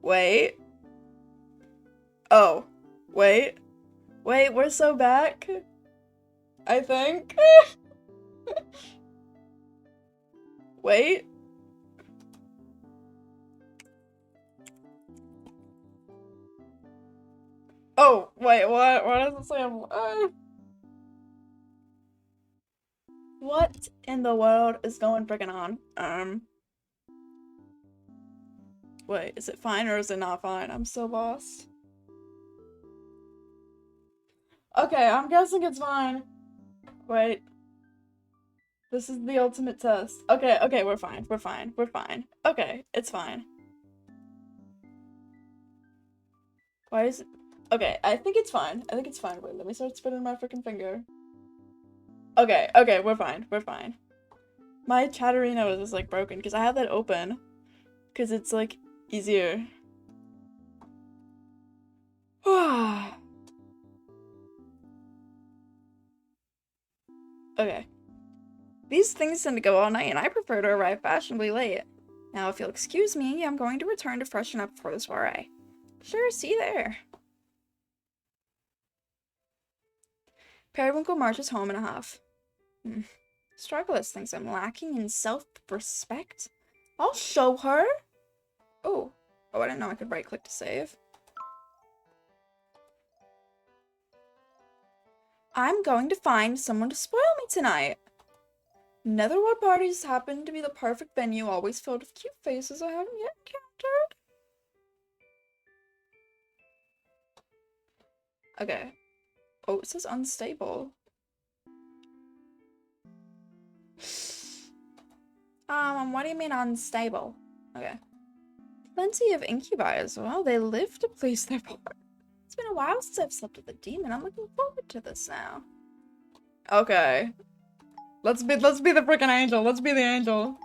Wait. Oh. Wait. Wait, we're so back. I think. Wait. Oh, wait, what? What does it say? What in the world is going freaking on? Wait, is it fine or is it not fine? I'm so lost. Okay, I'm guessing it's fine. Wait. This is the ultimate test. Okay, okay, we're fine. We're fine. We're fine. Okay, it's fine. Why is it? Okay, I think it's fine. I think it's fine. Wait, let me start spinning my freaking finger. Okay, okay, we're fine. We're fine. My Chatterino is just like broken because I have that open. Because it's like easier. Okay. These things tend to go all night and I prefer to arrive fashionably late. Now if you'll excuse me, I'm going to return to freshen up before the soiree. Sure, see you there. Periwinkle marches home in a huff. Struggles thinks I'm lacking in self-respect. I'll show her. Oh, I didn't know I could right-click to save. I'm going to find someone to spoil me tonight. Netherworld parties happen to be the perfect venue, always filled with cute faces I haven't yet encountered. Okay. Oh, it says unstable. What do you mean unstable? Okay. Plenty of incubi as well. They live to please their partner. It's been a while since I've slept with a demon. I'm looking forward to this now. Okay. Let's be the freaking angel. Let's be the angel.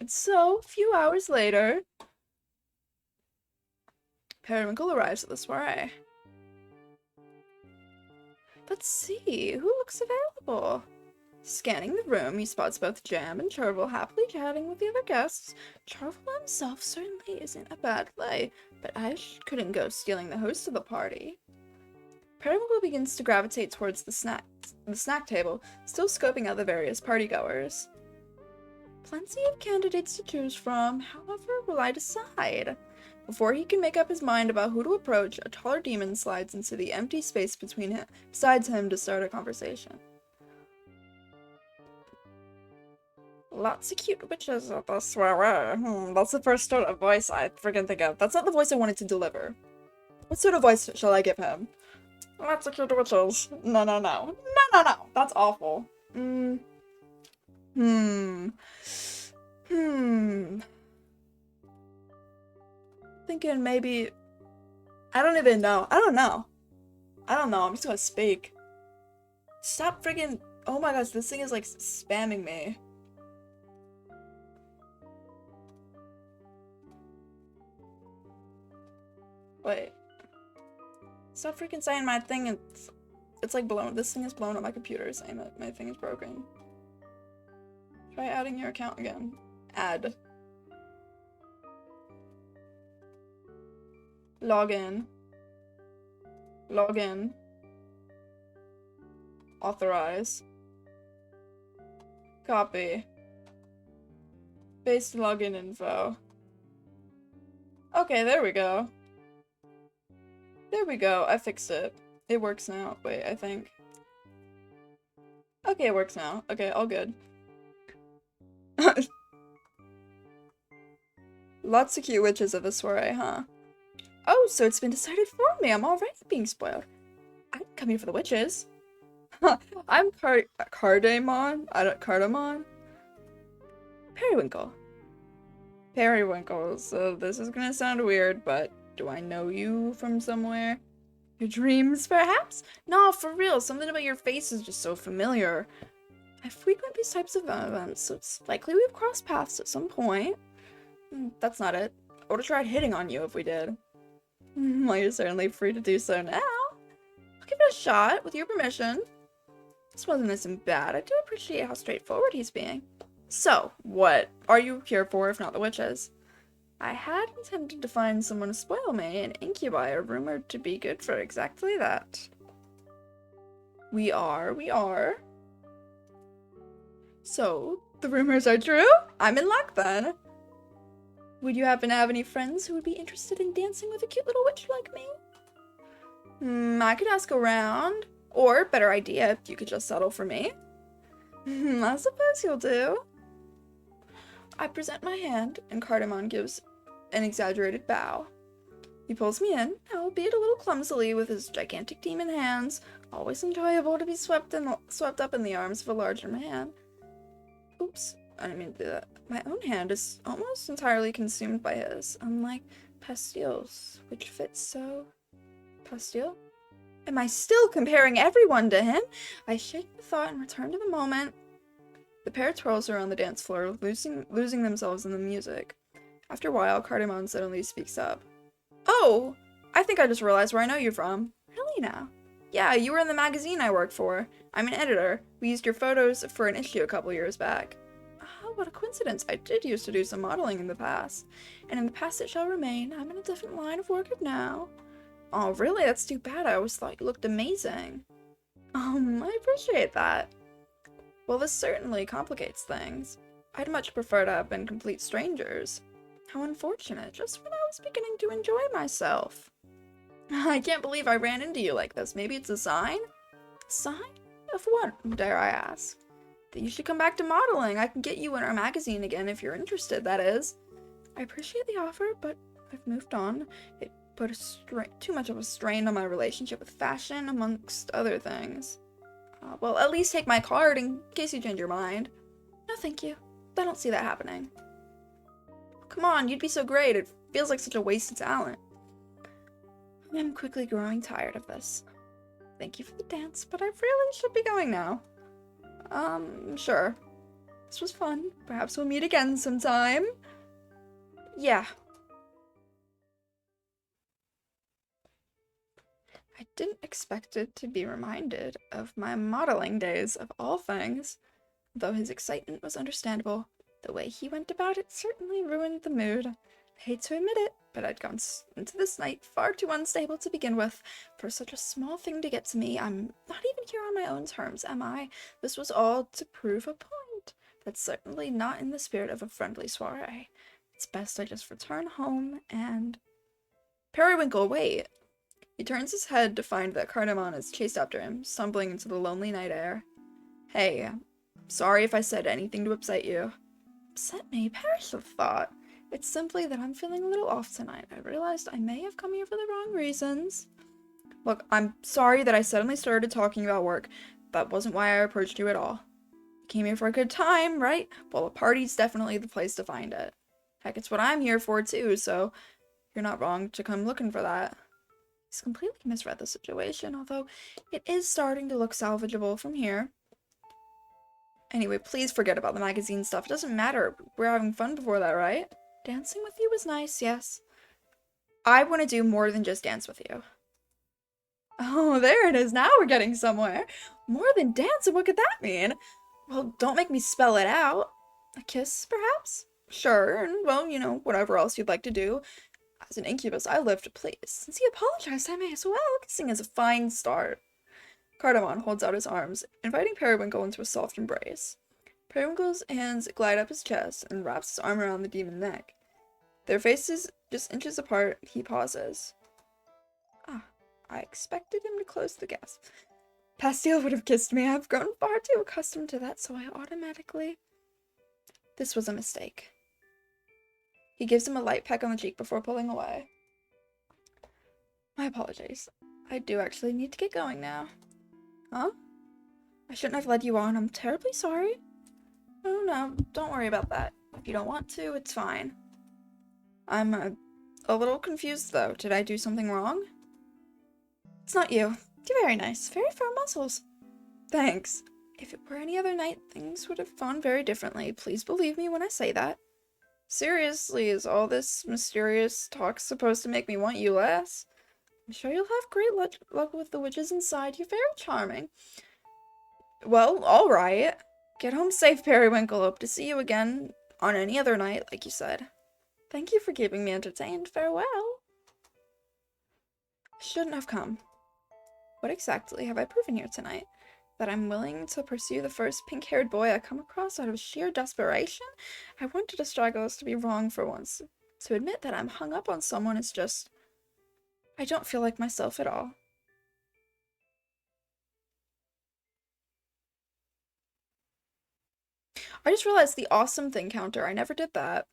And so, a few hours later, Periwinkle arrives at the soiree. Let's see, who looks available? Scanning the room, he spots both Jam and Chervil happily chatting with the other guests. Chervil himself certainly isn't a bad play, but Ash couldn't go stealing the host of the party. Periwinkle begins to gravitate towards the snack table, still scoping out the various partygoers. Plenty of candidates to choose from, however, will I decide? Before he can make up his mind about who to approach, a taller demon slides into the empty space besides him to start a conversation. Lots of cute witches at the soiree. That's the first sort of voice I freaking think of. That's not the voice I wanted to deliver. What sort of voice shall I give him? Lots of cute witches. No, no, no. No, no, no. That's awful. Thinking maybe... I don't even know. I don't know. I'm just gonna speak. Stop friggin... Oh my gosh, this thing is like spamming me. Wait. Stop freaking saying my thing. It's like blown. This thing is blown up my computer saying that my thing is broken. Try adding your account again. Add. Login. Login. Authorize. Copy. Paste login info. Okay, there we go. There we go. I fixed it. It works now. Wait, I think. Okay, it works now. Okay, all good. Lots of cute witches at the soiree, huh? Oh, so it's been decided for me. I'm already being spoiled. I didn't come here for the witches. I'm Cardamon? Cardamon? Periwinkle. Periwinkle. So this is gonna sound weird, but do I know you from somewhere? Your dreams, perhaps? No, for real. Something about your face is just so familiar. I frequent these types of events, so it's likely we've crossed paths at some point. That's not it. I would have tried hitting on you if we did. Well, you're certainly free to do so now. I'll give it a shot, with your permission. This wasn't as bad. I do appreciate how straightforward he's being. So, what are you here for if not the witches? I had intended to find someone to spoil me, and incubi are rumored to be good for exactly that. We are. So, the rumors are true? I'm in luck then. Would you happen to have any friends who would be interested in dancing with a cute little witch like me? I could ask around. Or, better idea, you could just settle for me. I suppose you'll do. I present my hand, and Cardamon gives an exaggerated bow. He pulls me in, albeit a little clumsily with his gigantic demon hands. Always enjoyable to be swept up in the arms of a larger man. Oops, I didn't mean to do that. My own hand is almost entirely consumed by his, unlike Pastile's, which fits so... Pastile? Am I still comparing everyone to him? I shake the thought and return to the moment. The pair twirls around the dance floor, losing themselves in the music. After a while, Cardamon suddenly speaks up. Oh, I think I just realized where I know you from. Really now? Yeah, you were in the magazine I work for. I'm an editor. We used your photos for an issue a couple years back. Oh, what a coincidence. I did used to do some modeling in the past. And in the past it shall remain. I'm in a different line of work now. Oh, really? That's too bad. I always thought you looked amazing. I appreciate that. Well, this certainly complicates things. I'd much prefer to have been complete strangers. How unfortunate, just when I was beginning to enjoy myself. I can't believe I ran into you like this. Maybe it's a sign? Sign? Of what, dare I ask? That you should come back to modeling. I can get you in our magazine again if you're interested, that is. I appreciate the offer, but I've moved on. It put too much of a strain on my relationship with fashion, amongst other things. Well, at least take my card in case you change your mind. No, thank you. I don't see that happening. Come on, you'd be so great. It feels like such a wasted talent. I'm quickly growing tired of this. Thank you for the dance, but I really should be going now. Sure. This was fun. Perhaps we'll meet again sometime. Yeah. I didn't expect it to be reminded of my modeling days of all things. Though his excitement was understandable, the way he went about it certainly ruined the mood. I hate to admit it, but I'd gone into this night far too unstable to begin with. For such a small thing to get to me, I'm not even here on my own terms, am I? This was all to prove a point. That's certainly not in the spirit of a friendly soiree. It's best I just return home and... Periwinkle, wait! He turns his head to find that Cardamon has chased after him, stumbling into the lonely night air. Hey, sorry if I said anything to upset you. Upset me? Perish of thought. It's simply that I'm feeling a little off tonight. I realized I may have come here for the wrong reasons. Look, I'm sorry that I suddenly started talking about work. That wasn't why I approached you at all. You came here for a good time, right? Well, a party's definitely the place to find it. Heck, it's what I'm here for too, so you're not wrong to come looking for that. He's completely misread the situation, although it is starting to look salvageable from here. Anyway, please forget about the magazine stuff. It doesn't matter. We're having fun before that, right? Dancing with you was nice, yes. I want to do more than just dance with you. Oh, there it is. Now we're getting somewhere. More than dancing? What could that mean? Well, don't make me spell it out. A kiss, perhaps? Sure, and well, you know, whatever else you'd like to do. As an incubus, I live to please. Since he apologized, I may as well. Kissing is a fine start. Cardamon holds out his arms, inviting Periwinkle into a soft embrace. Periwinkle's hands glide up his chest and wraps his arm around the demon's neck. Their faces just inches apart, he pauses. I expected him to close the gasp. Pastille would have kissed me. I've grown far too accustomed to that, so I automatically... This was a mistake. He gives him a light peck on the cheek before pulling away. My apologies. I do actually need to get going now. Huh? I shouldn't have led you on. I'm terribly sorry. Oh, no, don't worry about that. If you don't want to, it's fine. I'm a little confused, though. Did I do something wrong? It's not you. You're very nice. Very firm muscles. Thanks. If it were any other night, things would have gone very differently. Please believe me when I say that. Seriously, is all this mysterious talk supposed to make me want you less? I'm sure you'll have great luck with the witches inside. You're very charming. Well, alright. Get home safe, Periwinkle. Hope to see you again on any other night, like you said. Thank you for keeping me entertained. Farewell. Shouldn't have come. What exactly have I proven here tonight? That I'm willing to pursue the first pink-haired boy I come across out of sheer desperation? I wanted to struggle as to be wrong for once. To admit that I'm hung up on someone is just... I don't feel like myself at all. I just realized the awesome thing counter. I never did that.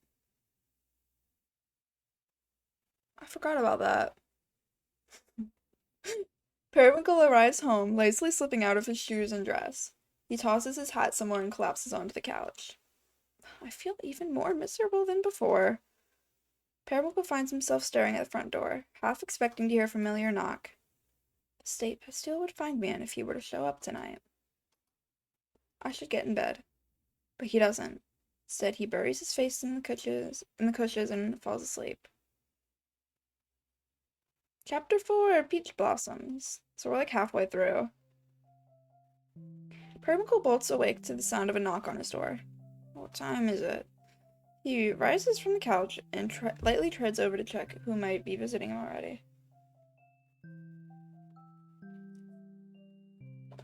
I forgot about that. Periwinkle arrives home, lazily slipping out of his shoes and dress. He tosses his hat somewhere and collapses onto the couch. I feel even more miserable than before. Periwinkle finds himself staring at the front door, half expecting to hear a familiar knock. The state Pastille would find me in if he were to show up tonight. I should get in bed. But he doesn't. Instead, he buries his face in the cushions and falls asleep. Chapter 4, Peach Blossoms. So we're like halfway through. Periwinkle bolts awake to the sound of a knock on his door. What time is it? He rises from the couch and lightly treads over to check who might be visiting him already.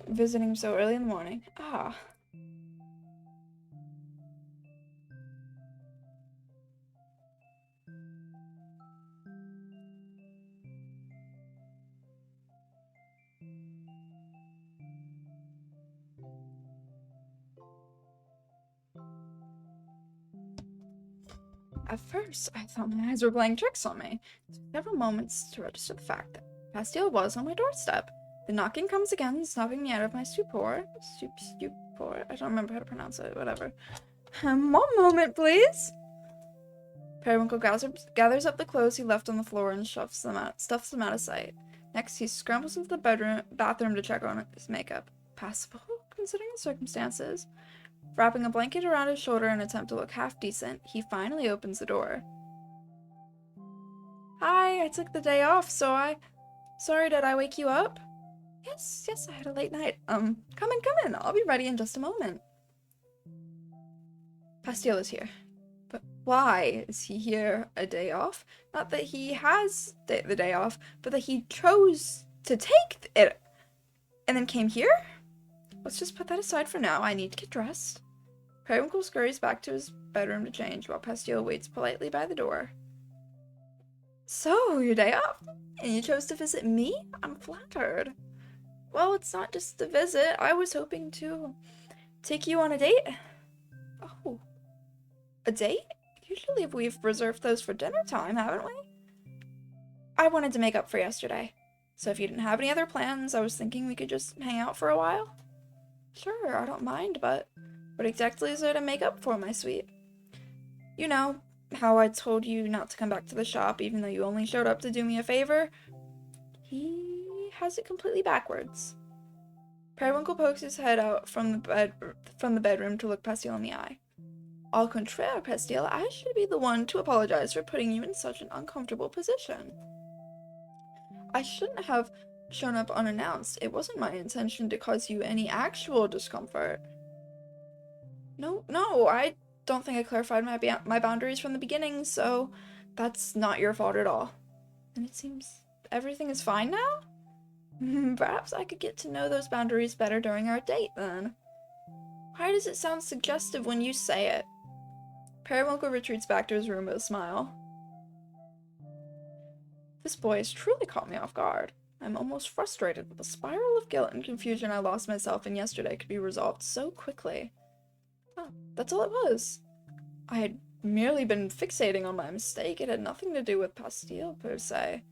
Visiting him so early in the morning. Ah. At first, I thought my eyes were playing tricks on me. It took several moments to register the fact that Pastille was on my doorstep. The knocking comes again, stopping me out of my stupor. Stupor? I don't remember how to pronounce it, whatever. One moment, please. Periwinkle gathers up the clothes he left on the floor and stuffs them out of sight. Next, he scrambles into the bathroom to check on his makeup. Passable, considering the circumstances. Wrapping a blanket around his shoulder in an attempt to look half decent, he finally opens the door. Hi, I took the day off, Sorry, did I wake you up? Yes, I had a late night. Come in. I'll be ready in just a moment. Pastille is here. But why is he here a day off? Not that he has the day off, but that he chose to take it and then came here? Let's just put that aside for now. I need to get dressed. Periwinkle scurries back to his bedroom to change, while Pastille waits politely by the door. So, your day off? And you chose to visit me? I'm flattered. Well, it's not just a visit. I was hoping to take you on a date. Oh, a date? Usually we've reserved those for dinner time, haven't we? I wanted to make up for yesterday. So if you didn't have any other plans, I was thinking we could just hang out for a while. Sure, I don't mind, but what exactly is there to make up for, my sweet? You know, how I told you not to come back to the shop even though you only showed up to do me a favor? He has it completely backwards. Periwinkle pokes his head out from the bedroom to look Pastille in the eye. Au contraire, Pastille, I should be the one to apologize for putting you in such an uncomfortable position. I shouldn't have shown up unannounced. It wasn't my intention to cause you any actual discomfort. No, I don't think I clarified my boundaries from the beginning, so that's not your fault at all. And it seems everything is fine now? Perhaps I could get to know those boundaries better during our date, then. Why does it sound suggestive when you say it? Periwinkle retreats back to his room with a smile. This boy has truly caught me off guard. I'm almost frustrated that the spiral of guilt and confusion I lost myself in yesterday could be resolved so quickly. Oh, that's all it was. I had merely been fixating on my mistake. It had nothing to do with Pastille, per se.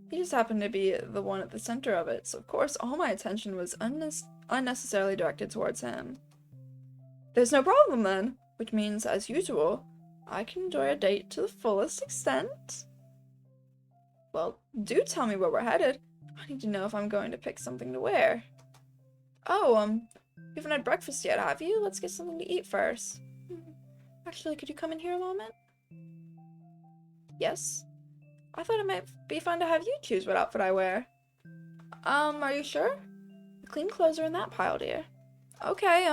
He just happened to be the one at the center of it, so of course all my attention was unnecessarily directed towards him. There's no problem then, which means, as usual, I can enjoy a date to the fullest extent. Well, do tell me where we're headed. I need to know if I'm going to pick something to wear. Oh, you haven't had breakfast yet, have you? Let's get something to eat first. Actually, could you come in here a moment? Yes? I thought it might be fun to have you choose what outfit I wear. Are you sure? The clean clothes are in that pile, dear. Okay,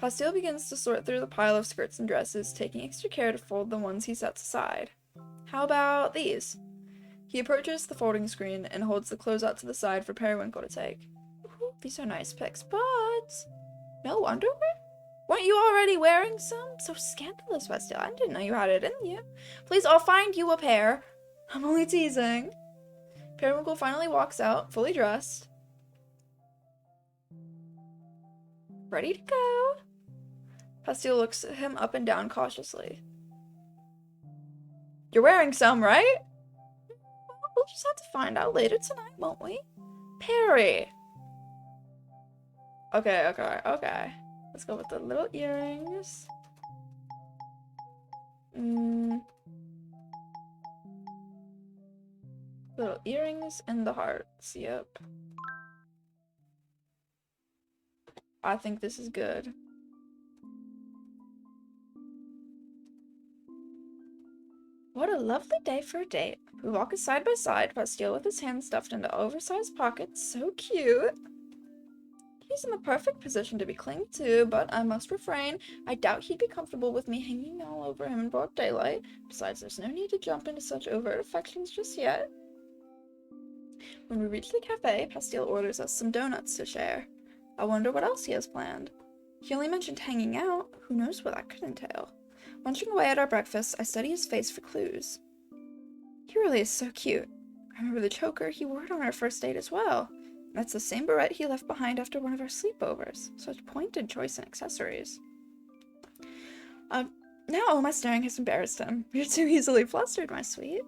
Pastel begins to sort through the pile of skirts and dresses, taking extra care to fold the ones he sets aside. How about these? He approaches the folding screen and holds the clothes out to the side for Periwinkle to take. Ooh, these are nice picks, but no underwear? Weren't you already wearing some? So scandalous, Pastel. I didn't know you had it in you. Please, I'll find you a pair. I'm only teasing. Periwinkle finally walks out, fully dressed. Ready to go. Pastel looks at him up and down cautiously. You're wearing some, right? We'll just have to find out later tonight, won't we? Perry! Okay. Let's go with the little earrings. Little earrings and the hearts, yep. I think this is good. What a lovely day for a date. We walk side by side, Pastel with his hands stuffed into oversized pockets. So cute. He's in the perfect position to be clinged to, but I must refrain. I doubt he'd be comfortable with me hanging all over him in broad daylight. Besides, there's no need to jump into such overt affections just yet. When we reach the cafe, Pastel orders us some donuts to share. I wonder what else he has planned. He only mentioned hanging out. Who knows what that could entail? Munching away at our breakfast, I study his face for clues. He really is so cute. I remember the choker he wore on our first date as well. That's the same barrette he left behind after one of our sleepovers. Such pointed choice in accessories. Now all my staring has embarrassed him. You're too easily flustered, my sweet.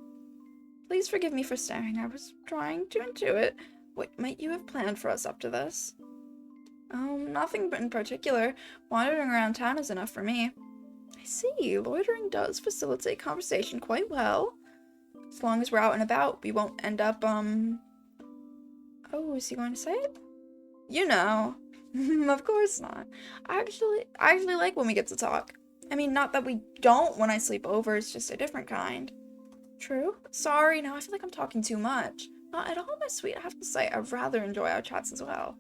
Please forgive me for staring. I was trying to intuit. What might you have planned for us up to this? Nothing in particular. Wandering around town is enough for me. I see. Loitering does facilitate conversation quite well. As long as we're out and about, we won't end up, Oh, is he going to say it? You know. Of course not. I actually like when we get to talk. I mean, not that we don't when I sleep over, it's just a different kind. True. Sorry, now I feel like I'm talking too much. Not at all, my sweet. I have to say, I rather enjoy our chats as well.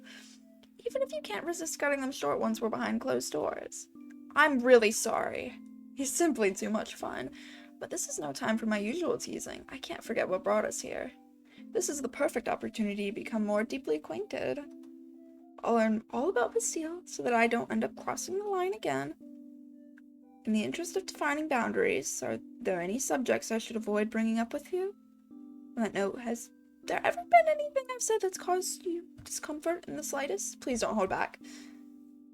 Even if you can't resist cutting them short once we're behind closed doors. I'm really sorry. He's simply too much fun. But this is no time for my usual teasing. I can't forget what brought us here. This is the perfect opportunity to become more deeply acquainted. I'll learn all about Bastille so that I don't end up crossing the line again. In the interest of defining boundaries, are there any subjects I should avoid bringing up with you? On that note, has there ever been anything I've said that's caused you discomfort in the slightest? Please don't hold back.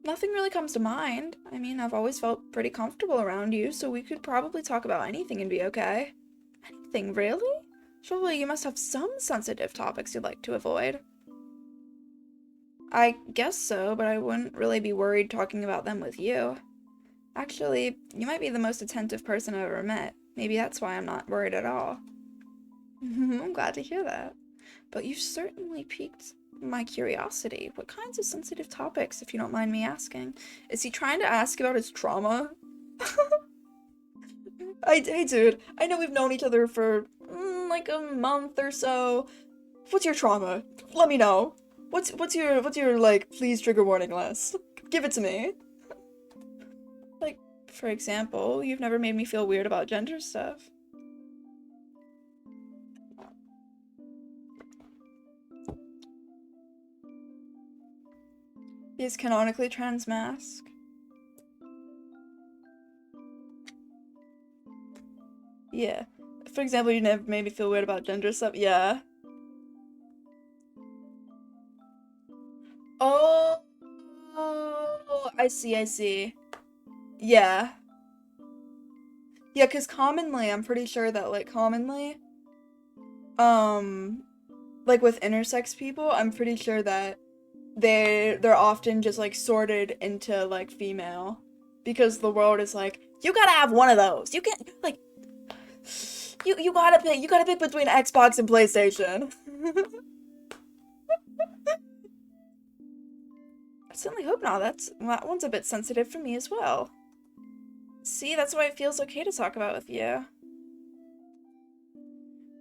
Nothing really comes to mind. I mean, I've always felt pretty comfortable around you, so we could probably talk about anything and be okay. Anything, really? Surely you must have some sensitive topics you'd like to avoid. I guess so, but I wouldn't really be worried talking about them with you. Actually, you might be the most attentive person I've ever met. Maybe that's why I'm not worried at all. I'm glad to hear that. But you've certainly piqued my curiosity. What kinds of sensitive topics, if you don't mind me asking? Is he trying to ask about his trauma? Hey dude, I know we've known each other for like a month or so. What's your trauma? Let me know. What's your like please trigger warning list? Give it to me. Like, for example, you've never made me feel weird about gender stuff. He is canonically transmasc. Yeah. For example, you never made me feel weird about gender stuff. Yeah. Oh, I see. Yeah. Yeah, because commonly, I'm pretty sure that, like, like with intersex people, I'm pretty sure that they're often just, like, sorted into, like, female. Because the world is like, you gotta have one of those. You can't, like, you gotta pick between Xbox and PlayStation. I certainly hope not. That one's a bit sensitive for me as well. See, that's why it feels okay to talk about with you.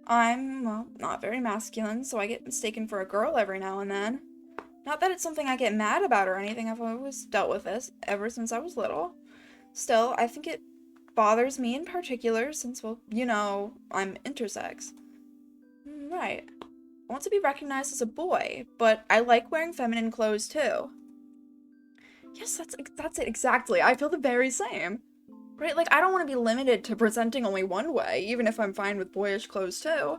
I'm, well, not very masculine, so I get mistaken for a girl every now and then. Not that it's something I get mad about or anything, I've always dealt with this ever since I was little. Still, I think it bothers me in particular since, well, you know, I'm intersex. Right. I want to be recognized as a boy, but I like wearing feminine clothes too. Yes, that's it exactly. I feel the very same. Right? Like, I don't want to be limited to presenting only one way, even if I'm fine with boyish clothes too.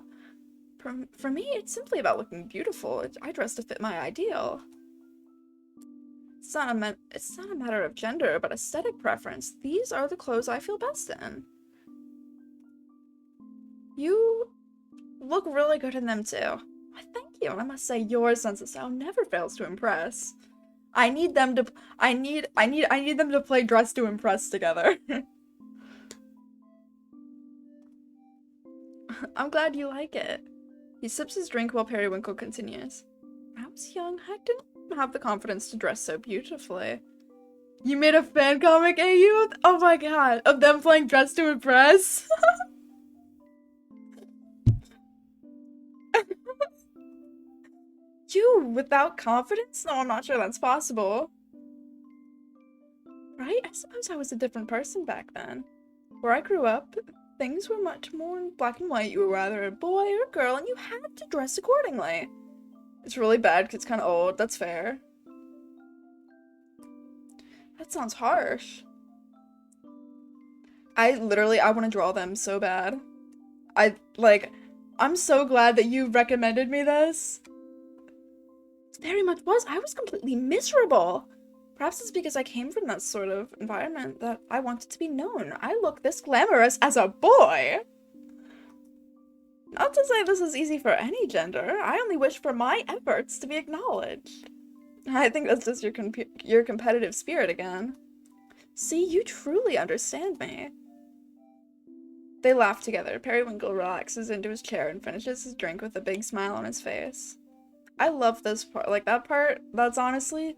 For me, it's simply about looking beautiful. I dress to fit my ideal. It's not a matter of gender, but aesthetic preference. These are the clothes I feel best in. You look really good in them too. Why, thank you, and I must say your sense of style never fails to impress. I need them to I need them to play Dress to Impress together. I'm glad you like it. He sips his drink while Periwinkle continues. When I was young, I didn't have the confidence to dress so beautifully. You made a fan comic, AU? Oh my god, of them playing Dress to Impress? You, without confidence? No, I'm not sure that's possible. Right? I suppose I was a different person back then. Where I grew up, things were much more in black and white. You were either a boy or a girl, and you had to dress accordingly. It's really bad because it's kind of old. That's fair. That sounds harsh. I want to draw them so bad. I'm so glad that you recommended me this. It very much was. I was completely miserable. Perhaps it's because I came from that sort of environment that I wanted to be known. I look this glamorous as a boy. Not to say this is easy for any gender. I only wish for my efforts to be acknowledged. I think that's just your competitive spirit again. See, you truly understand me. They laugh together. Periwinkle relaxes into his chair and finishes his drink with a big smile on his face. I love this part. Like, that part, that's honestly...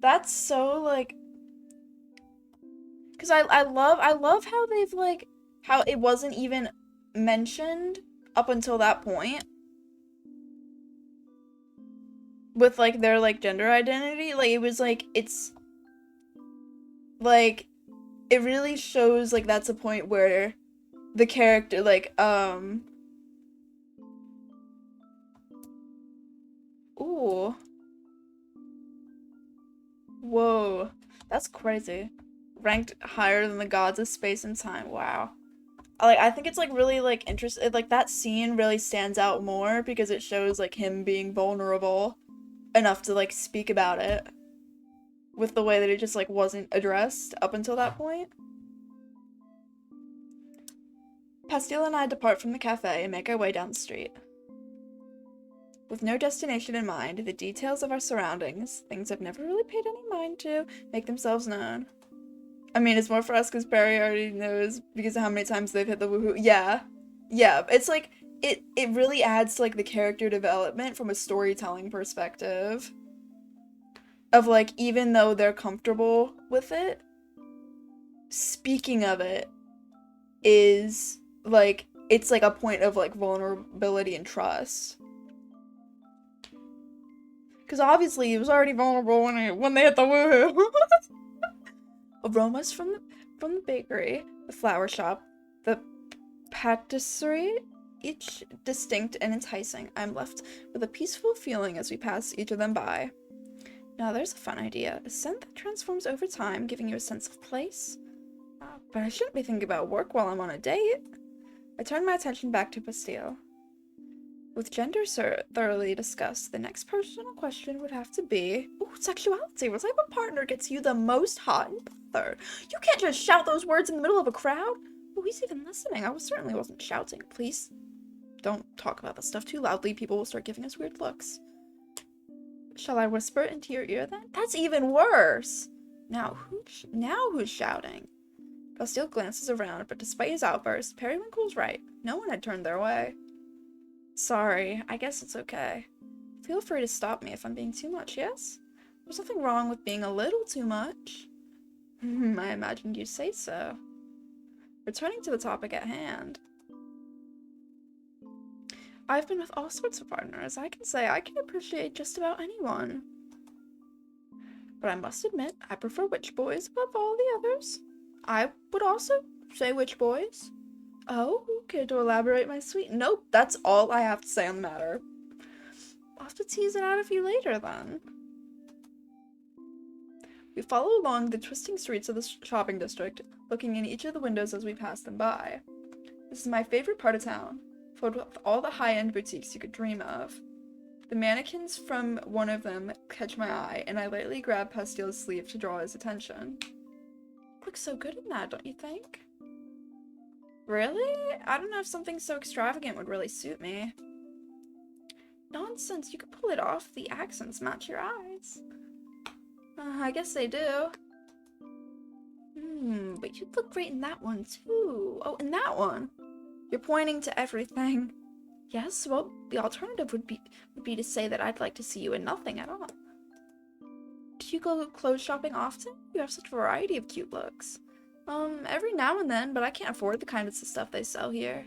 That's so, like... Because I love how they've, like... How it wasn't even mentioned up until that point. With, like, their, like, gender identity. Like, it was, like, it's... Like, it really shows, like, that's a point where the character, like, Ooh. Whoa. That's crazy. Ranked higher than the gods of space and time. Wow. Like, I think it's, like, really, like, interesting. Like, that scene really stands out more because it shows, like, him being vulnerable enough to, like, speak about it. With the way that it just, like, wasn't addressed up until that point. Pastille and I depart from the cafe and make our way down the street. With no destination in mind, the details of our surroundings, things I've never really paid any mind to, make themselves known. I mean, it's more for us because Perry already knows because of how many times they've hit the woohoo. Yeah. Yeah, it's like, it really adds to, like, the character development from a storytelling perspective. Of, like, even though they're comfortable with it, speaking of it is, like, it's, like, a point of, like, vulnerability and trust. Because obviously he was already vulnerable when they hit the woohoo. Aromas from the bakery, the flower shop, the patisserie, each distinct and enticing. I'm left with a peaceful feeling as we pass each of them by. Now there's a fun idea. A scent that transforms over time, giving you a sense of place. But I shouldn't be thinking about work while I'm on a date. I turn my attention back to Bastille. With gender thoroughly discussed, the next personal question would have to be, ooh, sexuality. What type of partner gets you the most hot and bothered? You can't just shout those words in the middle of a crowd. Oh, he's even listening. I certainly wasn't shouting. Please don't talk about that stuff too loudly. People will start giving us weird looks. Shall I whisper it into your ear then? That's even worse. Now who's shouting? Bastille glances around, but despite his outburst, Periwinkle's right. No one had turned their way. Sorry, I guess it's okay. Feel free to stop me if I'm being too much, yes? There's nothing wrong with being a little too much. I imagined you'd say so. Returning to the topic at hand. I've been with all sorts of partners. I can say I can appreciate just about anyone. But I must admit, I prefer witch boys above all the others. I would also say witch boys. Oh, care to elaborate, my sweet? Nope, that's all I have to say on the matter. I'll have to tease it out of you later, then. We follow along the twisting streets of the shopping district, looking in each of the windows as we pass them by. This is my favorite part of town, filled with all the high-end boutiques you could dream of. The mannequins from one of them catch my eye, and I lightly grab Pastil's sleeve to draw his attention. Looks so good in that, don't you think? Really? I don't know if something so extravagant would really suit me. Nonsense, you could pull it off. The accents match your eyes. I guess they do. But you'd look great in that one, too. Oh, in that one? You're pointing to everything. Yes, well, the alternative would be to say that I'd like to see you in nothing at all. Do you go clothes shopping often? You have such a variety of cute looks. Every now and then, but I can't afford the kind of stuff they sell here.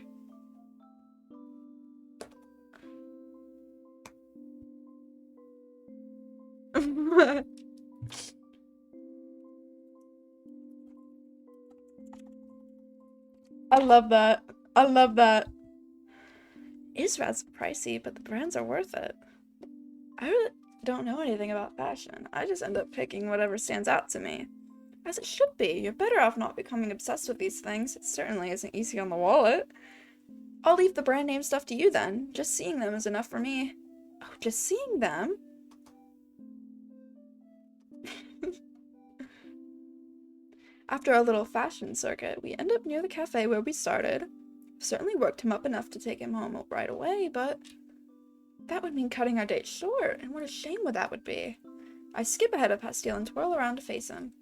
I love that. I love that. It is rather pricey, but the brands are worth it. I really don't know anything about fashion. I just end up picking whatever stands out to me. As it should be. You're better off not becoming obsessed with these things. It certainly isn't easy on the wallet. I'll leave the brand name stuff to you then. Just seeing them is enough for me. Oh, just seeing them? After our little fashion circuit, we end up near the cafe where we started. Certainly worked him up enough to take him home right away, but that would mean cutting our date short, and what a shame that would be. I skip ahead of Pastil and twirl around to face him.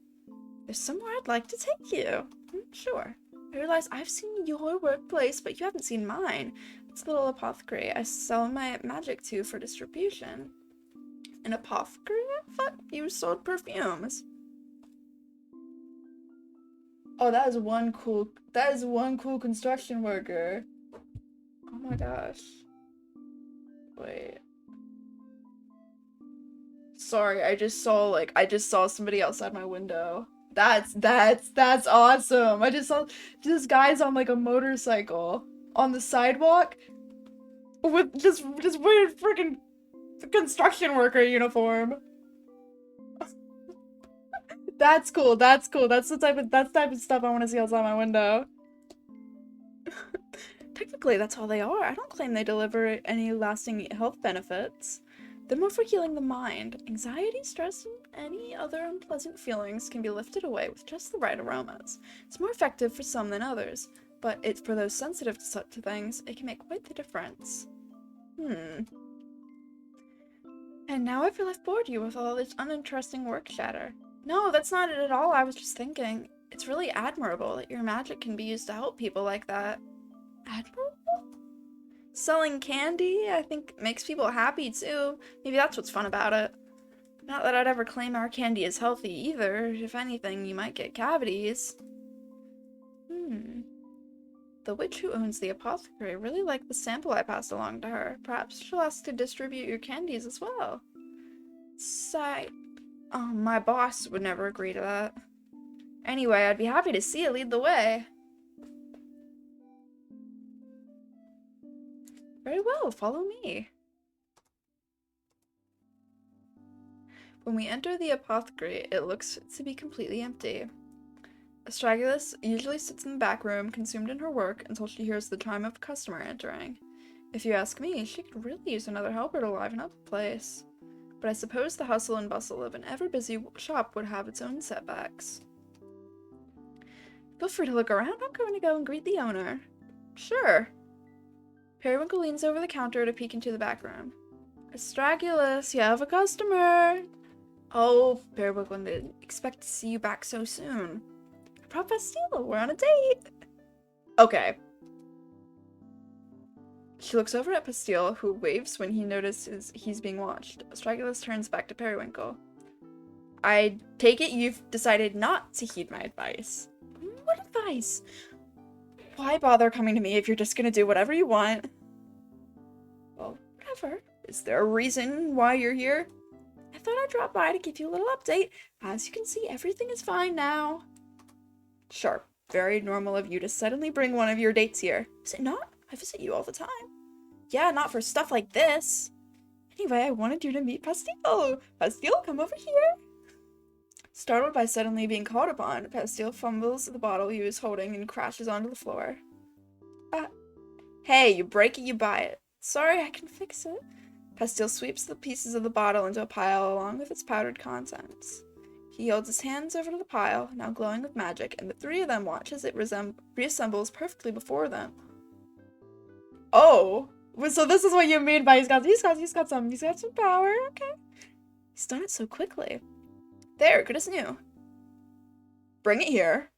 There's somewhere I'd like to take you. Sure. I realize I've seen your workplace, but you haven't seen mine. It's a little apothecary I sell my magic to for distribution. An apothecary? I thought you sold perfumes. Oh, that is one cool construction worker. Oh my gosh. Wait. Sorry, I just saw somebody outside my window. That's awesome. I just saw this guy's on like a motorcycle on the sidewalk with just weird freaking construction worker uniform. That's cool. That's cool. That's the type of stuff I want to see outside my window. Technically, that's all they are. I don't claim they deliver any lasting health benefits. They're more for healing the mind. Anxiety, stress, and any other unpleasant feelings can be lifted away with just the right aromas. It's more effective for some than others, but for those sensitive to things, it can make quite the difference. And now I feel I've bored you with all this uninteresting work chatter. No, that's not it at all. I was just thinking. It's really admirable that your magic can be used to help people like that. Admirable? Selling candy, I think, makes people happy too. Maybe that's what's fun about it. Not that I'd ever claim our candy is healthy either. If anything, you might get cavities. The witch who owns the apothecary really liked the sample I passed along to her. Perhaps she'll ask to distribute your candies as well. My boss would never agree to that. Anyway, I'd be happy to see it lead the way. Very well, follow me. When we enter the apothecary, it looks to be completely empty. Astragalus usually sits in the back room, consumed in her work, until she hears the chime of a customer entering. If you ask me, she could really use another helper to liven up the place. But I suppose the hustle and bustle of an ever-busy shop would have its own setbacks. Feel free to look around. I'm going to go and greet the owner. Sure. Periwinkle leans over the counter to peek into the back room. Astragalus, you have a customer! Oh, Periwinkle didn't expect to see you back so soon. I brought Pastil, we're on a date! Okay. She looks over at Pastil, who waves when he notices he's being watched. Astragalus turns back to Periwinkle. I take it you've decided not to heed my advice. What advice? Why bother coming to me if you're just gonna do whatever you want? Whatever. Is there a reason why you're here? I thought I'd drop by to give you a little update. As you can see, everything is fine now. Sure. Very normal of you to suddenly bring one of your dates here. Is it not? I visit you all the time. Yeah, not for stuff like this. Anyway, I wanted you to meet Pastille. Pastille, come over here. Startled by suddenly being called upon, Pastille fumbles the bottle he was holding and crashes onto the floor. Hey, you break it, you buy it. Sorry, I can fix it. Pastille sweeps the pieces of the bottle into a pile along with its powdered contents. He holds his hands over to the pile, now glowing with magic, and the three of them watch as it reassembles perfectly before them. Oh, so this is what you mean by he's got some power, okay. He's done it so quickly. There, good as new. Bring it here.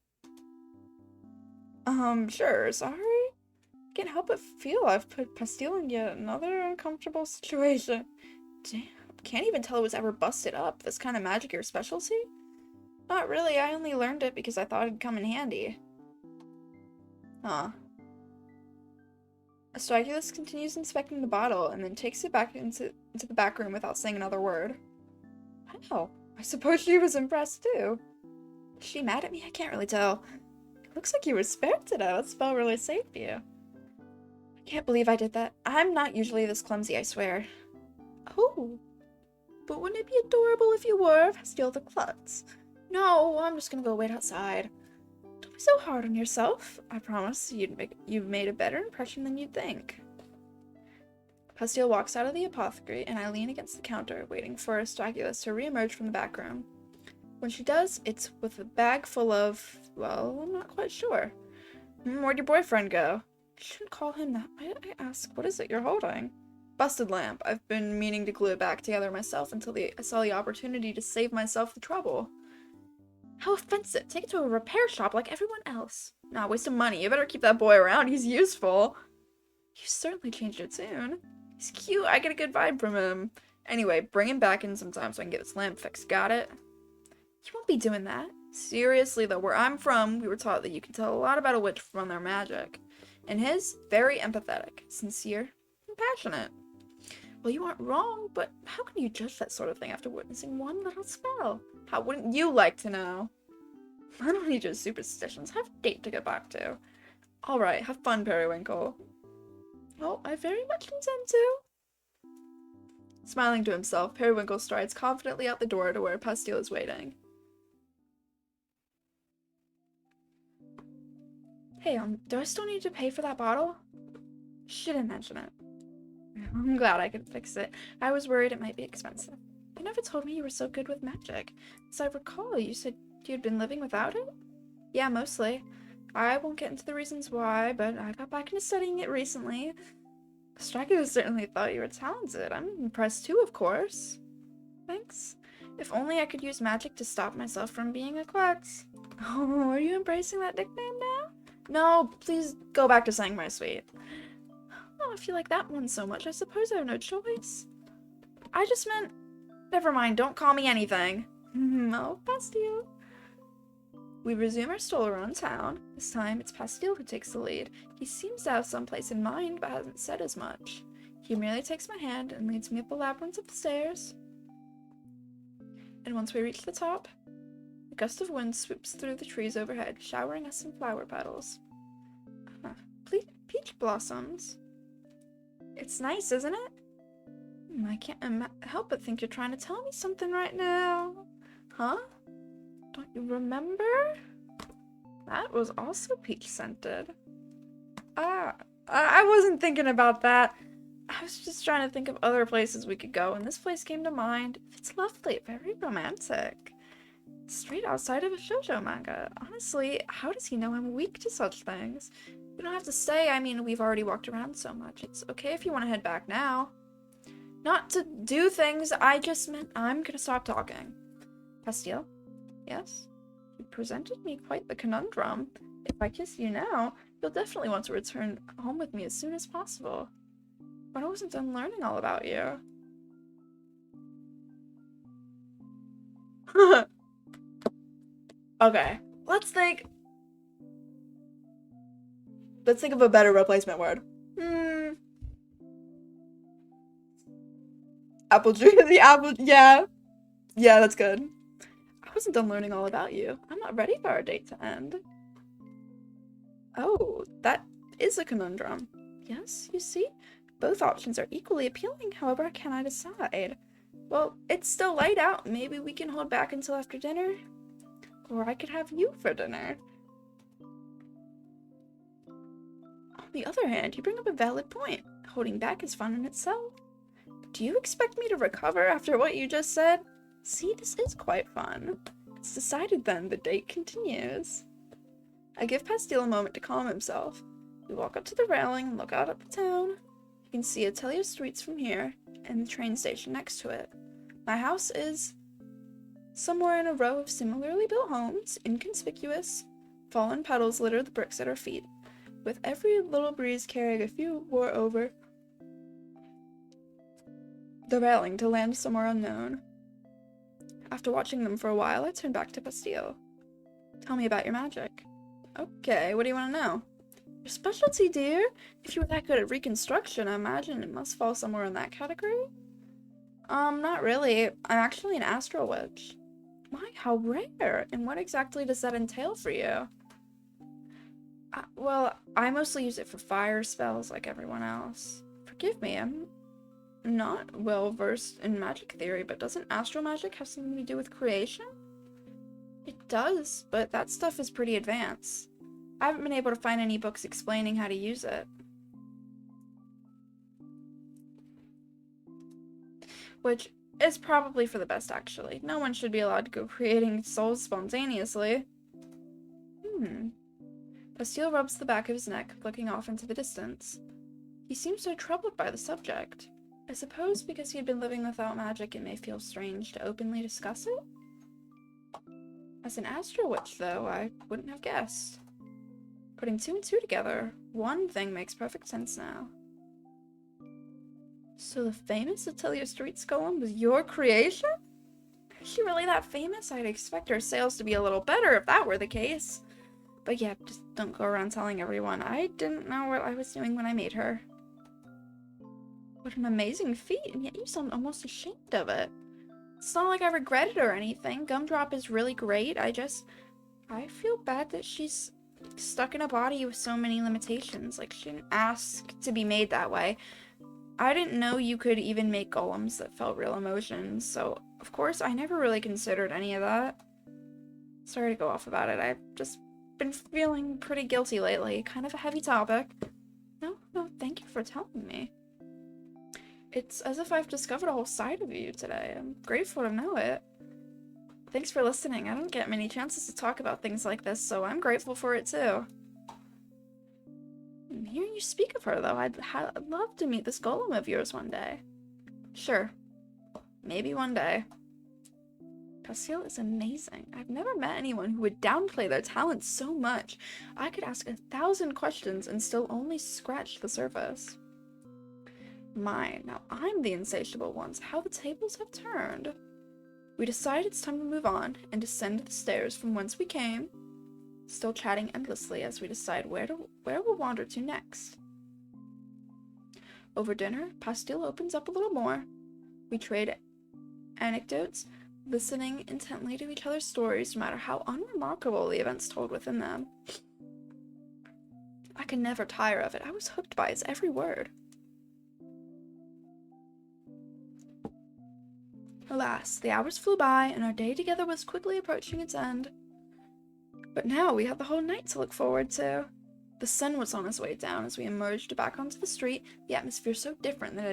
Sure, sorry. Can't help but feel I've put Pastille in yet another uncomfortable situation. Damn, can't even tell it was ever busted up. This kind of magic your specialty? Not really, I only learned it because I thought it'd come in handy. Huh. Astragalus continues inspecting the bottle and then takes it back into the back room without saying another word. Wow, I suppose she was impressed too. Is she mad at me? I can't really tell. It looks like you were spared today. That spell really saved you. I can't believe I did that. I'm not usually this clumsy, I swear. Oh, but wouldn't it be adorable if you were? Steal the klutz. No, I'm just gonna go wait outside. Don't be so hard on yourself. I promise you've made a better impression than you'd think. Pastille walks out of the apothecary, and I lean against the counter, waiting for Astragalus to reemerge from the back room. When she does, it's with a bag full of, well, I'm not quite sure. Where'd your boyfriend go? I shouldn't call him that. I ask, what is it you're holding? Busted lamp. I've been meaning to glue it back together myself until I saw the opportunity to save myself the trouble. How offensive. Take it to a repair shop like everyone else. Nah, waste of money. You better keep that boy around. He's useful. You certainly changed your tune. He's cute. I get a good vibe from him. Anyway, bring him back in sometime so I can get this lamp fixed. Got it? You won't be doing that. Seriously, though, where I'm from, we were taught that you can tell a lot about a witch from their magic. And his, very empathetic, sincere, and passionate. Well, you aren't wrong, but how can you judge that sort of thing after witnessing one little spell? How wouldn't you like to know? I don't need your superstitions. I have a date to get back to. Alright, have fun, Periwinkle. Oh, I very much intend to. Smiling to himself, Periwinkle strides confidently out the door to where Pastille is waiting. Hey, do I still need to pay for that bottle? Shouldn't mention it. I'm glad I can fix it. I was worried it might be expensive. You never told me you were so good with magic. As I recall, you said you'd been living without it? Yeah, mostly. I won't get into the reasons why, but I got back into studying it recently. Strike certainly thought you were talented. I'm impressed too, of course. Thanks. If only I could use magic to stop myself from being a klutz. Oh, are you embracing that nickname now? No, please go back to saying my sweet. Oh, if you like that one so much, I suppose I have no choice. I just meant... Never mind, don't call me anything. Oh, Pastille. We resume our stroll around town. This time, it's Pastille who takes the lead. He seems to have some place in mind, but hasn't said as much. He merely takes my hand and leads me up the labyrinth of the stairs. And once we reach the top, a gust of wind swoops through the trees overhead, showering us in flower petals. Peach blossoms. It's nice, isn't it? I can't help but think you're trying to tell me something right now. Huh? Don't you remember? That was also peach-scented. I wasn't thinking about that. I was just trying to think of other places we could go, and this place came to mind. It's lovely, very romantic. Straight outside of a shoujo manga. Honestly, how does he know I'm weak to such things? You don't have to stay. I mean, we've already walked around so much. It's okay if you want to head back now. Not to do things, I just meant I'm gonna stop talking. Pastille? Yes? You presented me quite the conundrum. If I kiss you now, you'll definitely want to return home with me as soon as possible. But I wasn't done learning all about you. Okay, let's think of a better replacement word. Apple juice, the apple, yeah. Yeah, that's good. I wasn't done learning all about you. I'm not ready for our date to end. Oh, that is a conundrum. Yes, you see? Both options are equally appealing, however, can I decide? Well, it's still light out. Maybe we can hold back until after dinner? Or I could have you for dinner. On the other hand, you bring up a valid point. Holding back is fun in itself. Do you expect me to recover after what you just said? See, this is quite fun. It's decided then, the date continues. I give Pastille a moment to calm himself. We walk up to the railing and look out at the town. You can see Atelier Streets from here, and the train station next to it. My house is somewhere in a row of similarly built homes, inconspicuous. Fallen petals litter the bricks at our feet, with every little breeze carrying a few more over the railing to land somewhere unknown. After watching them for a while, I turn back to Pastille. Tell me about your magic. Okay, what do you want to know? Your specialty, dear? If you were that good at reconstruction, I imagine it must fall somewhere in that category? Not really. I'm actually an astral witch. My, how rare! And what exactly does that entail for you? Well, I mostly use it for fire spells like everyone else. Forgive me, I'm not well versed in magic theory, but doesn't astral magic have something to do with creation? It does, but that stuff is pretty advanced. I haven't been able to find any books explaining how to use it. Which is probably for the best, actually. No one should be allowed to go creating souls spontaneously. Pastille rubs the back of his neck, looking off into the distance. He seems so troubled by the subject. I suppose because he had been living without magic, it may feel strange to openly discuss it? As an astral witch, though, I wouldn't have guessed. Putting two and two together, one thing makes perfect sense now. So the famous Atelier Streets golem was your creation? Is she really that famous? I'd expect her sales to be a little better if that were the case. But yeah, just don't go around telling everyone. I didn't know what I was doing when I made her. What an amazing feat, and yet you sound almost ashamed of it. It's not like I regret it or anything. Gumdrop is really great. I feel bad that she's stuck in a body with so many limitations. Like, she didn't ask to be made that way. I didn't know you could even make golems that felt real emotions, so of course I never really considered any of that. Sorry to go off about it. I've just been feeling pretty guilty lately. Kind of a heavy topic. No, thank you for telling me. It's as if I've discovered a whole side of you today. I'm grateful to know it. Thanks for listening. I don't get many chances to talk about things like this, so I'm grateful for it too. Hearing you speak of her, though, I'd love to meet this golem of yours one day. Sure. Maybe one day. Pastille is amazing. I've never met anyone who would downplay their talents so much. I could ask 1,000 questions and still only scratch the surface. My, now I'm the insatiable ones. How the tables have turned. We decide it's time to move on and descend the stairs from whence we came, still chatting endlessly as we decide where we'll wander to next. Over dinner, Pastille opens up a little more. We trade anecdotes, listening intently to each other's stories, no matter how unremarkable the events told within them. I could never tire of it. I was hooked by its every word. Alas, the hours flew by, and our day together was quickly approaching its end. But now we had the whole night to look forward to. The sun was on its way down as we emerged back onto the street, the atmosphere so different than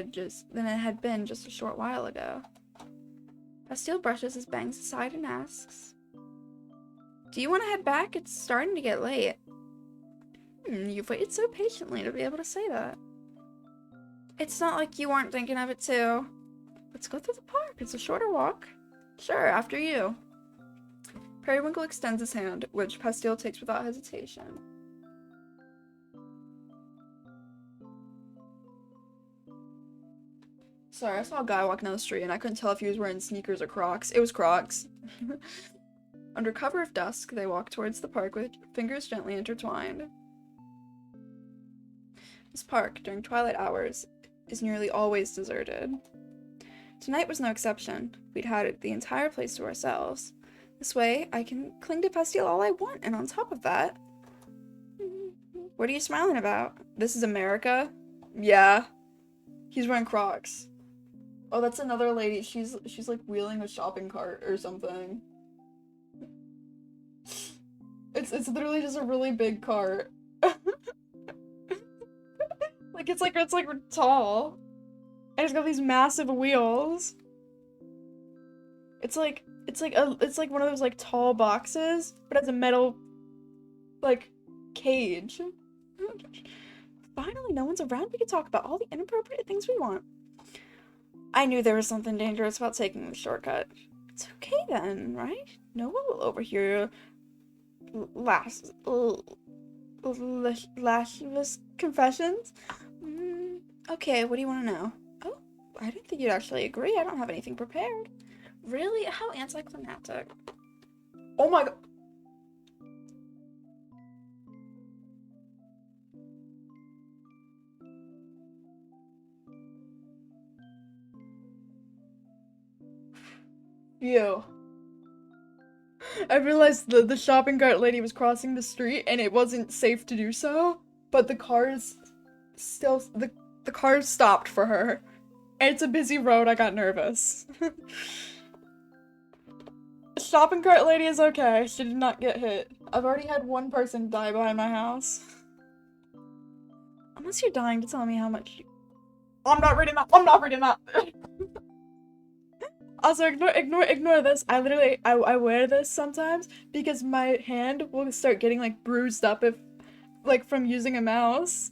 it had been just a short while ago. Pastille brushes his bangs aside and asks, "Do you want to head back? It's starting to get late." You've waited so patiently to be able to say that. It's not like you weren't thinking of it too. Let's go through the park. It's a shorter walk. Sure, after you. Periwinkle extends his hand, which Pastille takes without hesitation. Sorry, I saw a guy walking down the street and I couldn't tell if he was wearing sneakers or Crocs. It was Crocs. Under cover of dusk, they walk towards the park with fingers gently intertwined. This park, during twilight hours, is nearly always deserted. Tonight was no exception. We'd had the entire place to ourselves. This way, I can cling to Pastille all I want, and on top of that... What are you smiling about? This is America? Yeah. He's wearing Crocs. Oh, that's another lady. She's like wheeling a shopping cart or something. It's literally just a really big cart. it's like tall. And it's got these massive wheels. It's like one of those like tall boxes, but has a metal like cage. Finally, no one's around. We can talk about all the inappropriate things we want. I knew there was something dangerous about taking the shortcut. It's okay then, right? No one will overhear lascivious confessions. Okay, what do you want to know? Oh, I didn't think you'd actually agree. I don't have anything prepared. Really? How anticlimactic. Oh my god. Ew. I realized the shopping cart lady was crossing the street and it wasn't safe to do so, but the cars still, the cars stopped for her. And it's a busy road, I got nervous. The shopping cart lady is okay, she did not get hit. I've already had one person die behind my house. Unless you're dying to tell me how much you... I'm not reading that! I'm not reading that! Also, ignore this. I literally, I wear this sometimes because my hand will start getting, like, bruised up if, like, from using a mouse.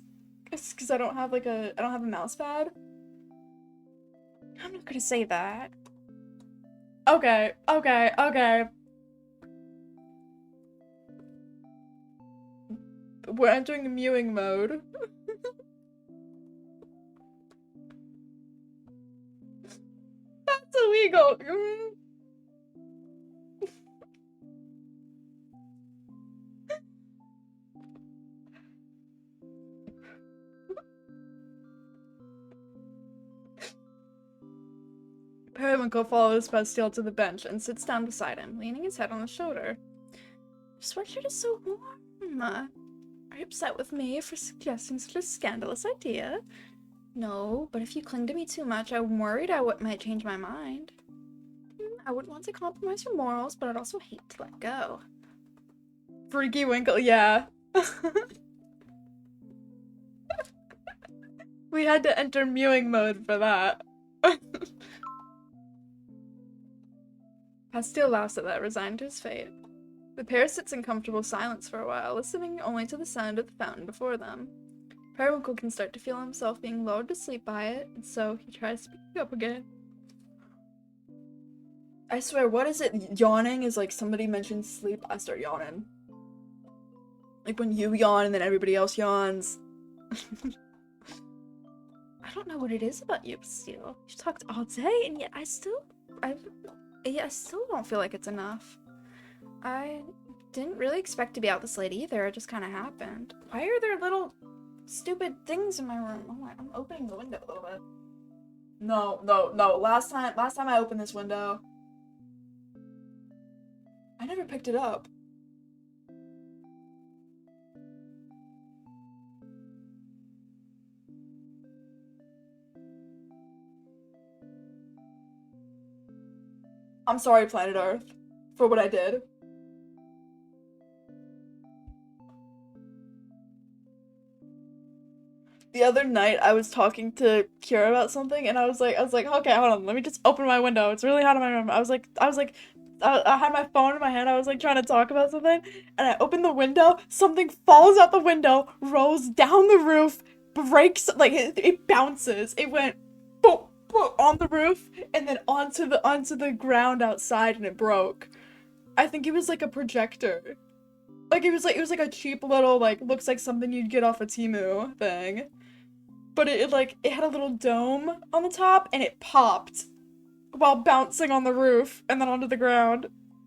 It's because I don't have a mouse pad. I'm not gonna say that. Okay. We're entering the mewing mode. That's illegal. Periwinkle follows Bastille to the bench and sits down beside him, leaning his head on his shoulder. Your sweatshirt is so warm. Are you upset with me for suggesting such a scandalous idea? No, but if you cling to me too much, I'm worried I might change my mind. I wouldn't want to compromise your morals, but I'd also hate to let go. Freaky Winkle, yeah. We had to enter mewing mode for that. Pastille laughs at that, resigned to his fate. The pair sits in comfortable silence for a while, listening only to the sound of the fountain before them. Periwinkle can start to feel himself being lulled to sleep by it, and so he tries speaking up again. I swear, what is it? Yawning is like somebody mentions sleep, I start yawning. Like when you yawn and then everybody else yawns. I don't know what it is about you, Bastille. You talked all day, and yet I still don't feel like it's enough. I didn't really expect to be out this late either. It just kind of happened. Why are there little stupid things in my room? Oh, I'm opening the window a little bit. No. Last time I opened this window, I never picked it up. I'm sorry, Planet Earth, for what I did. The other night, I was talking to Kira about something, and I was like, okay, hold on, let me just open my window. It's really hot in my room. I had my phone in my hand. I was like trying to talk about something, and I opened the window. Something falls out the window, rolls down the roof, breaks, like it bounces. It went boom, boom, on the roof, and then onto the ground outside, and it broke. I think it was like a projector. Like it was like a cheap little, like, looks like something you'd get off a Temu thing. But it had a little dome on the top, and it popped while bouncing on the roof and then onto the ground.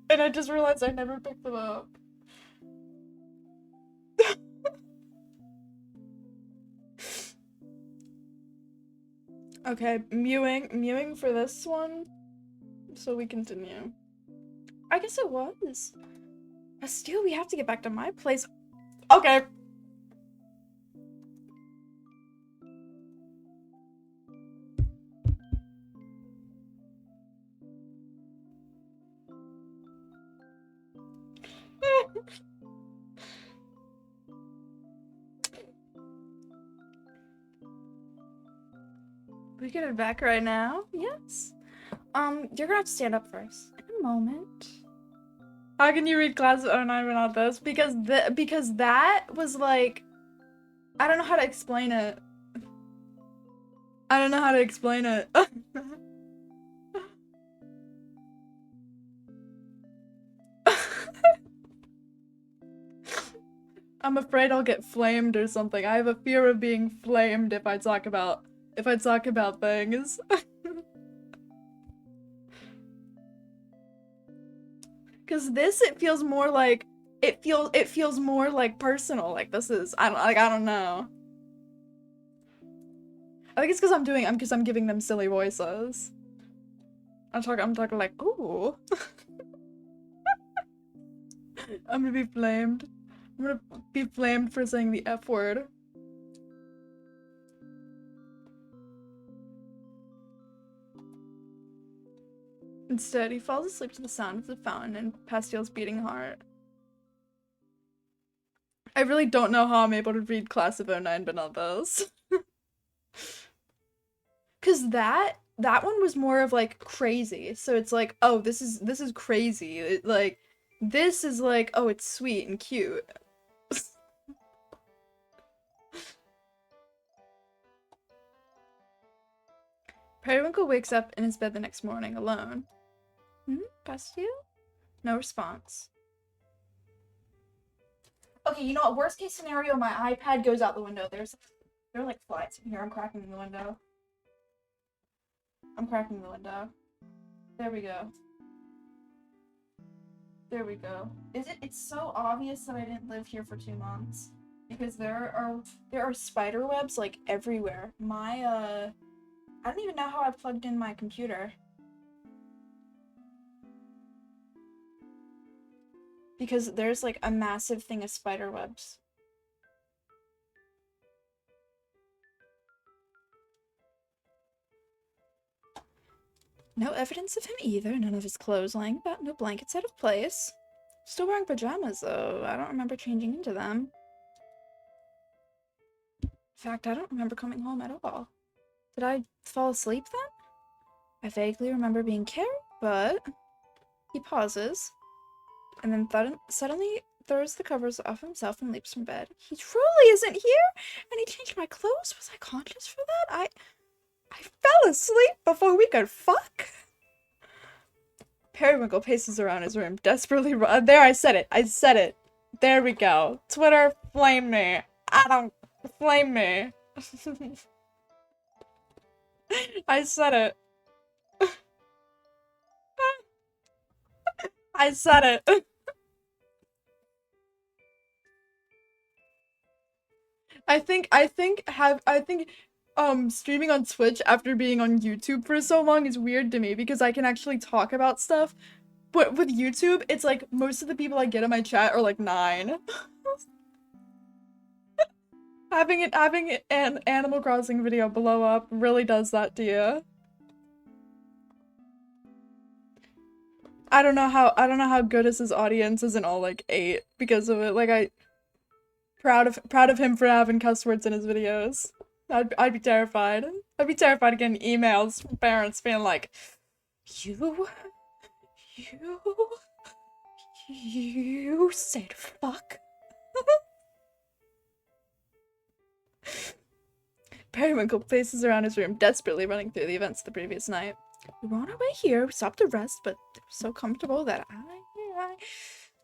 And I just realized I never picked them up. Okay, mewing for this one, so we continue. I guess it was. But still, we have to get back to my place. Okay. We get it back right now? Yes. You're gonna have to stand up first. In a moment. How can you read Class of '09 without this? Because that was like, I don't know how to explain it. I don't know how to explain it. I'm afraid I'll get flamed or something. I have a fear of being flamed if I talk about things. Cause this, it feels more like it feels more like personal. Like this is I don't know. I think it's because I'm giving them silly voices. I'm talking like, ooh. I'm gonna be flamed. I'm gonna be flamed for saying the F word. Instead, he falls asleep to the sound of the fountain and Pastel's beating heart. I really don't know how I'm able to read Class of '09 but not this. Cause that one was more of like crazy. So it's like, oh, this is crazy. Like this is like, oh, it's sweet and cute. Periwinkle wakes up in his bed the next morning alone. Pastel? No response. Okay, you know what? Worst case scenario, my iPad goes out the window. There are like flies in here. I'm cracking the window. There we go. There we go. It's so obvious that I didn't live here for 2 months. Because there are spider webs like everywhere. I don't even know how I plugged in my computer. Because there's like a massive thing of spider webs. No evidence of him either, none of his clothes lying about, no blankets out of place. Still wearing pajamas though, I don't remember changing into them. In fact, I don't remember coming home at all. Did I fall asleep then? I vaguely remember being carried, but... He pauses, and then suddenly throws the covers off himself and leaps from bed. He truly isn't here? And he changed my clothes? Was I conscious for that? I fell asleep before we could fuck? Periwinkle paces around his room, desperately there, I said it. There we go. Twitter, flame me. Flame me. I said it. I said it. I think streaming on Twitch after being on YouTube for so long is weird to me because I can actually talk about stuff. But with YouTube, it's like most of the people I get in my chat are like 9. Having an Animal Crossing video blow up really does that to you. I don't know how good is his audience isn't all like 8 because of it. Like proud of him for having cuss words in his videos. I'd be terrified. I'd be terrified of getting emails from parents being like, You said fuck? Periwinkle paces around his room, desperately running through the events of the previous night. We were on our way here, we stopped to rest, but it was so comfortable that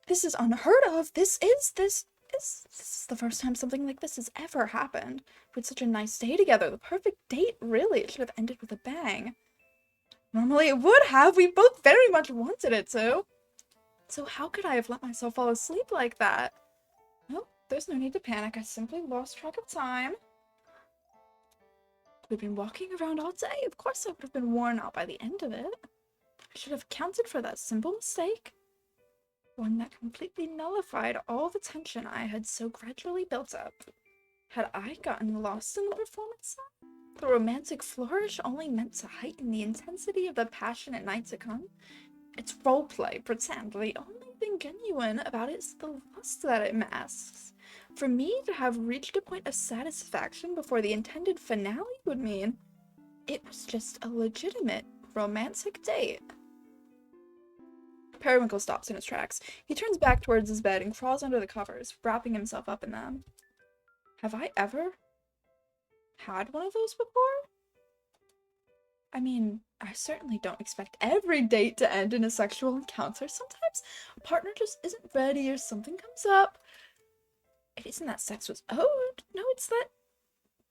this is unheard of. This is the first time something like this has ever happened. We had such a nice day together, the perfect date, really. It should have ended with a bang. Normally it would have, we both very much wanted it to. So how could I have let myself fall asleep like that? Well, there's no need to panic, I simply lost track of time. We'd been walking around all day. Of course I would have been worn out by the end of it. I should have accounted for that simple mistake. One that completely nullified all the tension I had so gradually built up. Had I gotten lost in the performance? The romantic flourish only meant to heighten the intensity of the passionate night to come. It's roleplay, pretend. The only thing genuine about it is the lust that it masks. For me to have reached a point of satisfaction before the intended finale would mean it was just a legitimate romantic date. Periwinkle stops in his tracks. He turns back towards his bed and crawls under the covers, wrapping himself up in them. Have I ever had one of those before? I mean, I certainly don't expect every date to end in a sexual encounter. Sometimes a partner just isn't ready or something comes up. It isn't that sex was owed. No, it's that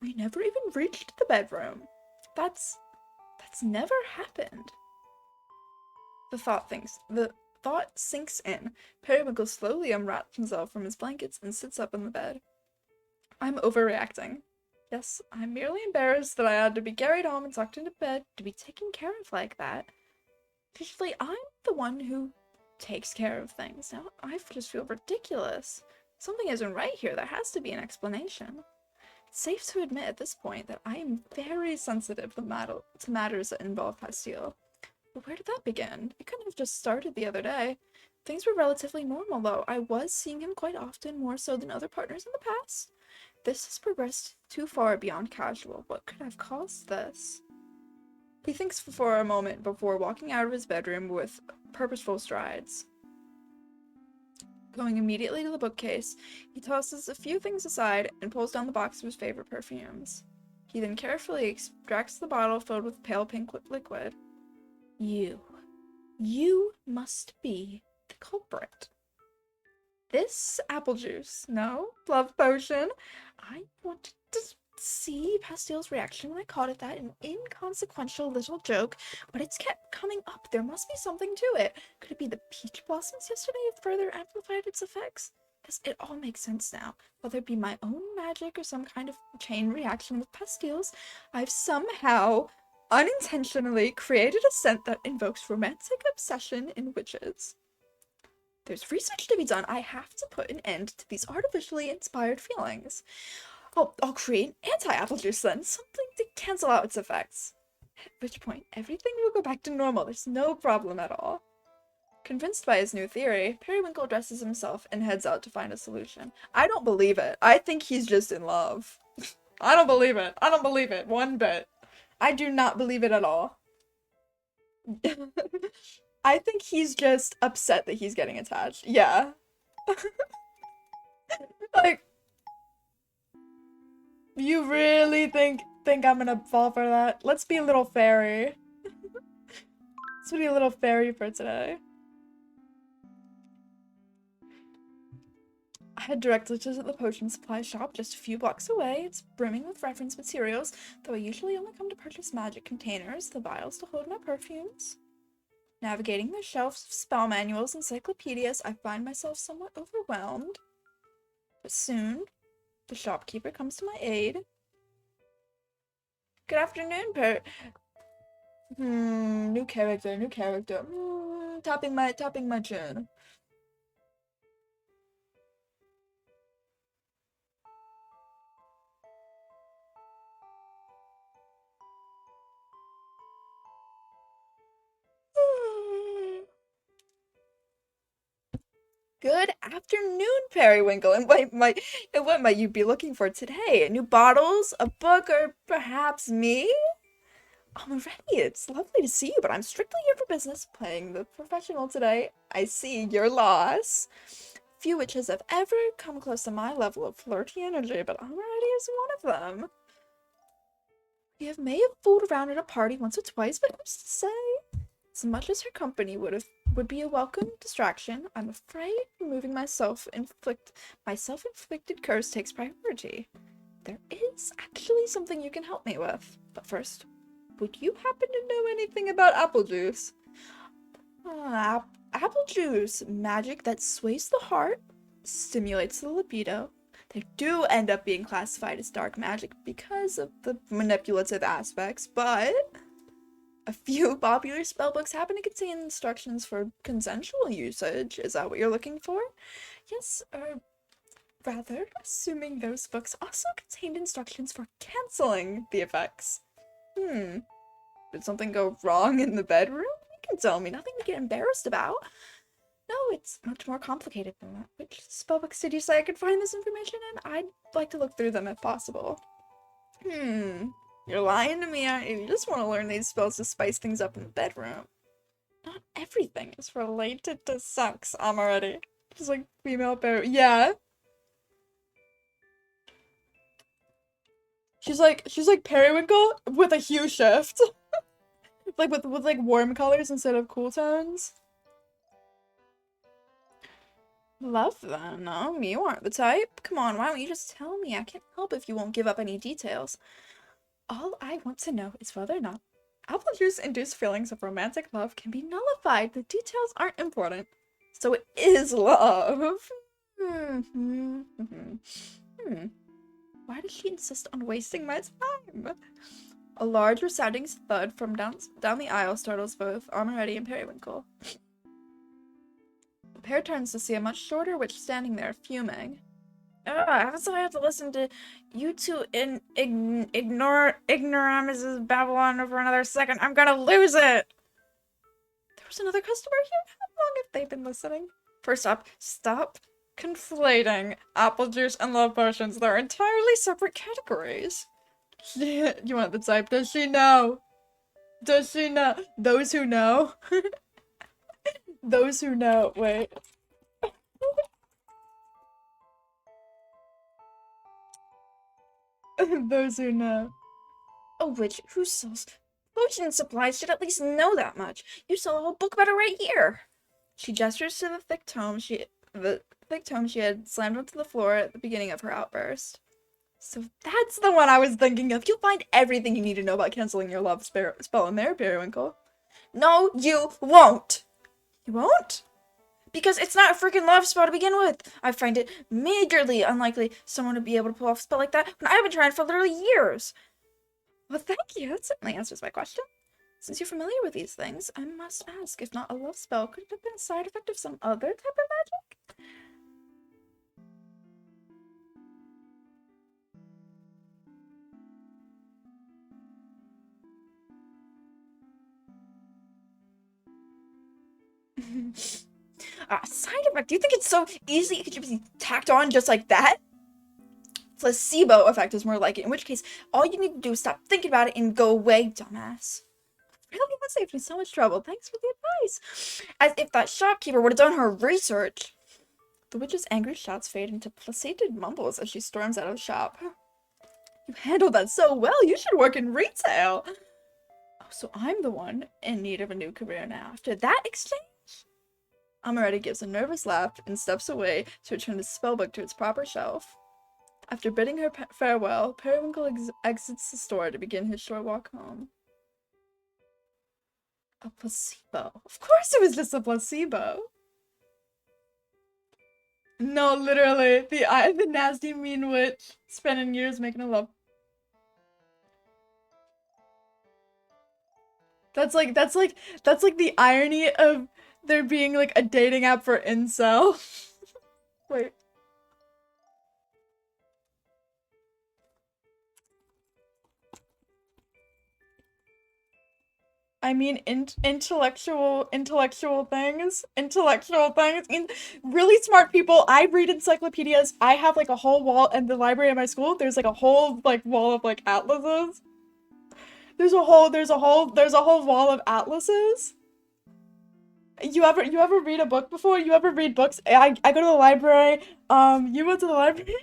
we never even reached the bedroom. That's never happened. The thought sinks in. Periwinkle slowly unwraps himself from his blankets and sits up in the bed. I'm overreacting. Yes, I'm merely embarrassed that I had to be carried home and tucked into bed to be taken care of like that. Usually I'm the one who takes care of things. Now I just feel ridiculous. Something isn't right here. There has to be an explanation. It's safe to admit at this point that I am very sensitive to matters that involve Pastille. But where did that begin? It couldn't have just started the other day. Things were relatively normal, though. I was seeing him quite often, more so than other partners in the past. This has progressed too far beyond casual. What could have caused this? He thinks for a moment before walking out of his bedroom with purposeful strides. Going immediately to the bookcase, he tosses a few things aside and pulls down the box of his favorite perfumes. He then carefully extracts the bottle filled with pale pink liquid. You must be the culprit. This apple juice. No, love potion. I wanted to see Pastille's reaction when I called it that, an inconsequential little joke, but it's kept coming up. There must be something to it. Could it be the peach blossoms yesterday have further amplified its effects? Yes, it all makes sense now. Whether it be my own magic or some kind of chain reaction with pastilles, I've somehow unintentionally created a scent that invokes romantic obsession in witches. There's research to be done. I have to put an end to these artificially inspired feelings. I'll create an anti-apple juice then, something to cancel out its effects. At which point, everything will go back to normal. There's no problem at all. Convinced by his new theory, Periwinkle dresses himself and heads out to find a solution. I don't believe it. I think he's just in love. I don't believe it. I don't believe it one bit. I do not believe it at all. I think he's just upset that he's getting attached. Yeah. Like, you really think I'm gonna fall for that? Let's be a little fairy. Let's be a little fairy for today. I had direct glitches at the potion supply shop just a few blocks away. It's brimming with reference materials, though I usually only come to purchase magic containers, the vials to hold my perfumes. Navigating the shelves of spell manuals and encyclopedias, I find myself somewhat overwhelmed. But soon, the shopkeeper comes to my aid. Good afternoon, new character. Tapping my chin. Good afternoon, Periwinkle, and what might you be looking for today? New bottles, a book, or perhaps me? I'm ready. It's lovely to see you, but I'm strictly here for business, playing the professional today. I see your loss. Few witches have ever come close to my level of flirty energy, but already is one of them. We may have fooled around at a party once or twice, but who's to say? As much as her company would be a welcome distraction, I'm afraid removing my self-inflicted curse takes priority. There is actually something you can help me with. But first, would you happen to know anything about apple juice? Apple juice, magic that sways the heart, stimulates the libido, They do end up being classified as dark magic because of the manipulative aspects, but a few popular spellbooks happen to contain instructions for consensual usage. Is that what you're looking for? Yes, or rather, assuming those books also contained instructions for canceling the effects. Did something go wrong in the bedroom? You can tell me, nothing to get embarrassed about. No, it's much more complicated than that. Which spellbooks did you say I could find this information in? I'd like to look through them if possible. You're lying to me, aren't you? You just want to learn these spells to spice things up in the bedroom. Not everything is related to sex, I'm already. Just like female bear. Yeah. She's like Periwinkle with a hue shift. Like with like warm colors instead of cool tones. Love them. No, you aren't the type. Come on, why don't you just tell me? I can't help if you won't give up any details. All I want to know is whether or not apple juice-induced feelings of romantic love can be nullified. The details aren't important. So it is love. Why does she insist on wasting my time? A large resounding thud from down the aisle startles both Amoretti and Periwinkle. The pair turns to see a much shorter witch standing there, fuming. Ugh, so I have to listen to you two ignore ignoramuses Babylon for another second. I'm gonna lose it! There was another customer here? How long have they been listening? First up, stop conflating apple juice and love potions. They're entirely separate categories. You want the type? Does she know? Does she know? Those who know? Those who know. Wait. Those who know. A witch who sells potion supplies should at least know that much. You sell a whole book about it right here. She gestures to the thick tome she had slammed onto the floor at the beginning of her outburst. So that's the one I was thinking of. You'll find everything you need to know about canceling your love spell in there, Periwinkle. No, you won't. You won't? Because it's not a freaking love spell to begin with. I find it majorly unlikely someone would be able to pull off a spell like that when I've been trying for literally years. Well, thank you. That certainly answers my question. Since you're familiar with these things, I must ask, if not a love spell, could it have been a side effect of some other type of magic? Side effect? Do you think it's so easy it could just be tacked on just like that? Placebo effect is more like it, in which case, all you need to do is stop thinking about it and go away, dumbass. Really, that saved me so much trouble. Thanks for the advice. As if that shopkeeper would have done her research. The witch's angry shouts fade into placated mumbles as she storms out of the shop. You handled that so well. You should work in retail. Oh, so I'm the one in need of a new career now. After that exchange? Amoretti gives a nervous laugh and steps away to return the spellbook to its proper shelf. After bidding her farewell, Periwinkle exits the store to begin his short walk home. A placebo. Of course it was just a placebo. No, literally, the nasty mean witch spending years making a love. That's like the irony of there being like a dating app for incel. Wait. I mean, intellectual things. I mean, really smart people. I read encyclopedias. I have like a whole wall in the library of my school. There's like a whole like wall of like atlases. There's a whole wall of atlases. You ever read a book before? You ever read books? I go to the library. You went to the library?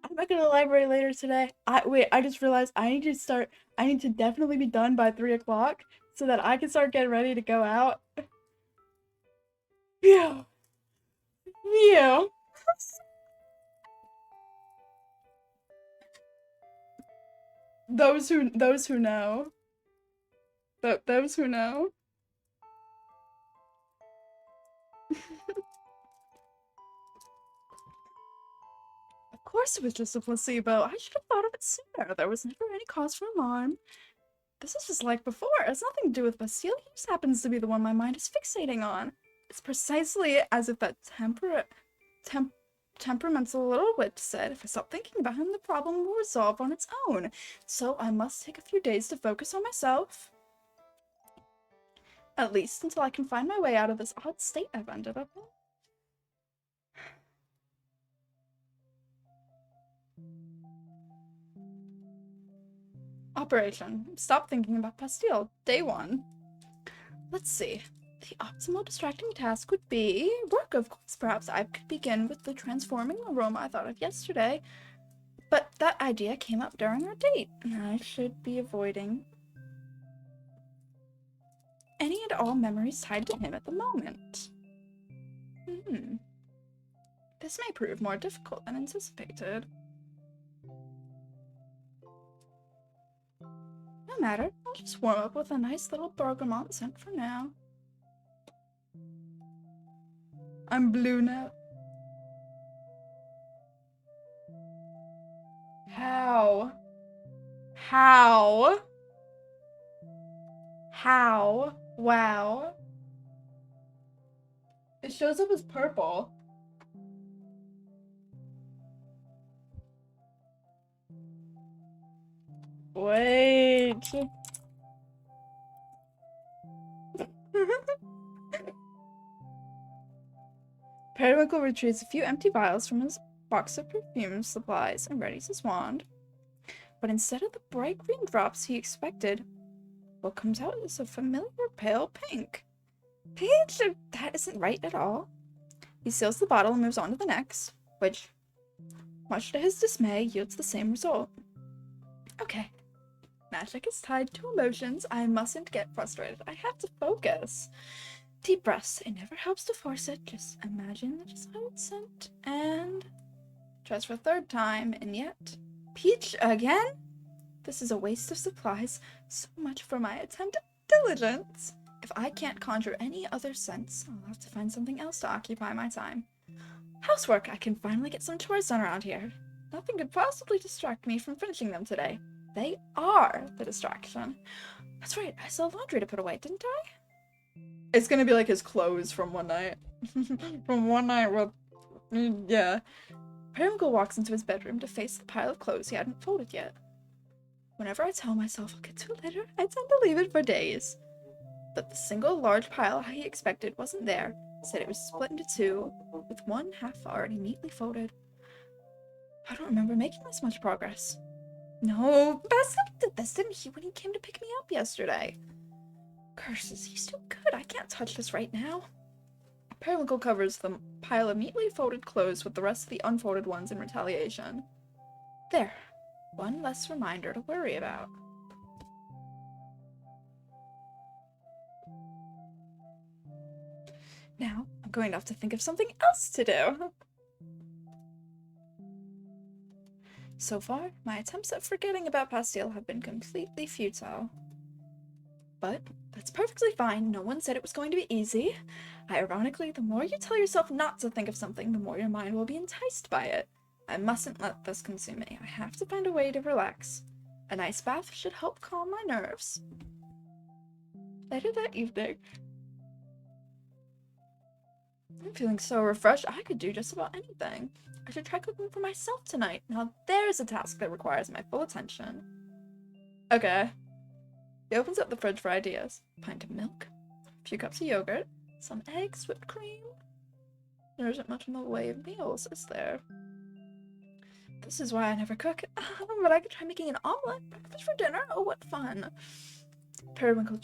I'm not going to the library later today. I just realized I need to definitely be done by 3 o'clock so that I can start getting ready to go out. Phew. Phew. Those who know. Those who know. course it was just a placebo. I should have thought of it sooner. There was never any cause for alarm. This is just like before. It has nothing to do with Bastille. He just happens to be the one my mind is fixating on. It's precisely as if that temperamental little witch said, if I stop thinking about him, the problem will resolve on its own. So I must take a few days to focus on myself. At least until I can find my way out of this odd state I've ended up in. Operation. Stop thinking about Bastille. Day 1. Let's see. The optimal distracting task would be work, of course. Perhaps I could begin with the transforming aroma I thought of yesterday. But that idea came up during our date. I should be avoiding any and all memories tied to him at the moment. This may prove more difficult than anticipated. No matter, I'll just warm up with a nice little bergamot scent for now. I'm blue now. How? How? How? Wow. It shows up as purple. Wait. Periwinkle retrieves a few empty vials from his box of perfume supplies and readies his wand. But instead of the bright green drops he expected, what comes out is a familiar pale pink. Peach, that isn't right at all. He seals the bottle and moves on to the next, which, much to his dismay, yields the same result. Okay. Magic is tied to emotions. I mustn't get frustrated. I have to focus. Deep breaths. It never helps to force it. Just imagine the desired scent. And tries for a third time, and yet... Peach again? This is a waste of supplies. So much for my attempt at diligence. If I can't conjure any other scents, I'll have to find something else to occupy my time. Housework. I can finally get some chores done around here. Nothing could possibly distract me from finishing them today. They are the distraction. That's right, I still have laundry to put away, didn't I? It's gonna be like his clothes from one night. From one night with... yeah. Periwinkle walks into his bedroom to face the pile of clothes he hadn't folded yet. Whenever I tell myself I'll get to it later, I tend to leave it for days. But the single large pile he expected wasn't there. Instead, it was split into two, with one half already neatly folded. I don't remember making this much progress. No, Bastille did this, didn't he, when he came to pick me up yesterday? Curses, he's too good. I can't touch this right now. Periwinkle covers the pile of neatly folded clothes with the rest of the unfolded ones in retaliation. There. One less reminder to worry about. Now, I'm going to have to think of something else to do. So far, my attempts at forgetting about Bastille have been completely futile. But that's perfectly fine. No one said it was going to be easy. Ironically, the more you tell yourself not to think of something, the more your mind will be enticed by it. I mustn't let this consume me. I have to find a way to relax. A nice bath should help calm my nerves. Later that evening, I'm feeling so refreshed, I could do just about anything. I should try cooking for myself tonight. Now there's a task that requires my full attention. Okay. He opens up the fridge for ideas. A pint of milk, a few cups of yogurt, some eggs, whipped cream. There isn't much in the way of meals, is there? This is why I never cook. But I could try making an omelet. Breakfast for dinner? Oh, what fun. Periwinkle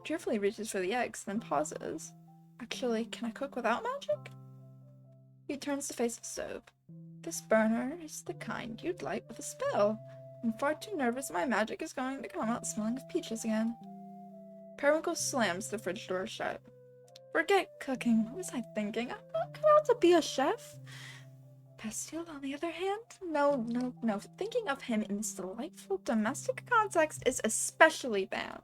cheerfully reaches for the eggs, then pauses. Actually, can I cook without magic? He turns to face the stove. This burner is the kind you'd light with a spell. I'm far too nervous my magic is going to come out smelling of peaches again. Periwinkle slams the fridge door shut. Forget cooking. What was I thinking? I'm not cut out to be a chef. Bastille, on the other hand? No. Thinking of him in this delightful domestic context is especially bad.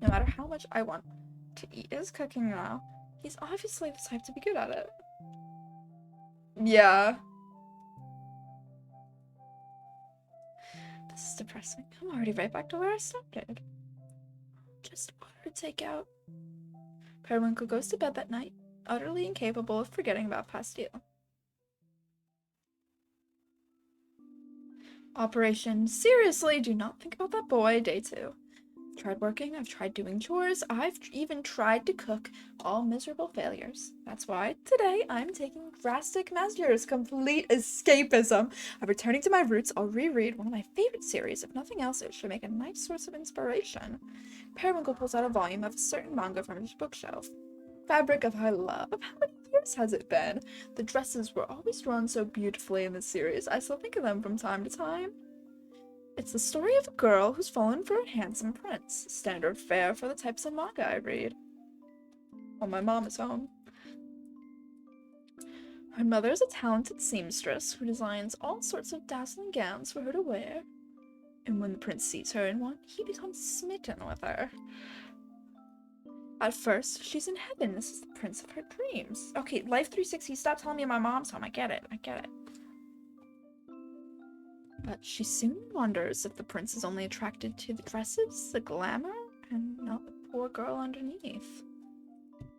No matter how much I want to eat his cooking now, he's obviously the type to be good at it. Yeah. This is depressing. I'm already right back to where I started. Just water to take out. Periwinkle goes to bed that night, utterly incapable of forgetting about Pastille. Operation Seriously, do not think about that boy, day 2. I've tried working, I've tried doing chores, I've even tried to cook, all miserable failures. That's why today I'm taking drastic measures, complete escapism. I'm returning to my roots. I'll reread one of my favorite series. If nothing else, it should make a nice source of inspiration. Periwinkle pulls out a volume of a certain manga from his bookshelf. Fabric of our love. How many years has it been? The dresses were always drawn so beautifully in this series. I still think of them from time to time. It's the story of a girl who's fallen for a handsome prince. Standard fare for the types of manga I read. Well, my mom is home. Her mother is a talented seamstress who designs all sorts of dazzling gowns for her to wear. And when the prince sees her in one, he becomes smitten with her. At first, she's in heaven. This is the prince of her dreams. Okay, Life 360, stop telling me my mom's home. I get it. But she soon wonders if the prince is only attracted to the dresses, the glamour, and not the poor girl underneath.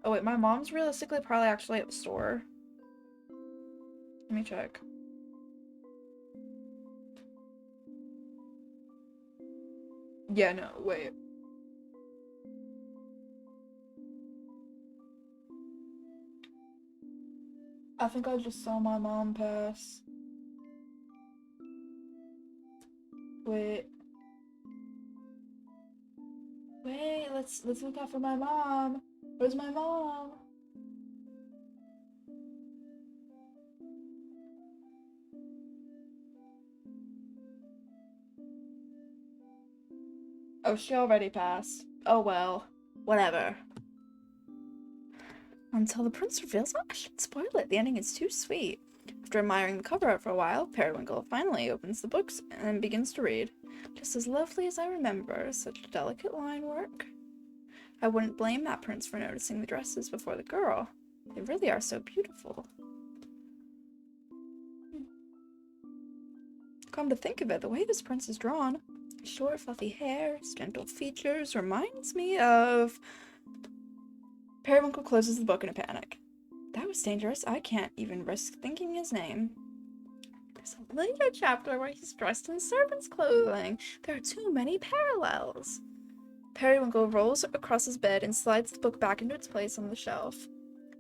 Oh wait, my mom's realistically probably actually at the store. Let me check. Yeah, no, wait. I think I just saw my mom pass. Wait. Wait, let's look out for my mom. Where's my mom? Oh, she already passed. Oh well. Whatever. Until the prince reveals, I shouldn't spoil it. The ending is too sweet. After admiring the cover art for a while, Periwinkle finally opens the books and begins to read. Just as lovely as I remember, such delicate line work. I wouldn't blame that prince for noticing the dresses before the girl. They really are so beautiful. Come to think of it, the way this prince is drawn, his short fluffy hair, his gentle features, reminds me of... Periwinkle closes the book in a panic. That was dangerous. I can't even risk thinking his name. There's a later chapter where he's dressed in servant's clothing. There are too many parallels. Periwinkle rolls across his bed and slides the book back into its place on the shelf.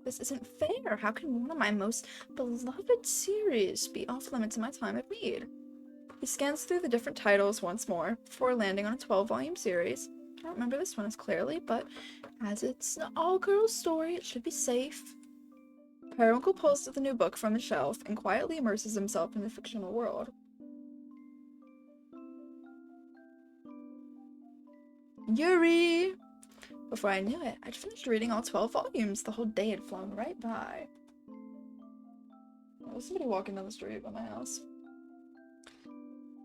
This isn't fair. How can one of my most beloved series be off limits in my time of need? He scans through the different titles once more before landing on a 12-volume series. I don't remember this one as clearly, but as it's an all-girls story, it should be safe. Periwinkle pulls the new book from the shelf and quietly immerses himself in the fictional world. Yuri! Before I knew it, I'd finished reading all 12 volumes. The whole day had flown right by. Oh, there's somebody walking down the street by my house.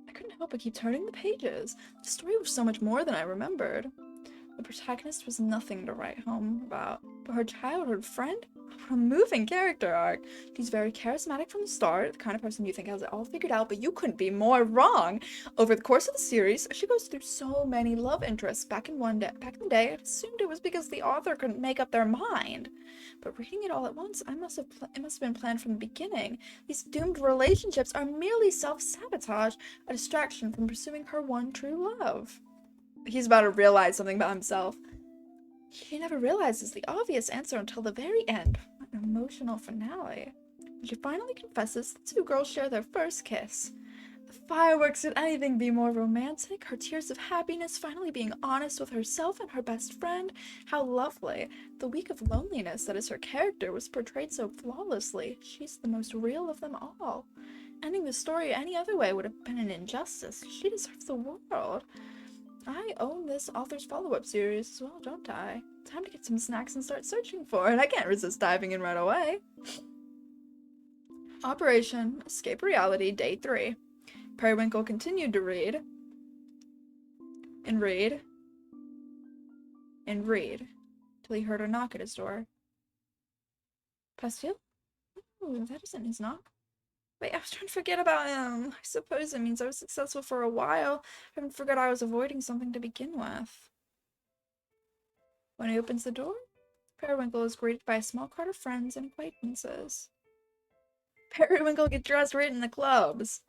I couldn't help but keep turning the pages. The story was so much more than I remembered. The protagonist was nothing to write home about, but her childhood friend? What a moving character arc. She's very charismatic from the start, the kind of person you think has it all figured out, but you couldn't be more wrong. Over the course of the series, she goes through so many love interests. Back in the day, I'd assumed it was because the author couldn't make up their mind. But reading it all at once, it must have been planned from the beginning. These doomed relationships are merely self-sabotage, a distraction from pursuing her one true love. He's about to realize something about himself. He never realizes the obvious answer until the very end. What an emotional finale. When she finally confesses, the two girls share their first kiss. The fireworks, could anything be more romantic? Her tears of happiness, finally being honest with herself and her best friend. How lovely. The week of loneliness that is her character was portrayed so flawlessly. She's the most real of them all. Ending the story any other way would have been an injustice. She deserves the world. I own this author's follow-up series as well, don't I? Time to get some snacks and start searching for it. I can't resist diving in right away. Operation Escape Reality, Day 3. Periwinkle continued to read. And read. And read. Till he heard a knock at his door. Pastille? Oh, that isn't his knock. Wait, I was trying to forget about him. I suppose it means I was successful for a while. I haven't forgot I was avoiding something to begin with. When he opens the door, Periwinkle is greeted by a small crowd of friends and acquaintances. Periwinkle, get dressed right in the clubs.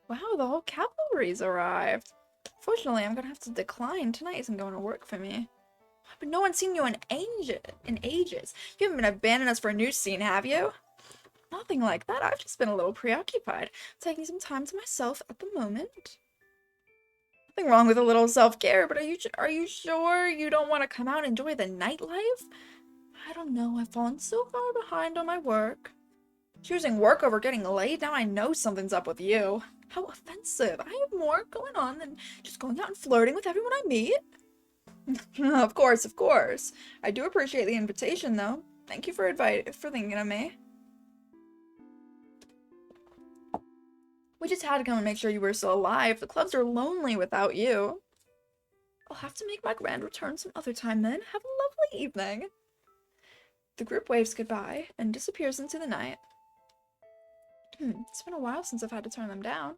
Wow, the whole cavalry's arrived. Fortunately, I'm gonna have to decline. Tonight isn't going to work for me. But no one's seen you in ages. You haven't been abandoning us for a new scene, have you? Nothing like that. I've just been a little preoccupied, taking some time to myself at the moment. Nothing wrong with a little self-care, but are you sure you don't want to come out and enjoy the nightlife? I don't know. I've fallen so far behind on my work. Choosing work over getting laid? Now I know something's up with you. How offensive. I have more going on than just going out and flirting with everyone I meet. Of course, of course. I do appreciate the invitation, though. Thank you for thinking of me. We just had to come and make sure you were still alive. The clubs are lonely without you. I'll have to make my grand return some other time then. Have a lovely evening. The group waves goodbye and disappears into the night. It's been a while since I've had to turn them down.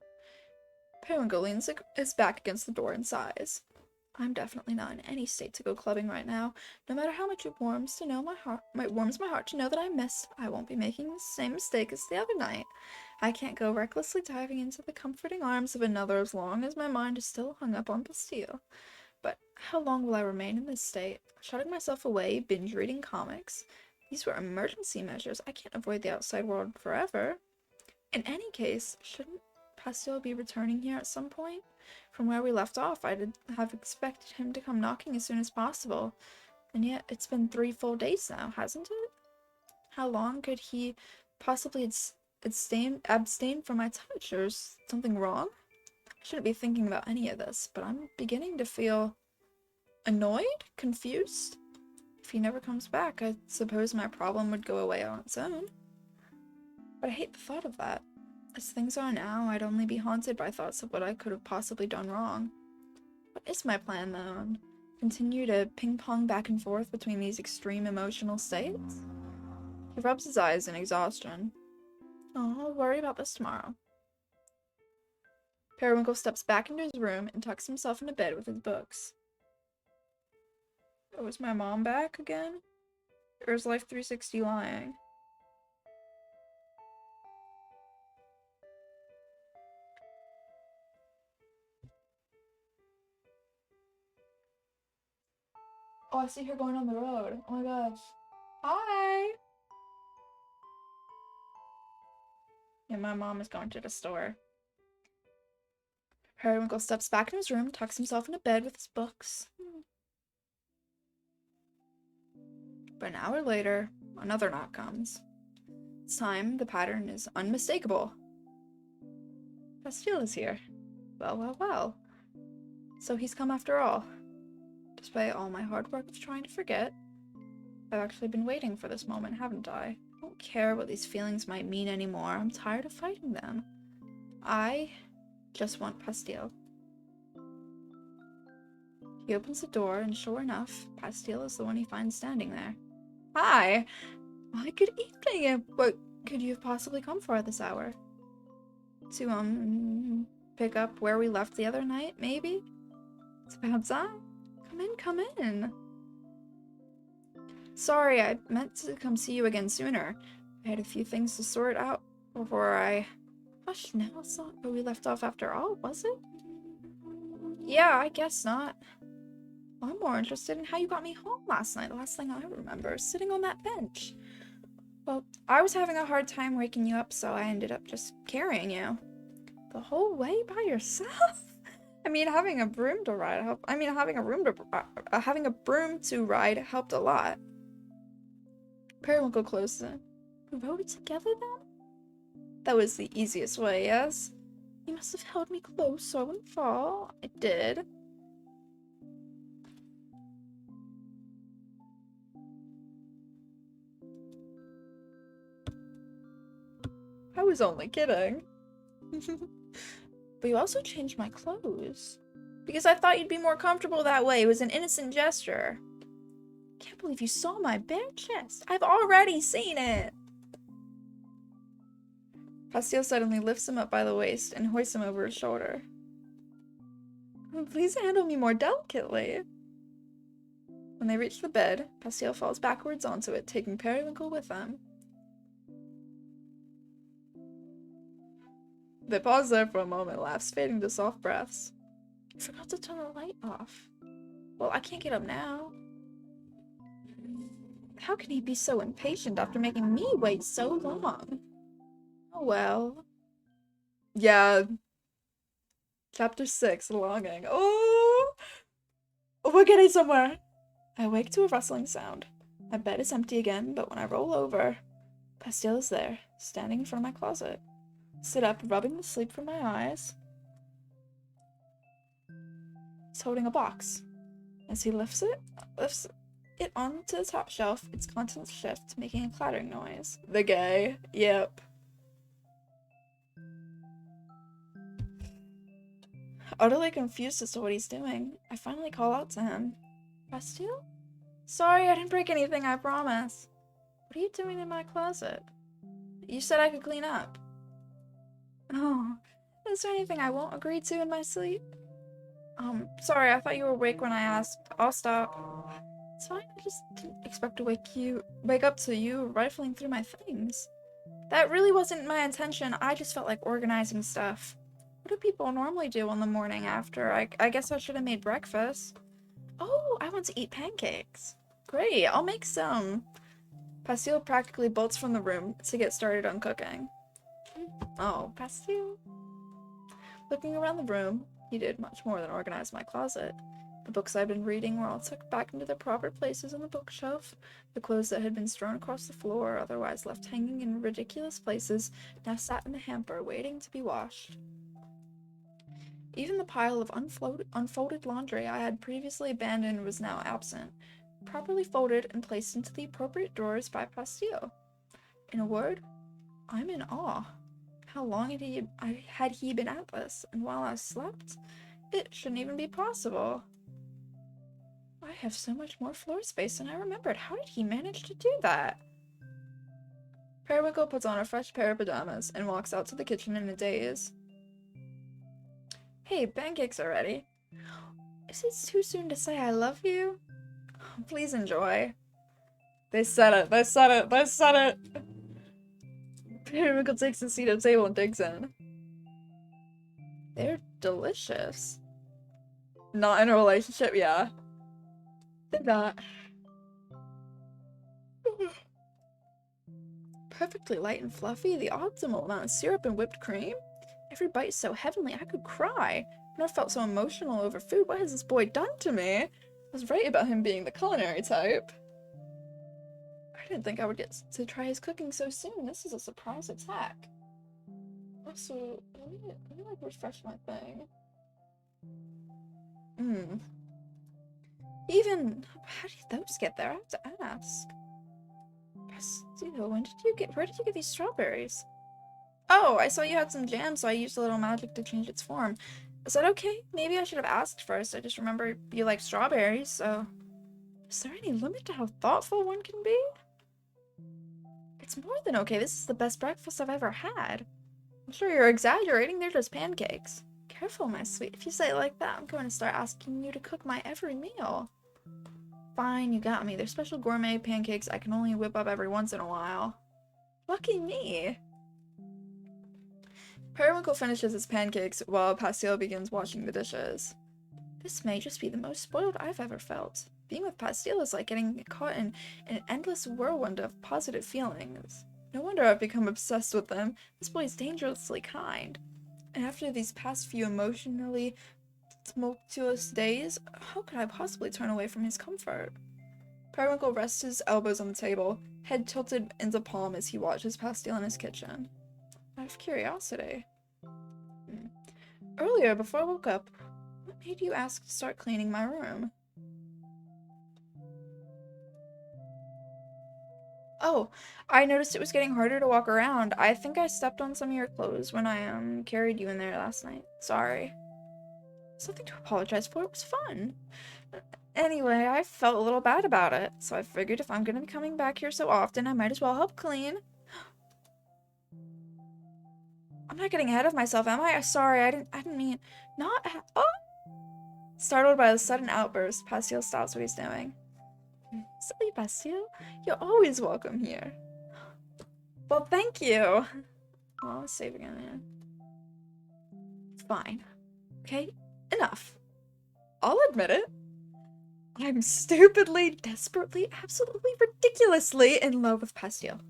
Periwinkle leans his back against the door and sighs. I'm definitely not in any state to go clubbing right now. No matter how much it warms my heart to know that I missed, I won't be making the same mistake as the other night. I can't go recklessly diving into the comforting arms of another as long as my mind is still hung up on Bastille. But how long will I remain in this state? Shutting myself away, binge reading comics. These were emergency measures. I can't avoid the outside world forever. In any case, shouldn't Bastille be returning here at some point? From where we left off, I'd have expected him to come knocking as soon as possible. And yet, it's been 3 full days now, hasn't it? How long could he possibly abstain from my touch? Or is something wrong? I shouldn't be thinking about any of this, but I'm beginning to feel annoyed? Confused? If he never comes back, I suppose my problem would go away on its own. But I hate the thought of that. As things are now, I'd only be haunted by thoughts of what I could have possibly done wrong. What is my plan, though? And continue to ping-pong back and forth between these extreme emotional states? He rubs his eyes in exhaustion. Oh, I'll worry about this tomorrow. Periwinkle steps back into his room and tucks himself into bed with his books. Oh, is my mom back again? Or is Life 360 lying? Oh, I see her going on the road. Oh my gosh. Hi! Yeah, my mom is going to the store. Periwinkle steps back in his room, tucks himself into bed with his books. But an hour later, another knock comes. This time, the pattern is unmistakable. Bastille is here. Well, well, well. So he's come after all. Despite all my hard work of trying to forget, I've actually been waiting for this moment, haven't I? I don't care what these feelings might mean anymore. I'm tired of fighting them. I just want Bastille. He opens the door, and sure enough, Bastille is the one he finds standing there. Hi! Why, good evening! What could you have possibly come for at this hour? To, pick up where we left the other night, maybe? It's about time. Come in. Sorry, I meant to come see you again sooner. I had a few things to sort out before I... Gosh, now it's not where we left off after all, was it? Yeah, I guess not. Well, I'm more interested in how you got me home last night. The last thing I remember is sitting on that bench. Well, I was having a hard time waking you up, so I ended up just carrying you. The whole way by yourself? I mean, having a broom to ride helped. I mean, having a broom to ride helped a lot. Periwinkle closed it. We rode it together then? That was the easiest way, yes? You must have held me close so I wouldn't fall. I did. I was only kidding. But you also changed my clothes. Because I thought you'd be more comfortable that way. It was an innocent gesture. Can't believe you saw my bare chest. I've already seen it. Pastille suddenly lifts him up by the waist and hoists him over his shoulder. Please handle me more delicately. When they reach the bed, Pastille falls backwards onto it, taking Periwinkle with them. They pause there for a moment, laughs fading to soft breaths. I forgot to turn the light off. Well, I can't get up now. How can he be so impatient after making me wait so long? Oh well. Yeah. Chapter 6, Longing. Oh! We're getting somewhere! I wake to a rustling sound. My bed is empty again, but when I roll over, Pastille is there, standing in front of my closet. Sit up, rubbing the sleep from my eyes. He's holding a box. As he lifts it onto the top shelf, its contents shift, making a clattering noise. The gay. Yep. Utterly confused as to what he's doing, I finally call out to him. Pastille? Sorry, I didn't break anything, I promise. What are you doing in my closet? You said I could clean up. Oh, is there anything I won't agree to in my sleep? Sorry, I thought you were awake when I asked. I'll stop. It's fine, I just didn't expect to wake up to you rifling through my things. That really wasn't my intention, I just felt like organizing stuff. What do people normally do on the morning after? I guess I should have made breakfast. Oh, I want to eat pancakes. Great, I'll make some. Pastille practically bolts from the room to get started on cooking. Oh, Pastille. Looking around the room, he did much more than organize my closet. The books I'd been reading were all tucked back into their proper places on the bookshelf. The clothes that had been strewn across the floor, or otherwise left hanging in ridiculous places, now sat in the hamper, waiting to be washed. Even the pile of unfolded laundry I had previously abandoned was now absent, properly folded and placed into the appropriate drawers by Pastille. In a word, I'm in awe. How long had he been at this, and while I slept? It shouldn't even be possible. I have so much more floor space than I remembered. How did he manage to do that? Periwinkle puts on a fresh pair of pajamas and walks out to the kitchen in a daze. Hey, pancakes are ready. Is it too soon to say I love you? Please enjoy. They said it. They said it. They said it. Periwinkle takes a seat at the table and digs in. They're delicious. Not in a relationship, yeah. They're not. Perfectly light and fluffy, the optimal amount of syrup and whipped cream. Every bite so heavenly I could cry. I've never felt so emotional over food. What has this boy done to me? I was right about him being the culinary type. I didn't think I would get to try his cooking so soon. This is a surprise attack. Also, let me like refresh my thing. Even, how did those get there? I have to ask. Pastille, where did you get these strawberries? Oh, I saw you had some jam, so I used a little magic to change its form. Is that okay? Maybe I should have asked first. I just remember you like strawberries, so... Is there any limit to how thoughtful one can be? It's more than okay. This is the best breakfast I've ever had. I'm sure you're exaggerating. They're just pancakes. Careful, my sweet. If you say it like that, I'm going to start asking you to cook my every meal. Fine, you got me. They're special gourmet pancakes I can only whip up every once in a while. Lucky me. Periwinkle finishes his pancakes while Pastille begins washing the dishes. This may just be the most spoiled I've ever felt. Being with Pastille is like getting caught in an endless whirlwind of positive feelings. No wonder I've become obsessed with him. This boy is dangerously kind. And after these past few emotionally tumultuous days, how could I possibly turn away from his comfort? Periwinkle rests his elbows on the table, head tilted into palm as he watches Pastille in his kitchen. Out of curiosity. Earlier, before I woke up, what made you ask to start cleaning my room? Oh, I noticed it was getting harder to walk around. I think I stepped on some of your clothes when I carried you in there last night. Sorry. Something to apologize for. It was fun. Anyway, I felt a little bad about it, so I figured if I'm gonna be coming back here so often, I might as well help clean. I'm not getting ahead of myself, am I? Sorry, I didn't mean... Not... Oh! Startled by the sudden outburst, Pastille stops what he's doing. Silly Pastille, you're always welcome here. Well, thank you. Oh, save again, yeah. Fine. Okay, enough. I'll admit it. I'm stupidly, desperately, absolutely ridiculously in love with Pastille.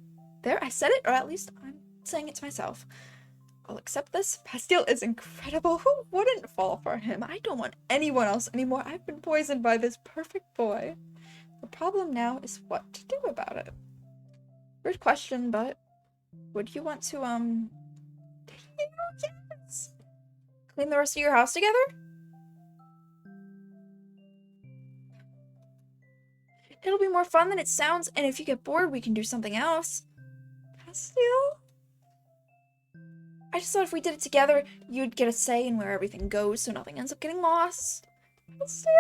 There, I said it, or at least I'm saying it to myself. I'll accept this. Pastille is incredible. Who wouldn't fall for him? I don't want anyone else anymore. I've been poisoned by this perfect boy. The problem now is what to do about it. Weird question, but would you want to, yes! Clean the rest of your house together? It'll be more fun than it sounds, and if you get bored, we can do something else. Pastille? I just thought if we did it together, you'd get a say in where everything goes, so nothing ends up getting lost. Pastille?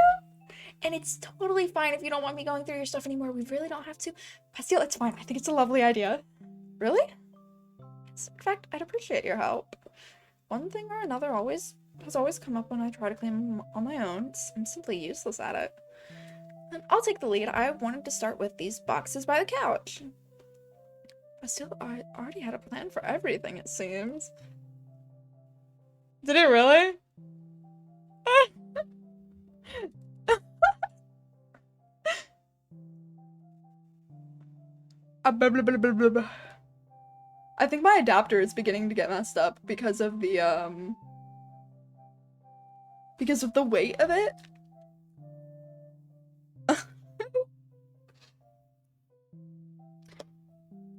And it's totally fine if you don't want me going through your stuff anymore. We really don't have to. Pastille, it's fine. I think it's a lovely idea. Really? Yes, in fact, I'd appreciate your help. One thing or another has always come up when I try to clean on my own. I'm simply useless at it. And I'll take the lead. I wanted to start with these boxes by the couch. Pastille, I already had a plan for everything, it seems. Did it really? Blah, blah, blah, blah, blah, blah. I think my adapter is beginning to get messed up because of the weight of it.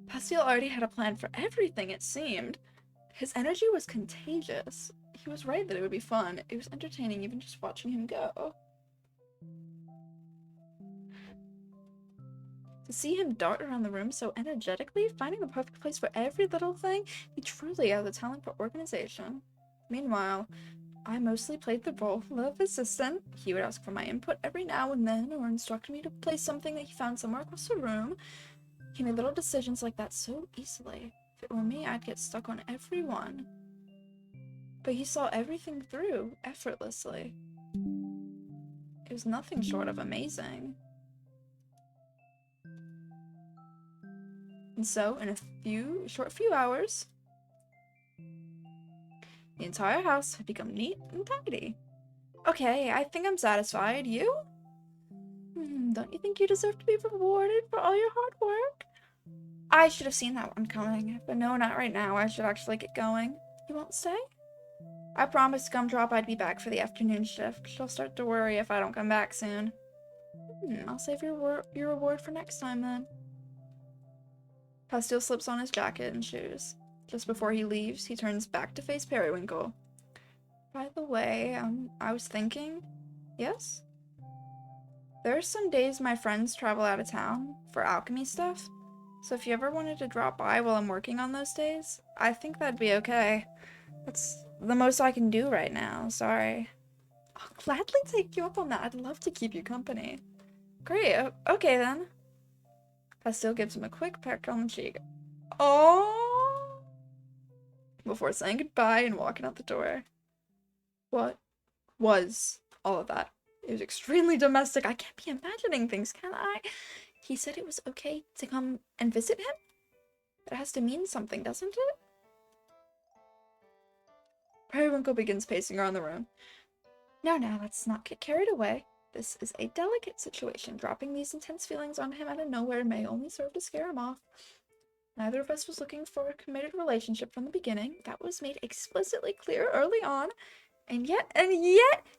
Pastille already had a plan for everything, it seemed. His energy was contagious. He was right that it would be fun. It was entertaining even just watching him go. To see him dart around the room so energetically, finding the perfect place for every little thing, he truly had the talent for organization. Meanwhile, I mostly played the role of assistant. He would ask for my input every now and then, or instruct me to place something that he found somewhere across the room. He made little decisions like that so easily. If it were me, I'd get stuck on every one. But he saw everything through, effortlessly. It was nothing short of amazing. And so, in a short few hours, the entire house had become neat and tidy. Okay, I think I'm satisfied. You? Don't you think you deserve to be rewarded for all your hard work? I should have seen that one coming, but no, not right now. I should actually get going. You won't stay? I promised Gumdrop I'd be back for the afternoon shift. She'll start to worry if I don't come back soon. I'll save your reward for next time, then. Pastille slips on his jacket and shoes. Just before he leaves, he turns back to face Periwinkle. By the way, I was thinking... Yes? There are some days my friends travel out of town for alchemy stuff, so if you ever wanted to drop by while I'm working on those days, I think that'd be okay. That's the most I can do right now, sorry. I'll gladly take you up on that. I'd love to keep you company. Great, okay then. Pastille gives him a quick peck on the cheek. Oh! Before saying goodbye and walking out the door. What was all of that? It was extremely domestic. I can't be imagining things, can I? He said it was okay to come and visit him? It has to mean something, doesn't it? Periwinkle begins pacing around the room. Now, let's not get carried away. This is a delicate situation. Dropping these intense feelings on him out of nowhere may only serve to scare him off. Neither of us was looking for a committed relationship from the beginning. That was made explicitly clear early on. And yet,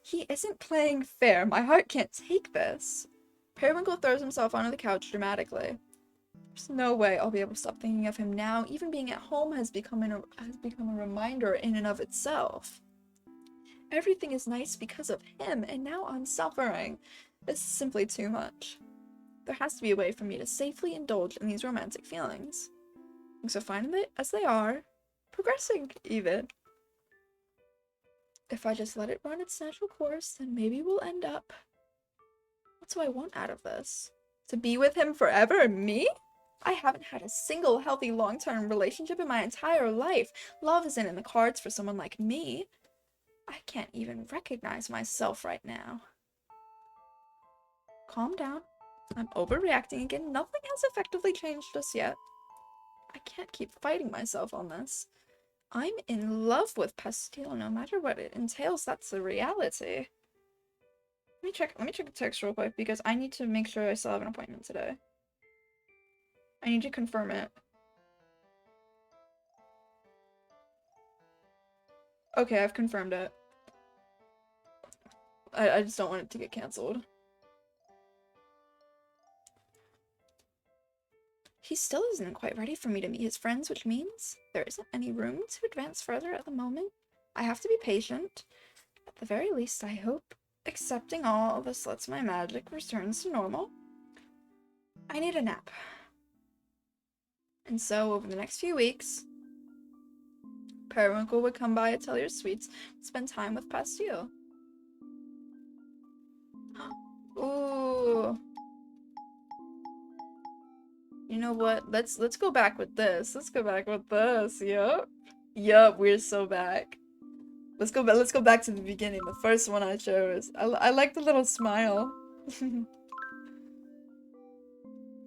he isn't playing fair. My heart can't take this. Periwinkle throws himself onto the couch dramatically. There's no way I'll be able to stop thinking of him now. Even being at home has become a reminder in and of itself. Everything is nice because of him, and now I'm suffering. This is simply too much. There has to be a way for me to safely indulge in these romantic feelings. Things are fine as they are, progressing even. If I just let it run its natural course, then maybe we'll end up... What do I want out of this? To be with him forever? Me? I haven't had a single healthy long-term relationship in my entire life. Love isn't in the cards for someone like me. I can't even recognize myself right now. Calm down. I'm overreacting again. Nothing has effectively changed just yet. I can't keep fighting myself on this. I'm in love with Pastille, no matter what it entails. That's the reality. Let me check the text real quick because I need to make sure I still have an appointment today. I need to confirm it. Okay, I've confirmed it. I just don't want it to get canceled. He still isn't quite ready for me to meet his friends, which means there isn't any room to advance further at the moment. I have to be patient. At the very least, I hope accepting all of this lets my magic returns to normal. I need a nap. And so, over the next few weeks, Periwinkle would come by Atelier Suites and spend time with Pastille. Ooh. You know what? Let's go back with this. Let's go back with this. Yup. Yup, we're so back. Let's go back to the beginning. The first one I chose. I like the little smile.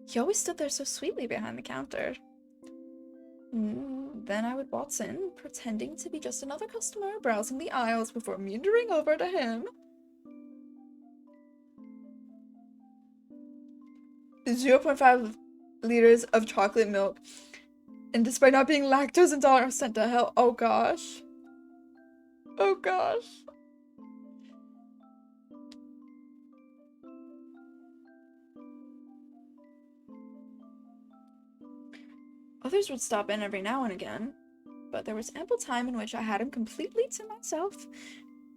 He always stood there so sweetly behind the counter. Then I would waltz in, pretending to be just another customer, browsing the aisles before meandering over to him. 0.5 liters of chocolate milk. And despite not being lactose intolerant, I was sent to hell. Oh gosh. Oh gosh. Others would stop in every now and again, but there was ample time in which I had him completely to myself.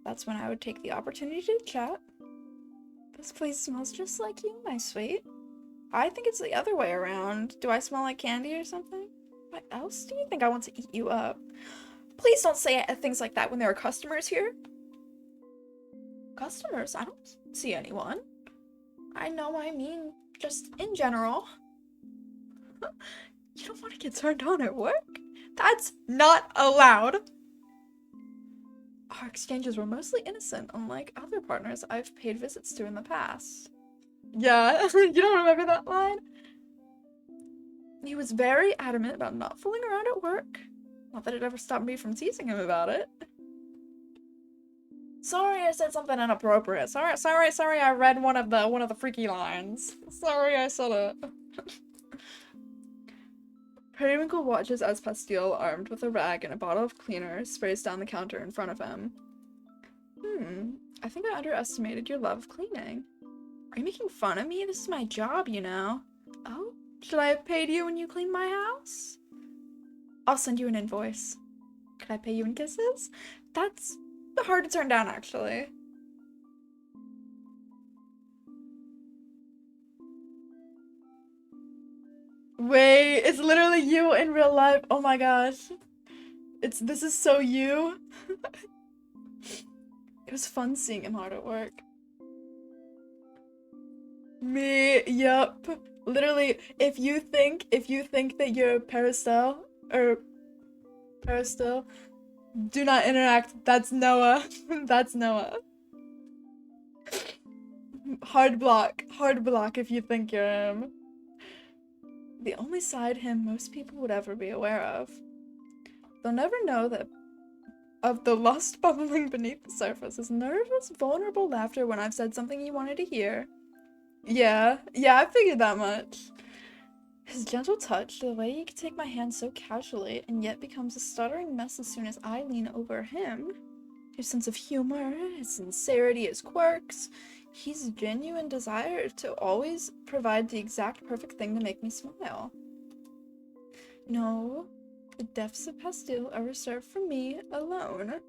That's when I would take the opportunity to chat. This place smells just like you, my sweet. I think it's the other way around. Do I smell like candy or something? What else do you think I want to eat you up? Please don't say things like that when there are customers here. Customers? I don't see anyone. I know, I mean, just in general. You don't want to get turned on at work? That's not allowed! Our exchanges were mostly innocent, unlike other partners I've paid visits to in the past. Yeah, you don't remember that line? He was very adamant about not fooling around at work. Not that it ever stopped me from teasing him about it. Sorry I said something inappropriate. Sorry I read one of the freaky lines. Sorry I said it. Periwinkle watches as Pastille, armed with a rag and a bottle of cleaner, sprays down the counter in front of him. I think I underestimated your love of cleaning. Are you making fun of me? This is my job, you know. Oh, should I have paid you when you cleaned my house? I'll send you an invoice. Could I pay you in kisses? That's hard to turn down, actually. Wait, it's literally you in real life. Oh my gosh. This is so you. It was fun seeing him hard at work. Me, yup. Literally, if you think that you're Peristyle, or Peristyle, do not interact. That's Noah. That's Noah. Hard block if you think you're him. The only side him most people would ever be aware of. They'll never know that of the lust bubbling beneath the surface, his nervous, vulnerable laughter when I've said something you wanted to hear. Yeah, I figured that much. His gentle touch, the way he could take my hand so casually and yet becomes a stuttering mess as soon as I lean over him. His sense of humor, his sincerity, his quirks, his genuine desire to always provide the exact perfect thing to make me smile. No, the depths of Pastille are reserved for me alone.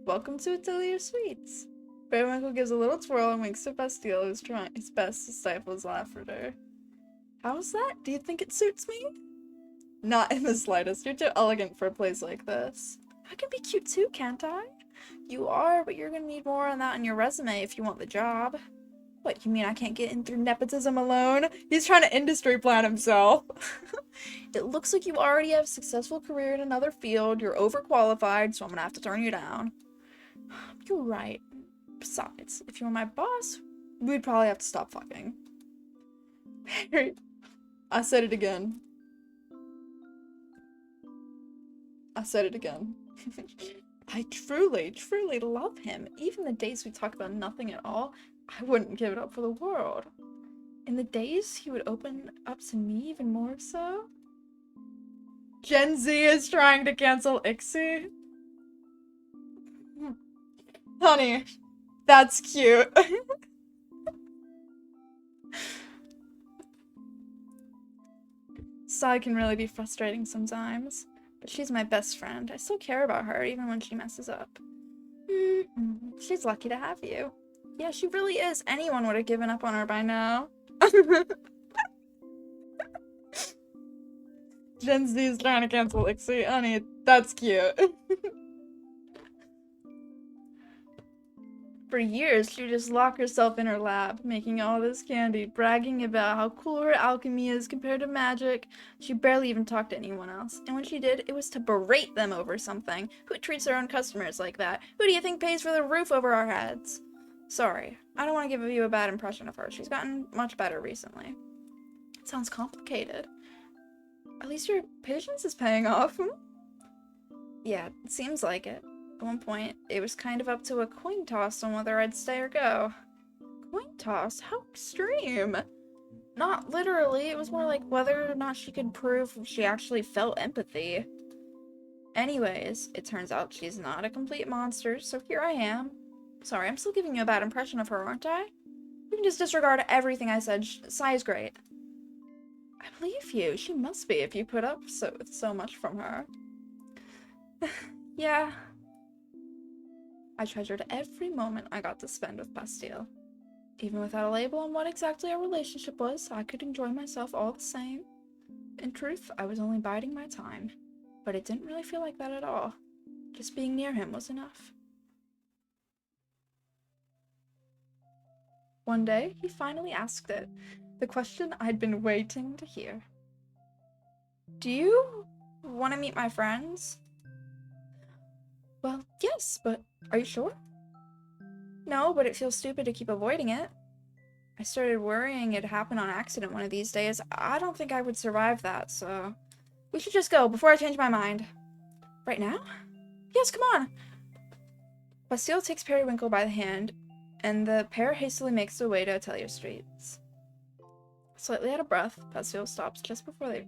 Welcome to Atelier Suites. Periwinkle gives a little twirl and winks to Pastille, who's trying his best to stifle his laughter. How's that? Do you think it suits me? Not in the slightest. You're too elegant for a place like this. I can be cute too, can't I? You are, but you're gonna need more on that on your resume if you want the job. What, you mean I can't get in through nepotism alone? He's trying to industry plan himself. It looks like you already have a successful career in another field. You're overqualified, so I'm gonna have to turn you down. You're right. Besides, if you were my boss, we'd probably have to stop fucking. Harry, I said it again. I said it again. I truly, truly love him. Even the days we talk about nothing at all, I wouldn't give it up for the world. In the days he would open up to me even more so. Gen Z is trying to cancel Ixie. Honey, that's cute. Sai can really be frustrating sometimes, but she's my best friend. I still care about her even when she messes up. She's lucky to have you. Yeah, she really is. Anyone would have given up on her by now. Gen Z is trying to cancel Ixie. Honey, that's cute. For years, she would just lock herself in her lab, making all this candy, bragging about how cool her alchemy is compared to magic. She barely even talked to anyone else, and when she did, it was to berate them over something. Who treats their own customers like that? Who do you think pays for the roof over our heads? Sorry, I don't want to give you a bad impression of her. She's gotten much better recently. It sounds complicated. At least your patience is paying off. Yeah, it seems like it. At one point, it was kind of up to a coin toss on whether I'd stay or go. Coin toss? How extreme! Not literally, it was more like whether or not she could prove she actually felt empathy. Anyways, it turns out she's not a complete monster, so here I am. Sorry, I'm still giving you a bad impression of her, aren't I? You can just disregard everything I said. Sai is great. I believe you. She must be if you put up with so much from her. Yeah. I treasured every moment I got to spend with Bastille. Even without a label on what exactly our relationship was, I could enjoy myself all the same. In truth, I was only biding my time. But it didn't really feel like that at all. Just being near him was enough. One day, he finally asked it. The question I'd been waiting to hear. Do you want to meet my friends? Well, yes, but are you sure? No, but it feels stupid to keep avoiding it. I started worrying it'd happen on accident one of these days. I don't think I would survive that, so... We should just go before I change my mind. Right now? Yes, come on! Bastille takes Periwinkle by the hand, and the pair hastily makes their way to Atelier Streets. Slightly out of breath, Bastille stops just before they...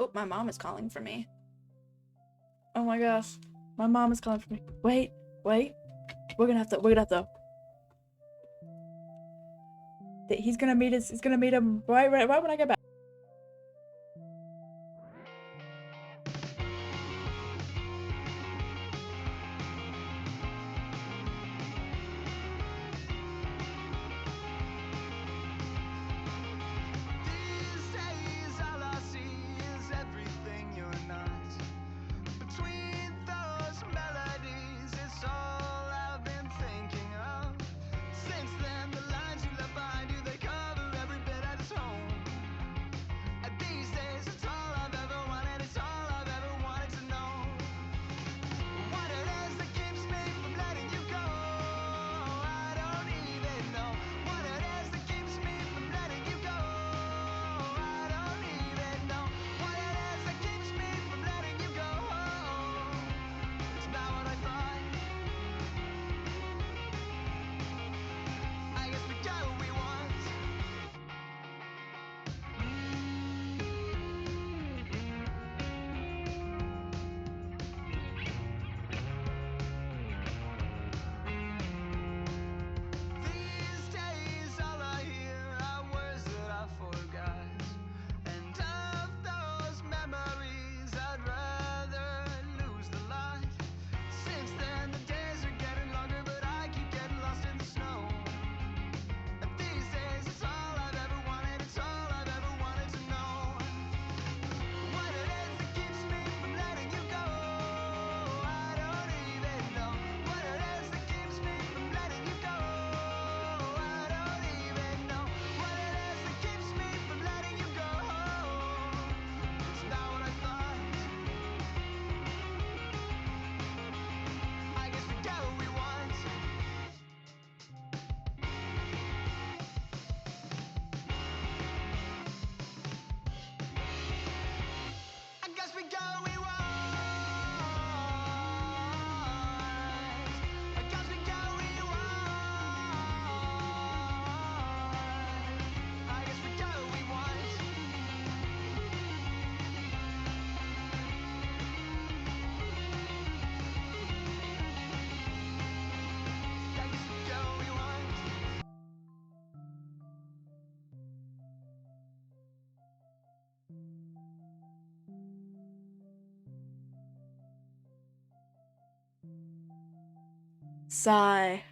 Oh, my mom is calling for me. Oh my gosh. My mom is calling for me. Wait. We're gonna have to... He's gonna meet him right when I get back. Sigh.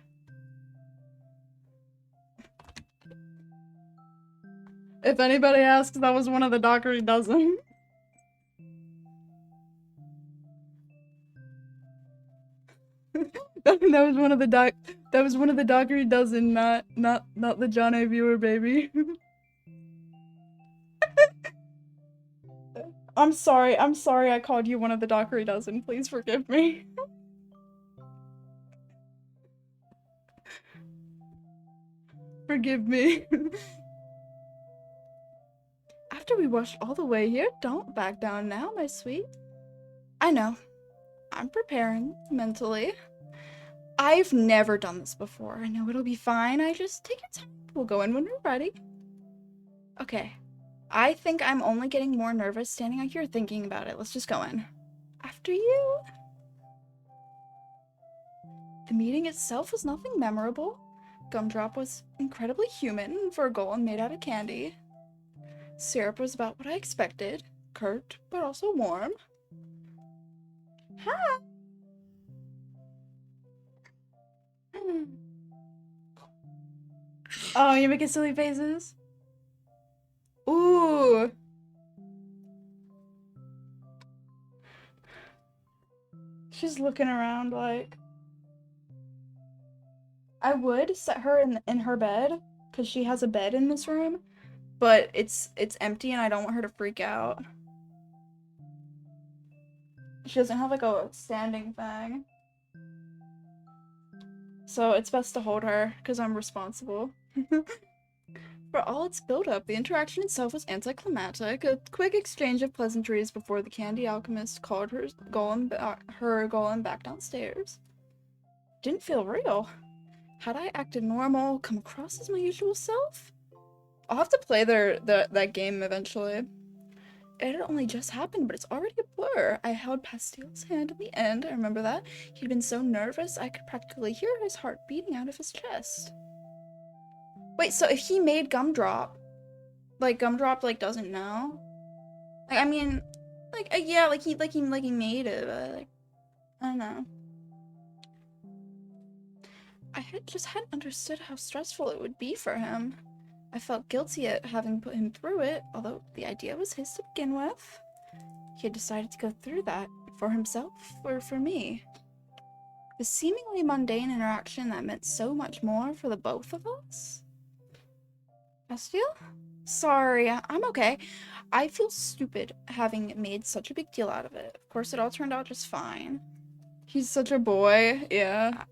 If anybody asks, that was one of the Dockery dozen. that was one of the that was one of the Dockery dozen, not the John A. Viewer baby. I'm sorry I called you one of the Dockery dozen. Please forgive me. Forgive me. After we rushed all the way here, don't back down now, my sweet. I know. I'm preparing mentally. I've never done this before. I know it'll be fine. I just take your time. We'll go in when we're ready. Okay. I think I'm only getting more nervous standing out here thinking about it. Let's just go in. After you. The meeting itself was nothing memorable. Gumdrop was incredibly human for a golem made out of candy. Syrup was about what I expected. Curt, but also warm. Hi! Oh, you're making silly faces? Ooh! She's looking around like... I would set her in her bed, because she has a bed in this room, but it's empty and I don't want her to freak out. She doesn't have like a standing thing. So it's best to hold her, because I'm responsible. For all its build-up, the interaction itself was anticlimactic, a quick exchange of pleasantries before the candy alchemist called her golem back downstairs. Didn't feel real. Had I acted normal, come across as my usual self? I'll have to play that game eventually. It had only just happened, but it's already a blur. I held Pastile's hand in the end, I remember that. He'd been so nervous I could practically hear his heart beating out of his chest. Wait, so if he made Gumdrop, Gumdrop, doesn't know? Like, I mean, yeah, he made it, but, like, I don't know. I hadn't understood how stressful it would be for him. I felt guilty at having put him through it, although the idea was his to begin with. He had decided to go through that, for himself or for me. The seemingly mundane interaction that meant so much more for the both of us? Bastille? Sorry, I'm okay. I feel stupid having made such a big deal out of it. Of course, it all turned out just fine. He's such a boy, yeah.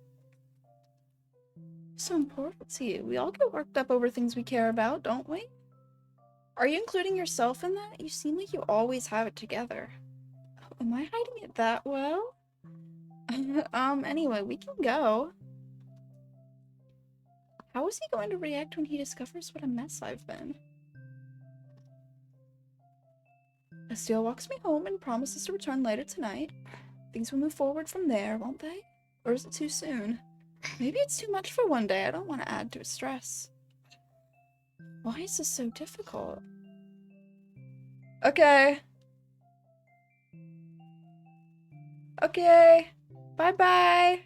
So important to you. We all get worked up over things we care about, don't we? Are you including yourself in that? You seem like you always have it together. Oh, am I hiding it that well? Anyway, we can go. How is he going to react when he discovers what a mess I've been? Bastille walks me home and promises to return later tonight. Things will move forward from there, won't they? Or is it too soon? Maybe it's too much for one day. I don't want to add to his stress. Why is this so difficult? Okay. Okay. Bye-bye.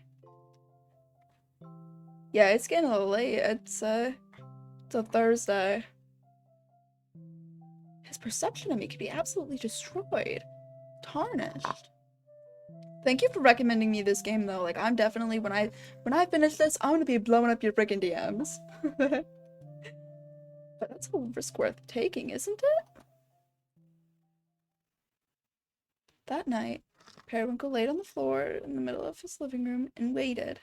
Yeah, it's getting a little late. It's a Thursday. His perception of me could be absolutely destroyed. Tarnished. Thank you for recommending me this game, though. Like, I'm definitely, when I finish this, I'm gonna be blowing up your freaking DMs. But that's a risk worth taking, isn't it? That night, Periwinkle laid on the floor in the middle of his living room and waited.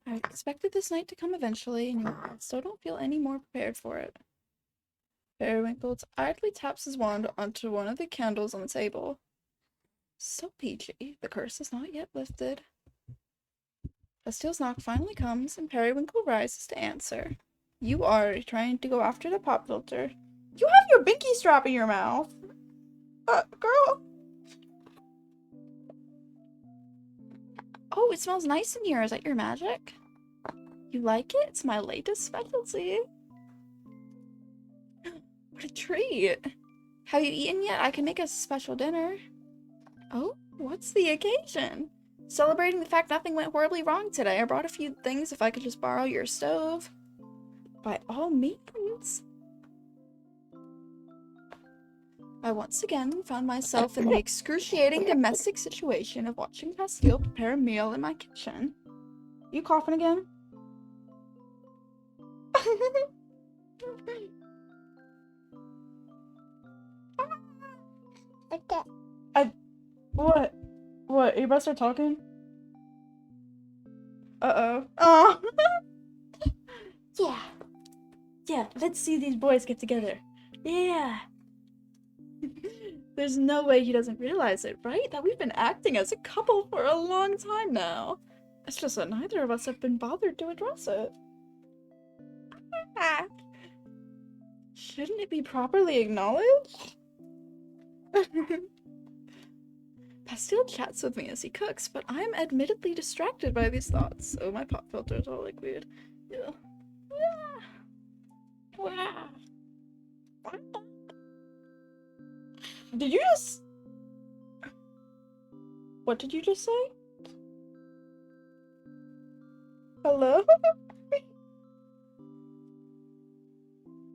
I expected this night to come eventually, and I still don't feel any more prepared for it. Periwinkle idly taps his wand onto one of the candles on the table. So peachy. The curse is not yet lifted. Bastille's knock finally comes, and Periwinkle rises to answer. You are trying to go after the pop filter. You have your binky strap in your mouth! Girl! Oh, it smells nice in here. Is that your magic? You like it? It's my latest specialty. What a treat. Have you eaten yet? I can make a special dinner. Oh, what's the occasion? Celebrating the fact nothing went horribly wrong today, I brought a few things if I could just borrow your stove. By all means. I once again found myself in the excruciating domestic situation of watching Pastille prepare a meal in my kitchen. You coughing again? What? What? Are you about to start talking? Uh-oh. Oh. Yeah. Yeah, let's see these boys get together. Yeah. There's no way he doesn't realize it, right? That we've been acting as a couple for a long time now. It's just that neither of us have been bothered to address it. Shouldn't it be properly acknowledged? Pastille chats with me as he cooks, but I'm admittedly distracted by these thoughts. Oh, my pop filter is all like weird. Yeah. Did you just... What did you just say? Hello?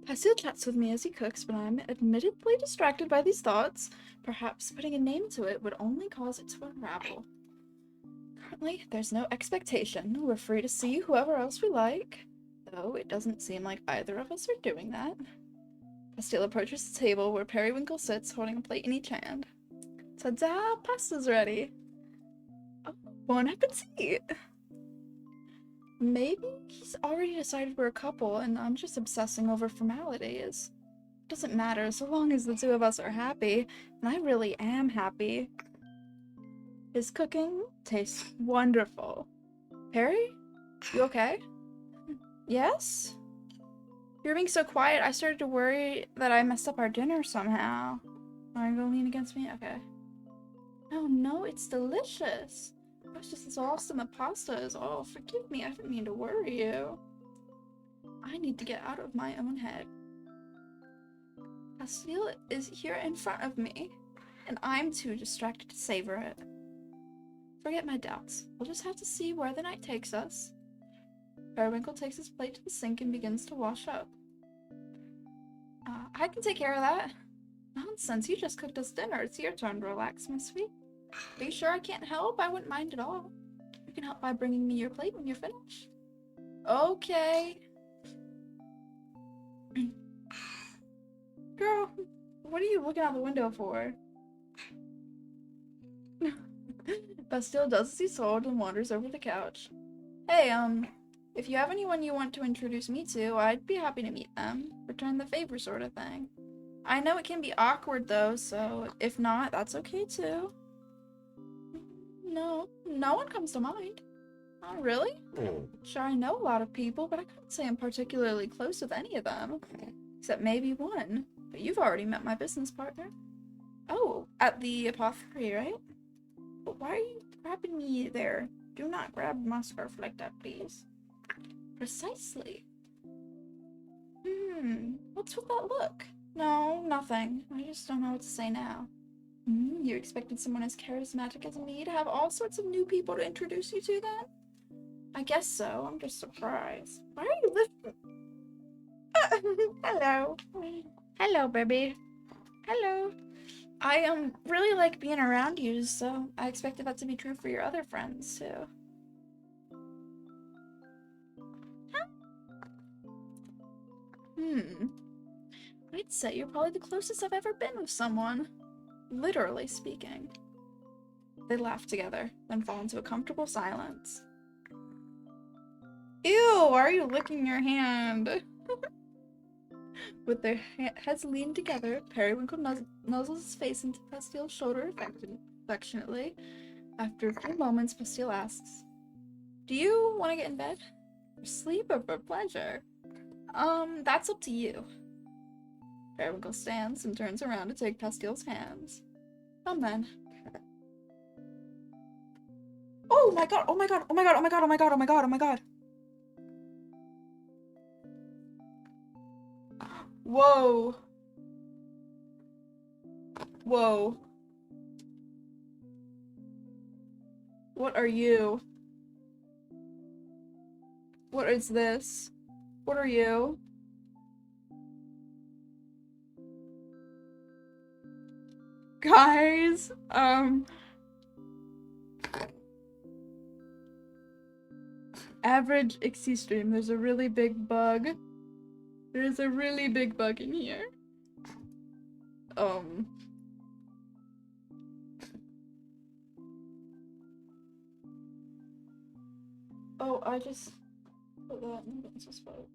Pastille chats with me as he cooks, but I'm admittedly distracted by these thoughts. Perhaps putting a name to it would only cause it to unravel. Currently, there's no expectation. We're free to see whoever else we like, though it doesn't seem like either of us are doing that. Pastille approaches the table where Periwinkle sits, holding a plate in each hand. Ta-da! Pasta's ready! Oh, bon appetit! Maybe he's already decided we're a couple and I'm just obsessing over formalities. It doesn't matter so long as the two of us are happy, and I really am happy. His cooking tastes wonderful. Perry? You okay? Yes? You're being so quiet, I started to worry that I messed up our dinner somehow. Are you gonna lean against me? Okay. Oh no, it's delicious. I was just as lost in the pasta as all. Forgive me, I didn't mean to worry you. I need to get out of my own head. Pastille is here in front of me, and I'm too distracted to savor it. Forget my doubts. We'll just have to see where the night takes us. Periwinkle takes his plate to the sink and begins to wash up. I can take care of that. Nonsense, you just cooked us dinner. It's your turn to relax, my sweet. Are you sure I can't help? I wouldn't mind at all. You can help by bringing me your plate when you're finished. Okay. Girl, what are you looking out the window for? Pastille does as he's told and wanders over the couch. Hey, if you have anyone you want to introduce me to, I'd be happy to meet them. Return the favor sort of thing. I know it can be awkward though, so if not, that's okay too. No one comes to mind. Oh, really? Sure, I know a lot of people, but I couldn't say I'm particularly close with any of them. Except maybe one. But you've already met my business partner. Oh, at the apothecary, right? But why are you grabbing me there? Do not grab my scarf like that, please. Precisely. What's with that look? No, nothing. I just don't know what to say now. You expected someone as charismatic as me to have all sorts of new people to introduce you to then? I guess so. I'm just surprised. Why are you lifting? Hello. Hello, baby. Hello. I really like being around you, so I expected that to be true for your other friends, too. I'd say you're probably the closest I've ever been with someone. Literally speaking. They laugh together, then fall into a comfortable silence. Ew, why are you licking your hand? With their heads leaned together, Periwinkle nuzzles his face into Pastille's shoulder affectionately. After a few moments, Pastille asks, "Do you want to get in bed? For sleep or for pleasure?" That's up to you. Periwinkle stands and turns around to take Pastille's hands. Come then. Oh my god, oh my god, oh my god, oh my god, oh my god, oh my god, oh my god. Whoa. Whoa. What are you? What is this? What are you? Guys, average Ixie stream, there's a really big bug. There's a really big bug in here. Oh, I just put that in the spot.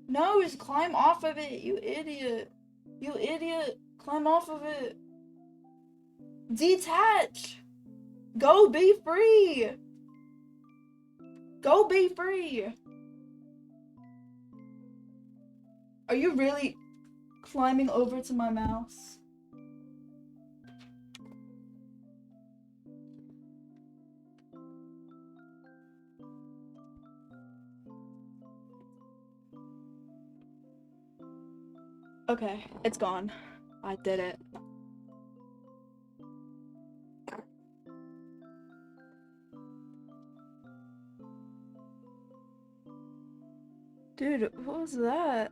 No, just climb off of it, you idiot. You idiot. Climb off of it. Detach! Go be free! Go be free! Are you really climbing over to my mouse? Okay, it's gone. I did it. Dude, what was that?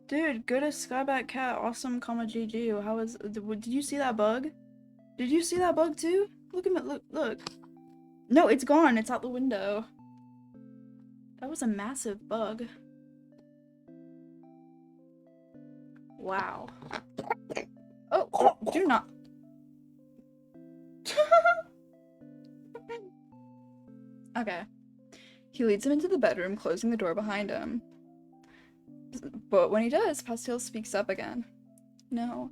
Dude, good as Skybat Cat, awesome, comma GG. How is? Did you see that bug? Did you see that bug too? Look at it. Look. No, it's gone. It's out the window. That was a massive bug. Wow. Oh, do not. Okay. He leads him into the bedroom, closing the door behind him. But when he does, Pastel speaks up again. No,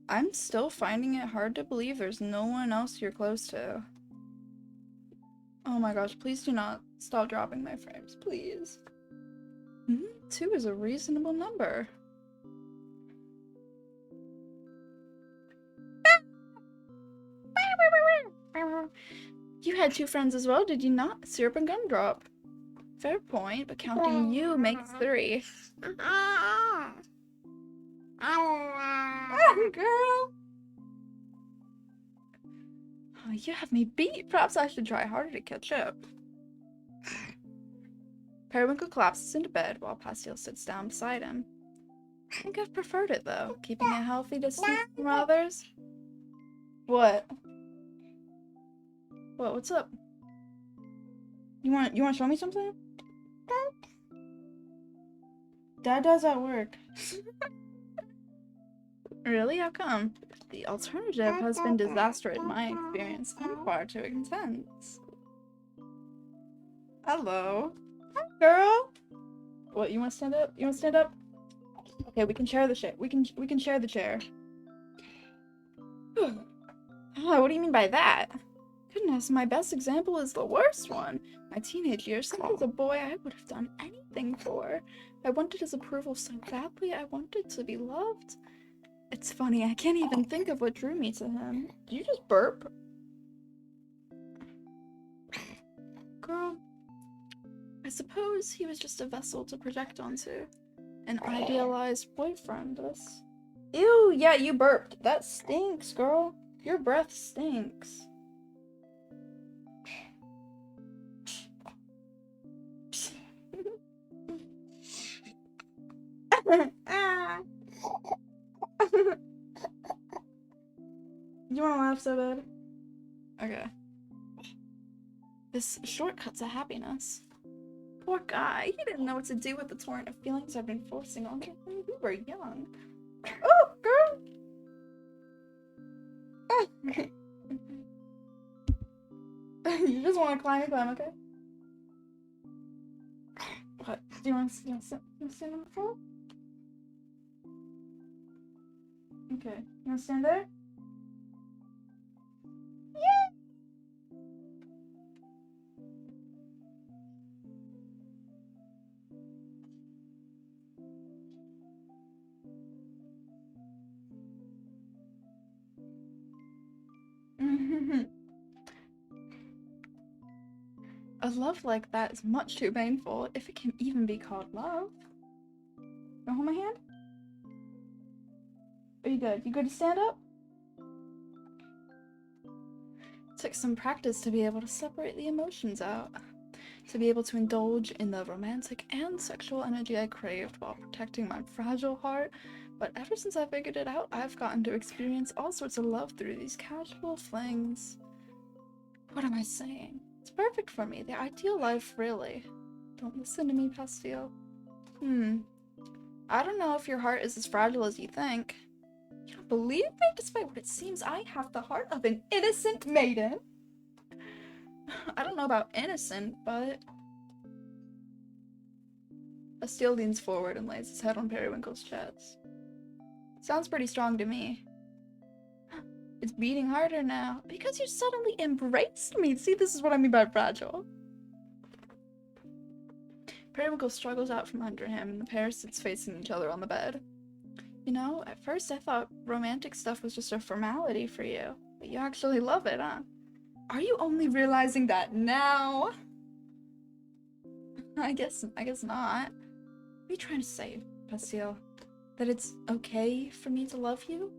I'm still finding it hard to believe there's no one else you're close to. Oh my gosh, please do not stop dropping my frames, please. 2 is a reasonable number. You had 2 friends as well, did you not? Syrup and Gumdrop. Fair point, but counting you makes 3. Girl! Oh, you have me beat. Perhaps I should try harder to catch up. Periwinkle collapses into bed while Pastel sits down beside him. I think I've preferred it though, keeping a healthy distance from others. What? What's up? You want to show me something? Dad does at work. Really? How come? The alternative has been disaster in my experience. I'm far too intense. Hello. Hi, girl. What, you want to stand up? You want to stand up? Okay, we can share the chair. We can share the chair. Oh, what do you mean by that? Goodness, my best example is the worst one. My teenage years, since I was a boy, I would have done anything for. I wanted his approval so badly. I wanted to be loved. It's funny, I can't even think of what drew me to him. Did you just burp? Girl, I suppose he was just a vessel to project onto. An idealized boyfriend. Ew, yeah, you burped. That stinks, girl. Your breath stinks. You wanna laugh so bad? Okay. This shortcut to happiness. Poor guy, he didn't know what to do with the torrent of feelings I've been forcing on him when we were young. Oh, girl! You just want to climb, okay? What? Do you want to sit on the floor? Okay. You want to stand there? A love like that is much too painful, if it can even be called love. You wanna hold my hand? Are you good? You good to stand up? It took some practice to be able to separate the emotions out. To be able to indulge in the romantic and sexual energy I craved while protecting my fragile heart. But ever since I figured it out, I've gotten to experience all sorts of love through these casual flings. What am I saying? It's perfect for me, the ideal life, really. Don't listen to me, Pastille. I don't know if your heart is as fragile as you think. You don't believe me? Despite what it seems, I have the heart of an innocent maiden. I don't know about innocent, but... Pastille leans forward and lays his head on Periwinkle's chest. Sounds pretty strong to me. It's beating harder now. Because you suddenly embraced me. See, this is what I mean by fragile. Periwinkle struggles out from under him, and the pair sits facing each other on the bed. You know, at first I thought romantic stuff was just a formality for you. But you actually love it, huh? Are you only realizing that now? I guess not. What are you trying to say, Pastille? That it's okay for me to love you?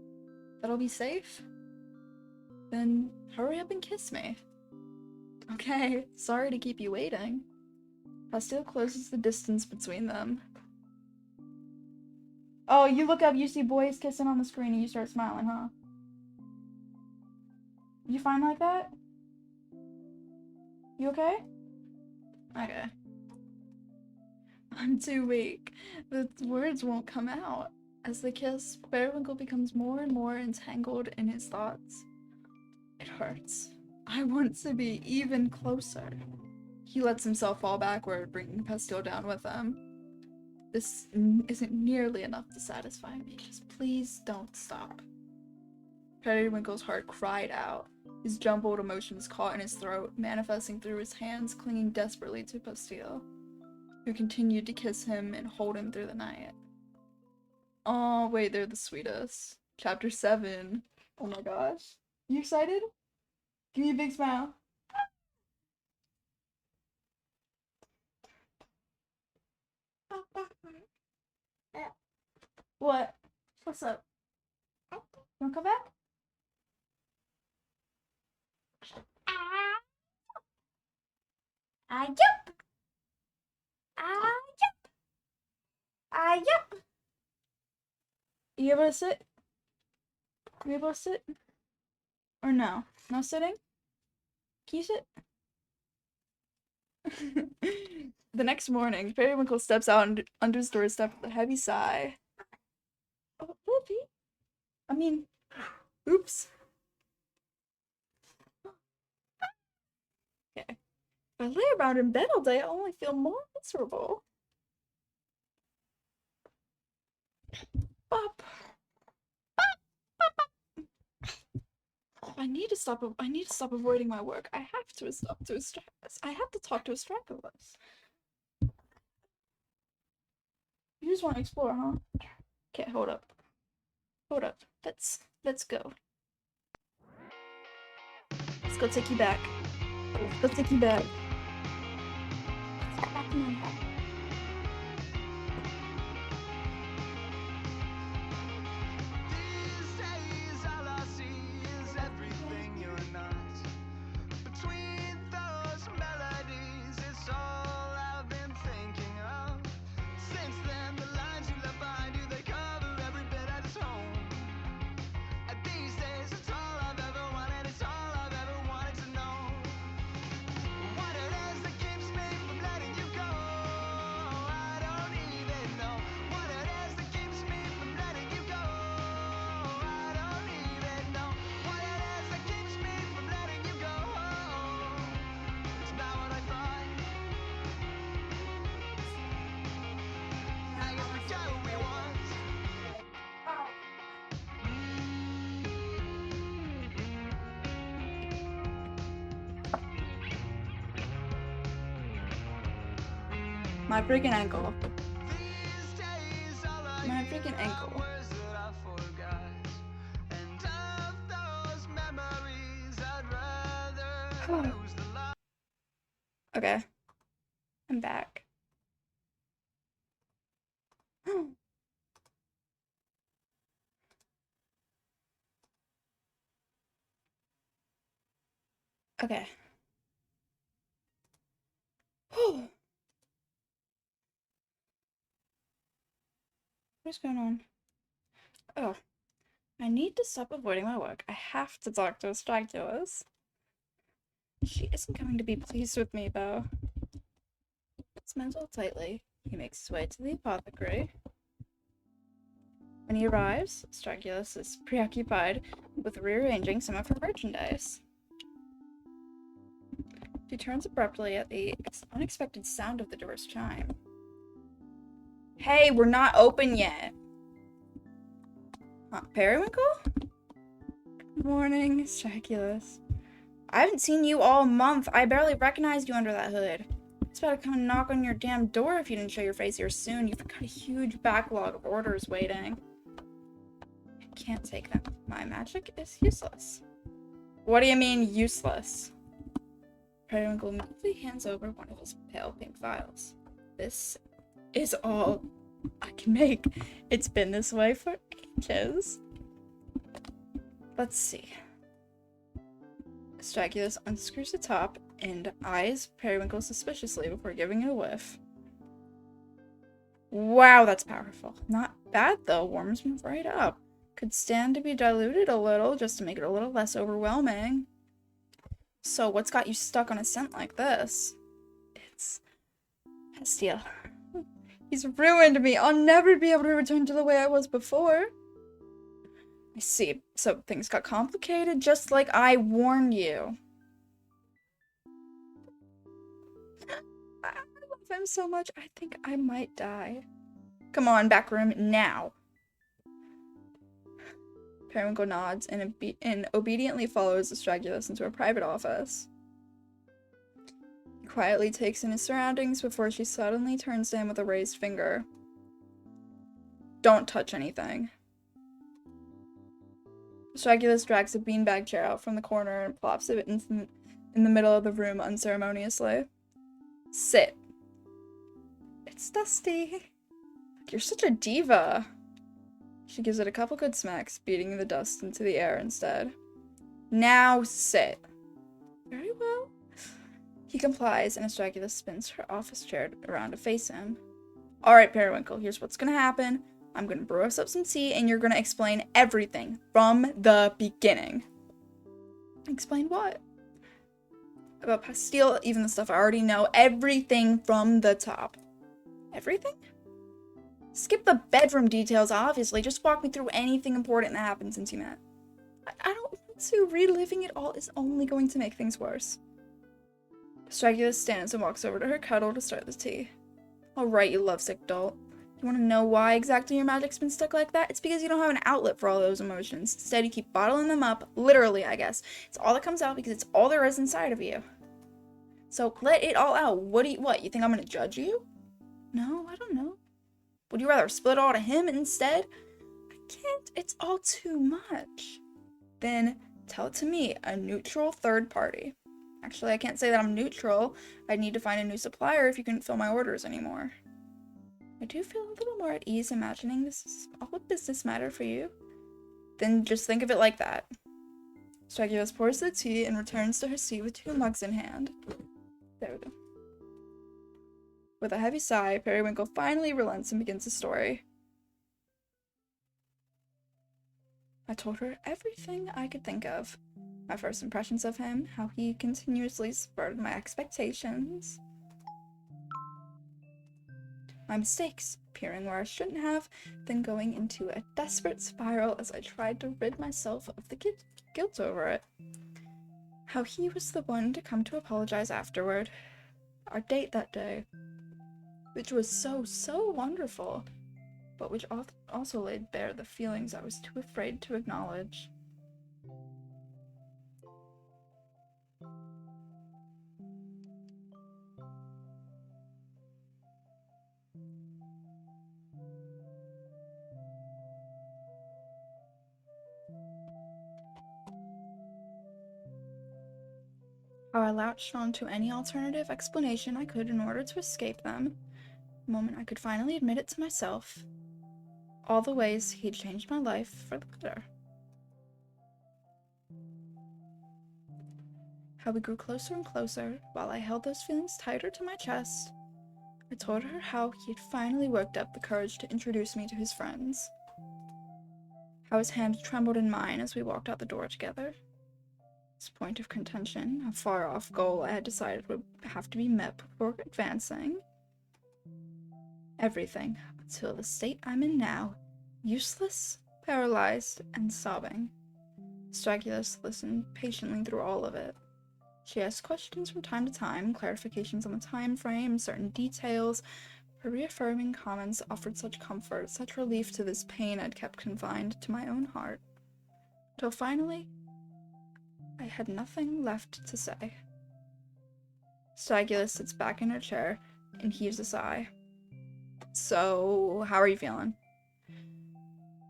That I'll be safe? Then hurry up and kiss me. Okay, sorry to keep you waiting. Pastille closes the distance between them. Oh, you look up, you see boys kissing on the screen, and you start smiling, huh? You fine like that? You okay? Okay. I'm too weak. The words won't come out. As they kiss, Periwinkle becomes more and more entangled in his thoughts. It hurts. I want to be even closer. He lets himself fall backward, bringing Pastille down with him. This isn't nearly enough to satisfy me. Just please don't stop. Periwinkle's heart cried out. His jumbled emotions caught in his throat, manifesting through his hands, clinging desperately to Pastille, who continued to kiss him and hold him through the night. Oh, wait, they're the sweetest. Chapter 7. Oh my gosh. You excited? Give me a big smile. What? What's up? You wanna come back? Yup! Yup! Yup! You able to sit? You able to sit? Or no? No sitting? Can you sit? The next morning, Periwinkle steps out under his doorstep with a heavy sigh. Oh, Livy? I mean, oops. Okay. If I lay around in bed all day, I'll only feel more miserable. Bop. I need to stop avoiding my work. I have to talk to a strategist. You just want to explore, huh? Okay, hold up. Let's go. Let's go take you back. Let's go take you back. Back to my house. These days all I see is everything you're not. Between those melodies, it's all I've been thinking of. Since then, the lines you left behind you, they cover every bit of this home. And these days, it's all I've ever wanted, it's all I've ever wanted to know. What it is that keeps me from letting you go, I don't even know. What it is that keeps me from letting you go, I don't even know. What it is that keeps me from letting you go, it's not what I thought. I guess we got what we want. My freaking ankle. These days all I My hear freaking are ankle. words that I forgot. And of those memories, I'd rather lose the light. Okay. I'm back. Okay. What's going on? Oh, I need to stop avoiding my work. I have to talk to Astragalus. She isn't going to be pleased with me, though. It's mental tightly. He makes his way to the apothecary. When he arrives, Astragalus is preoccupied with rearranging some of her merchandise. She turns abruptly at the unexpected sound of the door's chime. Hey, we're not open yet. Periwinkle? Good morning, Astragalus. I haven't seen you all month. I barely recognized you under that hood. It's about to come and knock on your damn door if you didn't show your face here soon. You've got a huge backlog of orders waiting. I can't take them. My magic is useless. What do you mean, useless? Periwinkle immediately hands over one of his pale pink vials. This is all I can make. It's been this way for ages. Let's see. Astragalus unscrews the top and eyes Periwinkle suspiciously before giving it a whiff. Wow, that's powerful. Not bad though, warms me right up. Could stand to be diluted a little just to make it a little less overwhelming. So what's got you stuck on a scent like this? It's Hestiel. He's ruined me. I'll never be able to return to the way I was before. I see. So things got complicated just like I warned you. I love him so much, I think I might die. Come on, back room, now. Periwinkle nods and obediently follows Astragalus into a private office. He quietly takes in his surroundings before she suddenly turns to him with a raised finger. Don't touch anything. Astragalus drags a beanbag chair out from the corner and plops it in the middle of the room unceremoniously. Sit. It's dusty. You're such a diva. She gives it a couple good smacks, beating the dust into the air instead. Now sit. Very well. He complies, and Astragalus spins her office chair around to face him. Alright, Periwinkle, here's what's gonna happen. I'm gonna brew us up some tea, and you're gonna explain everything from the beginning. Explain what? About Pastille, even the stuff I already know. Everything from the top. Everything? Skip the bedroom details, obviously. Just walk me through anything important that happened since you met. I don't want to. Reliving it all is only going to make things worse. Astragalus stands and walks over to her cuddle to start the tea. Alright, you lovesick dolt. You want to know why exactly your magic's been stuck like that? It's because you don't have an outlet for all those emotions. Instead, you keep bottling them up. Literally, I guess. It's all that comes out because it's all there is inside of you. So let it all out. What? You think I'm gonna judge you? No, I don't know. Would you rather split it all to him instead? I can't. It's all too much. Then tell it to me, a neutral third party. Actually, I can't say that I'm neutral. I'd need to find a new supplier if you couldn't fill my orders anymore. I do feel a little more at ease imagining this is all a business matter for you. Then just think of it like that. Astragalus pours the tea and returns to her seat with 2 mugs in hand. There we go. With a heavy sigh, Periwinkle finally relents and begins the story. I told her everything I could think of. My first impressions of him, how he continuously subverted my expectations. My mistakes, appearing where I shouldn't have, then going into a desperate spiral as I tried to rid myself of the guilt over it. How he was the one to come to apologize afterward. Our date that day, which was so wonderful, but which also laid bare the feelings I was too afraid to acknowledge. How I latched on to any alternative explanation I could in order to escape them, the moment I could finally admit it to myself. All the ways he'd changed my life for the better. how we grew closer and closer while I held those feelings tighter to my chest. I told her how he had finally worked up the courage to introduce me to his friends. How his hand trembled in mine as we walked out the door together. This point of contention, a far-off goal I had decided would have to be met before advancing. Everything, until the state I'm in now, useless, paralyzed, and sobbing. Stragulus listened patiently through all of it. She asked questions from time to time, clarifications on the time frame, certain details. Her reaffirming comments offered such comfort, such relief to this pain I'd kept confined to my own heart. Till finally, I had nothing left to say. Stragulus sits back in her chair and heaves a sigh. So, how are you feeling?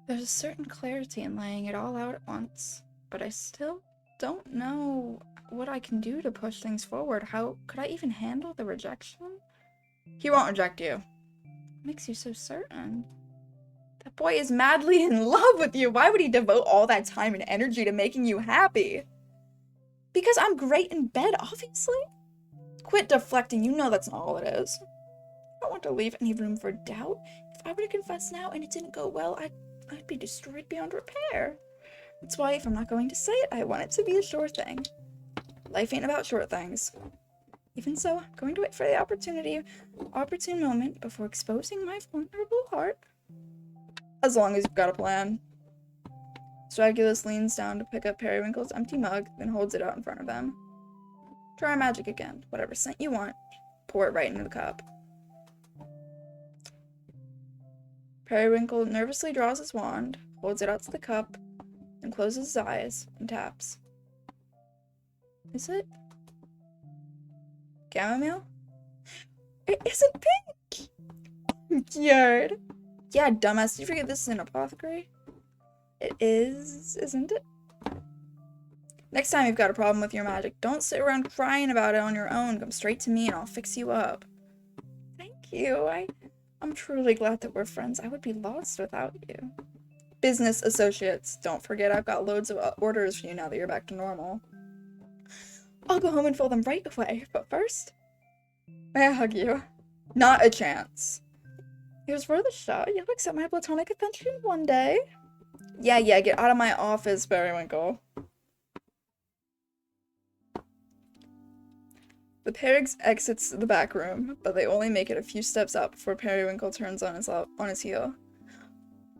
There's a certain clarity in laying it all out at once, but I still don't know what I can do to push things forward. How could I even handle the rejection? He won't reject you. What makes you so certain? That boy is madly in love with you. Why would he devote all that time and energy to making you happy? Because I'm great in bed, obviously. Quit deflecting. You know that's not all it is. I don't want to leave any room for doubt. If I were to confess now and it didn't go well, I'd be destroyed beyond repair. That's why if I'm not going to say it, I want it to be a sure thing. Life ain't about short things. Even so, I'm going to wait for the opportune moment before exposing my vulnerable heart. As long as you've got a plan. Stragulus leans down to pick up Periwinkle's empty mug, then holds it out in front of them. Try magic again. Whatever scent you want, pour it right into the cup. Periwinkle nervously draws his wand, holds it out to the cup, then closes his eyes and taps. Is it chamomile? It isn't pink! Cured. Yeah, dumbass, did you forget this is an apothecary? It is, isn't it? Next time you've got a problem with your magic, don't sit around crying about it on your own. Come straight to me and I'll fix you up. Thank you. I'm truly glad that we're friends. I would be lost without you. Business associates. Don't forget I've got loads of orders for you now that you're back to normal. I'll go home and fill them right away, but first, may I hug you? Not a chance. Here's for the show. You'll accept my platonic affection one day. Yeah, get out of my office, Periwinkle. The pair exits the back room, but they only make it a few steps out before Periwinkle turns on his heel.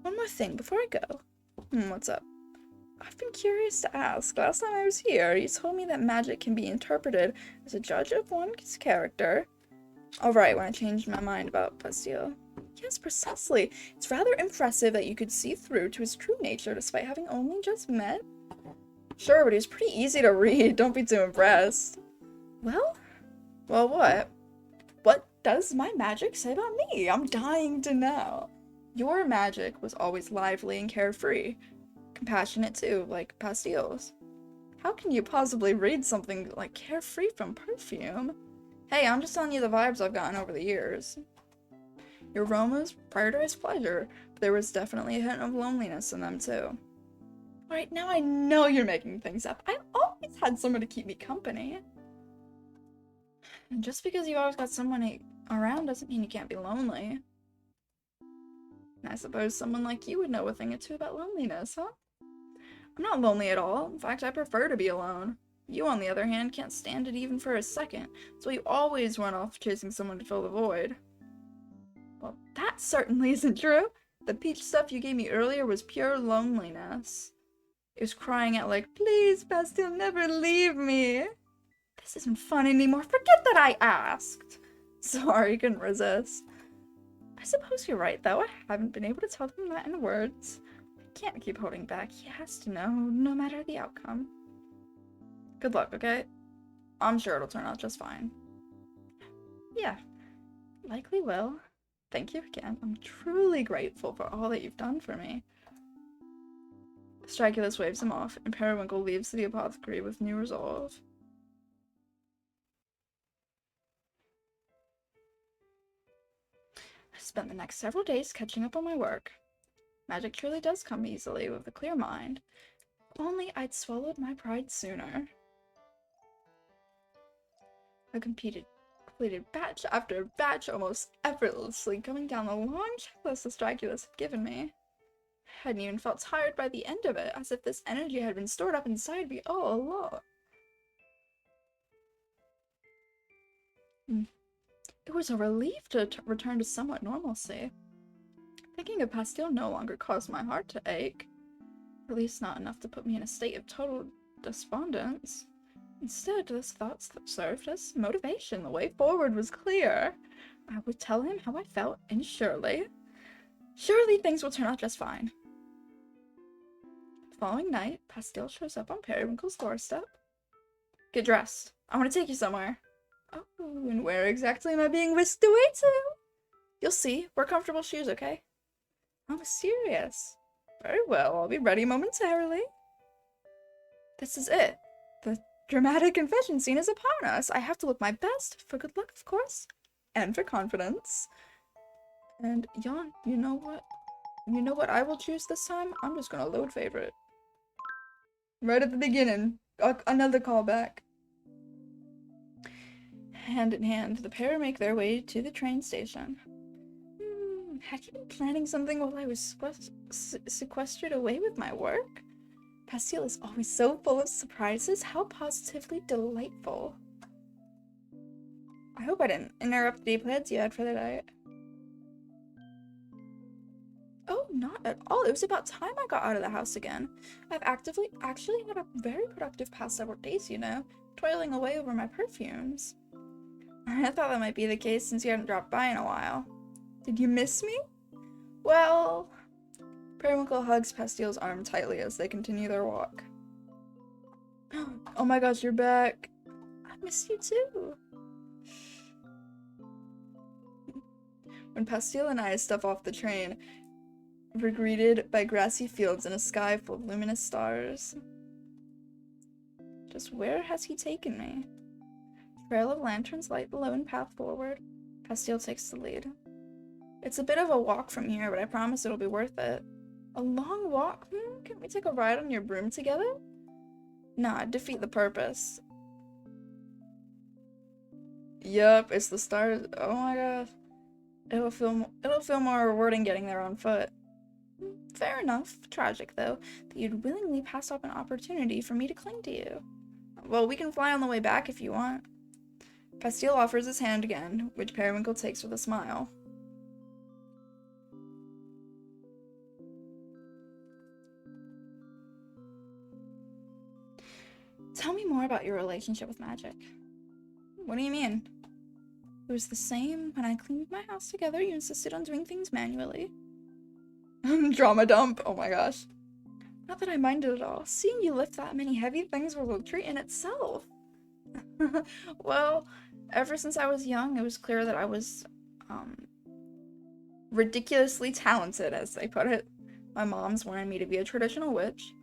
One more thing before I go. What's up? I've been curious to ask. Last time I was here, you told me that magic can be interpreted as a judge of one's character. Oh, right, when I changed my mind about Bastille. Yes, precisely. It's rather impressive that you could see through to his true nature despite having only just met. Sure, but he was pretty easy to read. Don't be too impressed. Well, what? What does my magic say about me? I'm dying to know. Your magic was always lively and carefree. Compassionate too, like Bastille's. How can you possibly read something like carefree from perfume? Hey, I'm just telling you the vibes I've gotten over the years. Your aromas prioritized pleasure, but there was definitely a hint of loneliness in them too. Alright, now I know you're making things up. I've always had someone to keep me company. And just because you always got someone around doesn't mean you can't be lonely. And I suppose someone like you would know a thing or two about loneliness, huh? I'm not lonely at all. In fact, I prefer to be alone. You, on the other hand, can't stand it even for a second, so you always run off chasing someone to fill the void. Well, that certainly isn't true. The peach stuff you gave me earlier was pure loneliness. It was crying out like, please, Bastille, never leave me. This isn't fun anymore. Forget that I asked. Sorry, couldn't resist. I suppose you're right, though. I haven't been able to tell him that in words. I can't keep holding back. He has to know, no matter the outcome. Good luck, okay? I'm sure it'll turn out just fine. Yeah, likely will. Thank you again. I'm truly grateful for all that you've done for me. Stragulus waves him off, and Periwinkle leaves the apothecary with new resolve. I spent the next several days catching up on my work. Magic truly does come easily with a clear mind. If only I'd swallowed my pride sooner. I completed batch after batch almost effortlessly, going down the long checklist the Stragulus had given me. I hadn't even felt tired by the end of it, as if this energy had been stored up inside me all along. It was a relief to return to somewhat normalcy. Thinking of Pastille no longer caused my heart to ache. At least not enough to put me in a state of total despondence. Instead, those thoughts that served as motivation. The way forward was clear. I would tell him how I felt, and surely things would turn out just fine. The following night, Pastille shows up on Periwinkle's doorstep. Get dressed. I want to take you somewhere. Oh, and where exactly am I being whisked away to? You'll see. Wear comfortable shoes, okay? I'm serious. Very well, I'll be ready momentarily. This is it. The dramatic confession scene is upon us. I have to look my best, for good luck, of course, and for confidence. And Jan, you know what? You know what I will choose this time? I'm just gonna load favorite. Right at the beginning. Another callback. Hand in hand, the pair make their way to the train station. Had you been planning something while I was sequestered away with my work? Pastille is always so full of surprises. How positively delightful. I hope I didn't interrupt the plans you had for the night. Oh, not at all. It was about time I got out of the house again. I've actually had a very productive past several days, you know, toiling away over my perfumes. I thought that might be the case since you hadn't dropped by in a while. Did you miss me? Well... Periwinkle hugs Pastille's arm tightly as they continue their walk. Oh my gosh, you're back. I miss you too. When Pastille and I step off the train, we're greeted by grassy fields and a sky full of luminous stars. Just where has he taken me? Trail of lanterns light the lone path forward. Pastille takes the lead. It's a bit of a walk from here, but I promise it'll be worth it. A long walk? Can we take a ride on your broom together? Nah, I'd defeat the purpose. Yup, it's the stars. Oh my gosh. It'll feel more rewarding getting there on foot. Fair enough. Tragic, though, that you'd willingly pass up an opportunity for me to cling to you. Well, we can fly on the way back if you want. Pastille offers his hand again, which Periwinkle takes with a smile. Tell me more about your relationship with magic. What do you mean? It was the same when I cleaned my house together. You insisted on doing things manually. Drama dump. Oh my gosh. Not that I minded at all. Seeing you lift that many heavy things was a treat in itself. Well, ever since I was young, it was clear that I was, ridiculously talented, as they put it. My mom's wanted me to be a traditional witch.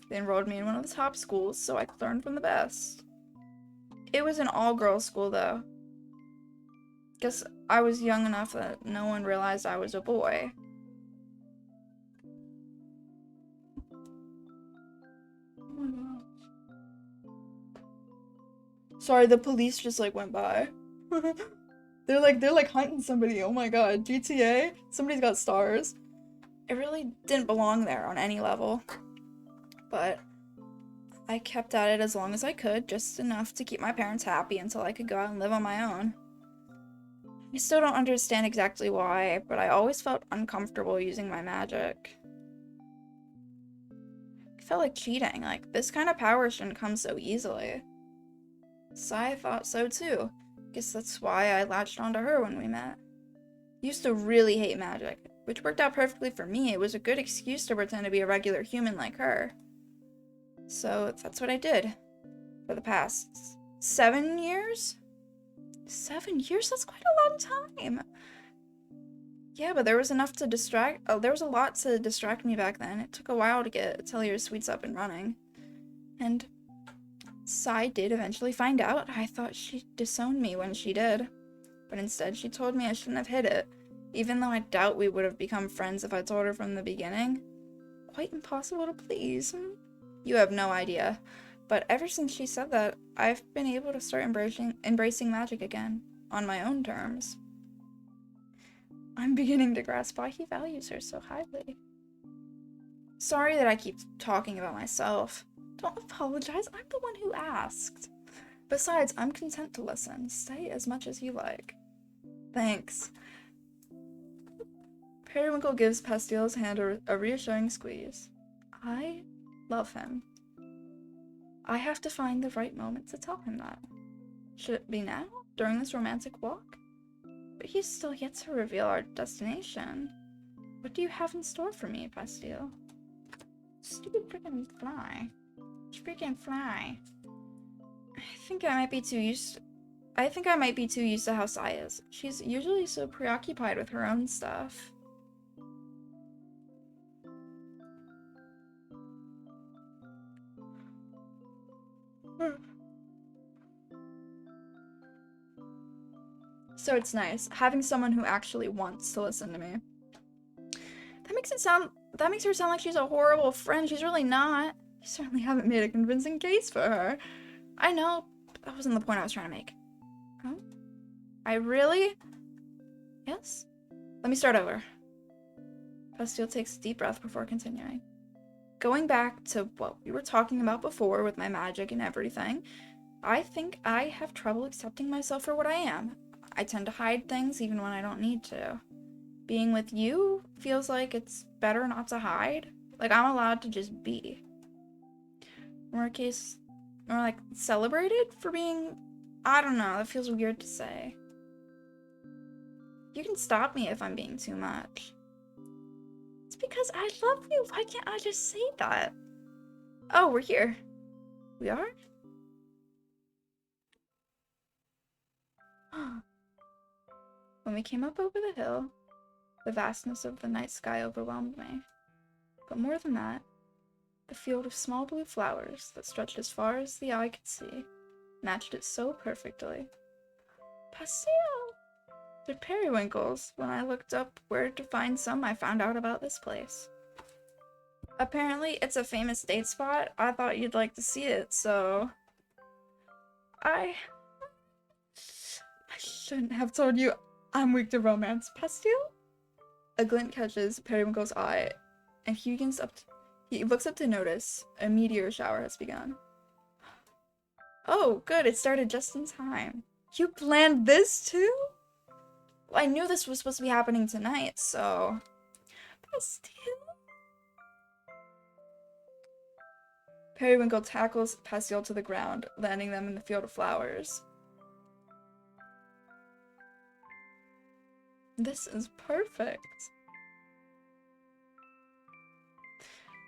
They enrolled me in one of the top schools, so I could learn from the best. It was an all-girls school, though. Guess I was young enough that no one realized I was a boy. Oh my gosh. Sorry, the police just like went by. They're like hunting somebody. Oh my god, GTA? Somebody's got stars. It really didn't belong there on any level. But I kept at it as long as I could, just enough to keep my parents happy until I could go out and live on my own. I still don't understand exactly why, but I always felt uncomfortable using my magic. It felt like cheating, like this kind of power shouldn't come so easily. Sai thought so too. Guess that's why I latched onto her when we met. Used to really hate magic, which worked out perfectly for me. It was a good excuse to pretend to be a regular human like her. So that's what I did. For the past 7 years? 7 years? That's quite a long time. Yeah, but there was enough to distract. Oh, there was a lot to distract me back then. It took a while to get Atelier Suites up and running. And Sai did eventually find out. I thought she'd disown me when she did. But instead, she told me I shouldn't have hid it. Even though I doubt we would have become friends if I told her from the beginning. Quite impossible to please. You have no idea. But ever since she said that, I've been able to start embracing magic again, on my own terms. I'm beginning to grasp why he values her so highly. Sorry that I keep talking about myself. Don't apologize, I'm the one who asked. Besides, I'm content to listen. Stay as much as you like. Thanks. Periwinkle gives Pastile's hand a reassuring squeeze. I love him. I have to find the right moment to tell him that. Should it be now, during this romantic walk? But he's still yet to reveal our destination. What do you have in store for me, Pastile? Stupid freaking fly. Freaking fly. I think I might be too used to how Sai is. She's usually so preoccupied with her own stuff. So it's nice having someone who actually wants to listen to me. That makes her sound like she's a horrible friend. She's really not. You certainly haven't made a convincing case for her. I know, but that wasn't the point I was trying to make. Huh? I really? Yes? Let me start over. Pastile takes a deep breath before continuing. Going back to what we were talking about before with my magic and everything, I think I have trouble accepting myself for what I am. I tend to hide things even when I don't need to. Being with you feels like it's better not to hide. Like I'm allowed to just be. More like celebrated for being, I don't know, that feels weird to say. You can stop me if I'm being too much. It's because I love you. Why can't I just say that? Oh, we're here. We are? When we came up over the hill, the vastness of the night sky overwhelmed me. But more than that, the field of small blue flowers that stretched as far as the eye could see matched it so perfectly. Pastile! They're periwinkles. When I looked up where to find some, I found out about this place. Apparently, it's a famous date spot. I thought you'd like to see it, so... I shouldn't have told you I'm weak to romance. Pastile? A glint catches Periwinkle's eye, and he looks up to notice a meteor shower has begun. Oh, good, it started just in time. You planned this too? Well, I knew this was supposed to be happening tonight, so... Pastile? Periwinkle tackles Pastile to the ground, landing them in the field of flowers. This is perfect.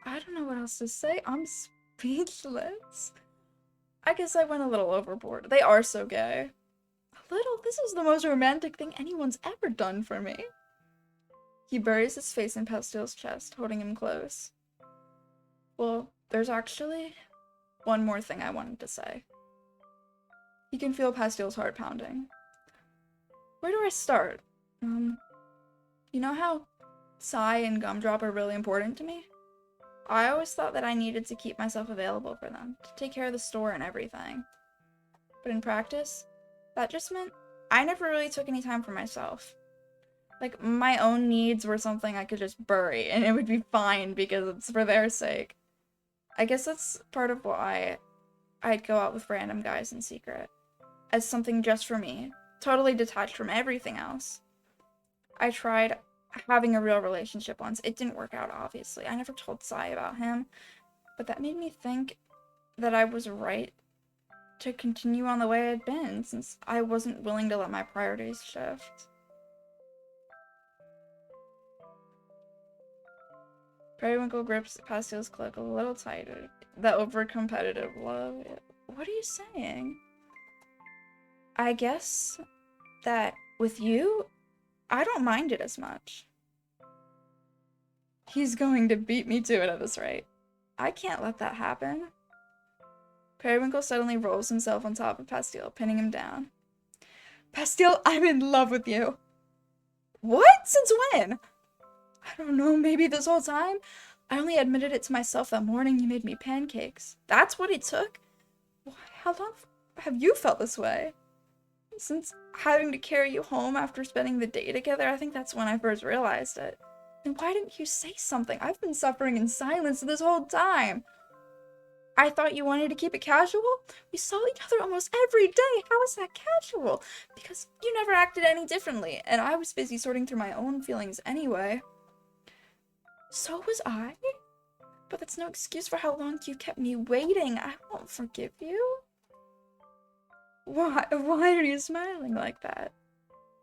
I don't know what else to say. I'm speechless. I guess I went a little overboard. They are so gay. A little? This is the most romantic thing anyone's ever done for me. He buries his face in Pastile's chest, holding him close. Well, there's actually one more thing I wanted to say. You can feel Pastile's heart pounding. Where do I start? You know how Sai and Gumdrop are really important to me? I always thought that I needed to keep myself available for them, to take care of the store and everything. But in practice, that just meant I never really took any time for myself. Like, my own needs were something I could just bury, and it would be fine because it's for their sake. I guess that's part of why I'd go out with random guys in secret. As something just for me, totally detached from everything else. I tried having a real relationship once. It didn't work out, obviously. I never told Sai about him, but that made me think that I was right to continue on the way I'd been, since I wasn't willing to let my priorities shift. Periwinkle grips Pastile's cloak a little tighter. That over-competitive love. What are you saying? I guess that with you, I don't mind it as much. He's going to beat me to it at this rate. I can't let that happen. Periwinkle suddenly rolls himself on top of Pastile, pinning him down. Pastile, I'm in love with you. What? Since when? I don't know, maybe this whole time? I only admitted it to myself that morning you made me pancakes. That's what it took? How long have you felt this way? Since having to carry you home after spending the day together, I think that's when I first realized it. And why didn't you say something? I've been suffering in silence this whole time. I thought you wanted to keep it casual? We saw each other almost every day. How is that casual? Because you never acted any differently, and I was busy sorting through my own feelings anyway. So was I? But that's no excuse for how long you kept me waiting. I won't forgive you. Why are you smiling like that?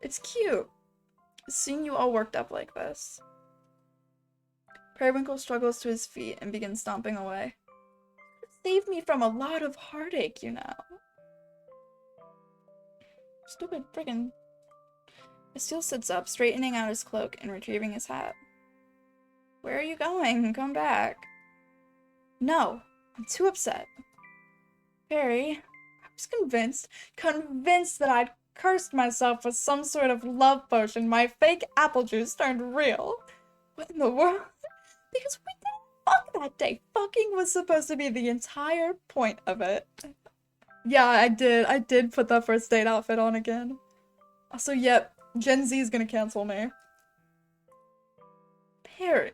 It's cute. Seeing you all worked up like this. Periwinkle struggles to his feet and begins stomping away. Saved me from a lot of heartache, you know. Stupid friggin'. Pastille sits up, straightening out his cloak and retrieving his hat. Where are you going? Come back. No, I'm too upset. Perry, I was convinced that I'd cursed myself with some sort of love potion. My fake apple juice turned real. What in the world? Because we didn't fuck that day. Fucking was supposed to be the entire point of it. Yeah, I did put that first date outfit on again. Also, yep, Gen Z is gonna cancel me. Perry,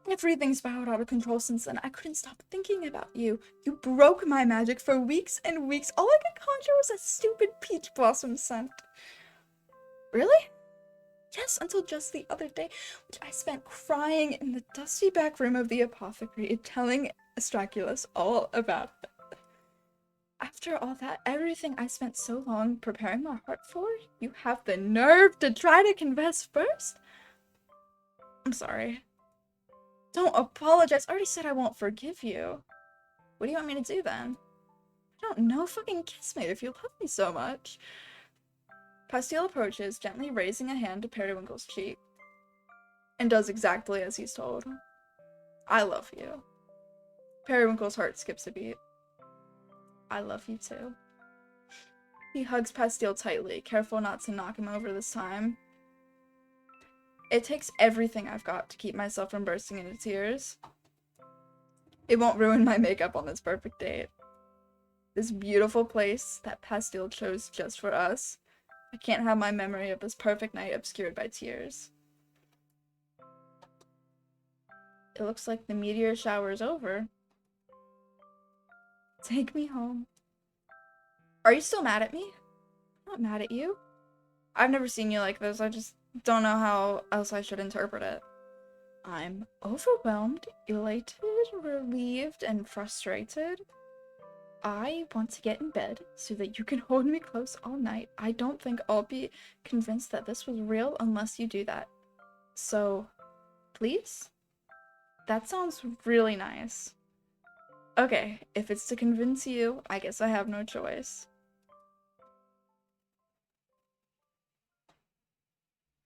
everything's spiraled out of control since then. I couldn't stop thinking about you. You broke my magic for weeks and weeks. All I could conjure was a stupid peach blossom scent. Really? Yes, until just the other day, which I spent crying in the dusty back room of the apothecary, telling Astraculus all about it. After all that, everything I spent so long preparing my heart for, you have the nerve to try to confess first? I'm sorry. Don't apologize. I already said I won't forgive you. What do you want me to do then? I don't know. Fucking kiss me if you love me so much. Pastille approaches, gently raising a hand to Periwinkle's cheek, and does exactly as he's told. I love you. Periwinkle's heart skips a beat. I love you too. He hugs Pastille tightly, careful not to knock him over this time. It takes everything I've got to keep myself from bursting into tears. It won't ruin my makeup on this perfect date. This beautiful place that Pastille chose just for us. I can't have my memory of this perfect night obscured by tears. It looks like the meteor shower is over. Take me home. Are you still mad at me? I'm not mad at you. I've never seen you like this. I just don't know how else I should interpret it. I'm overwhelmed, elated, relieved, and frustrated. I want to get in bed so that you can hold me close all night. I don't think I'll be convinced that this was real unless you do that. So, please? That sounds really nice. Okay, if it's to convince you, I guess I have no choice.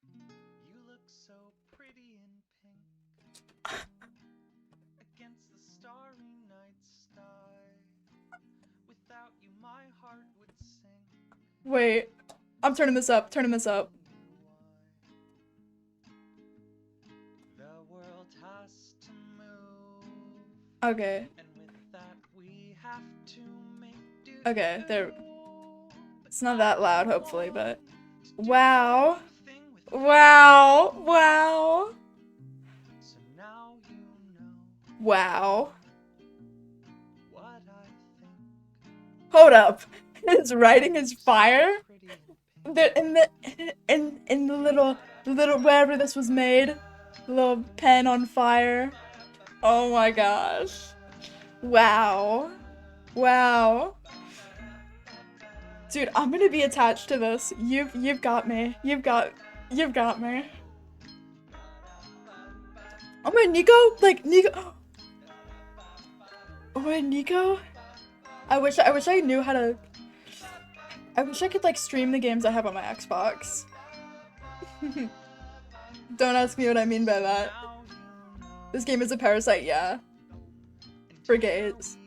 You look so pretty in pink against the starry night sky. Without you, my heart would sink. Wait, I'm turning this up, turning this up. The world has to move. Okay. And with that, we have to make do. Okay, there. It's not that loud, hopefully, but. Wow. Wow. Wow. So now you know Wow. what I think. Hold up. His writing is fire. Pretty in pink. In the little wherever this was made. The little pen on fire. Oh my gosh. Wow. Wow. Dude, I'm gonna be attached to this. You've got me. You've got me. Oh my Nico? Like Nico. Oh my Nico? I wish I knew how to. I wish I could like stream the games I have on my Xbox. Don't ask me what I mean by that. This game is a parasite, yeah. For gays.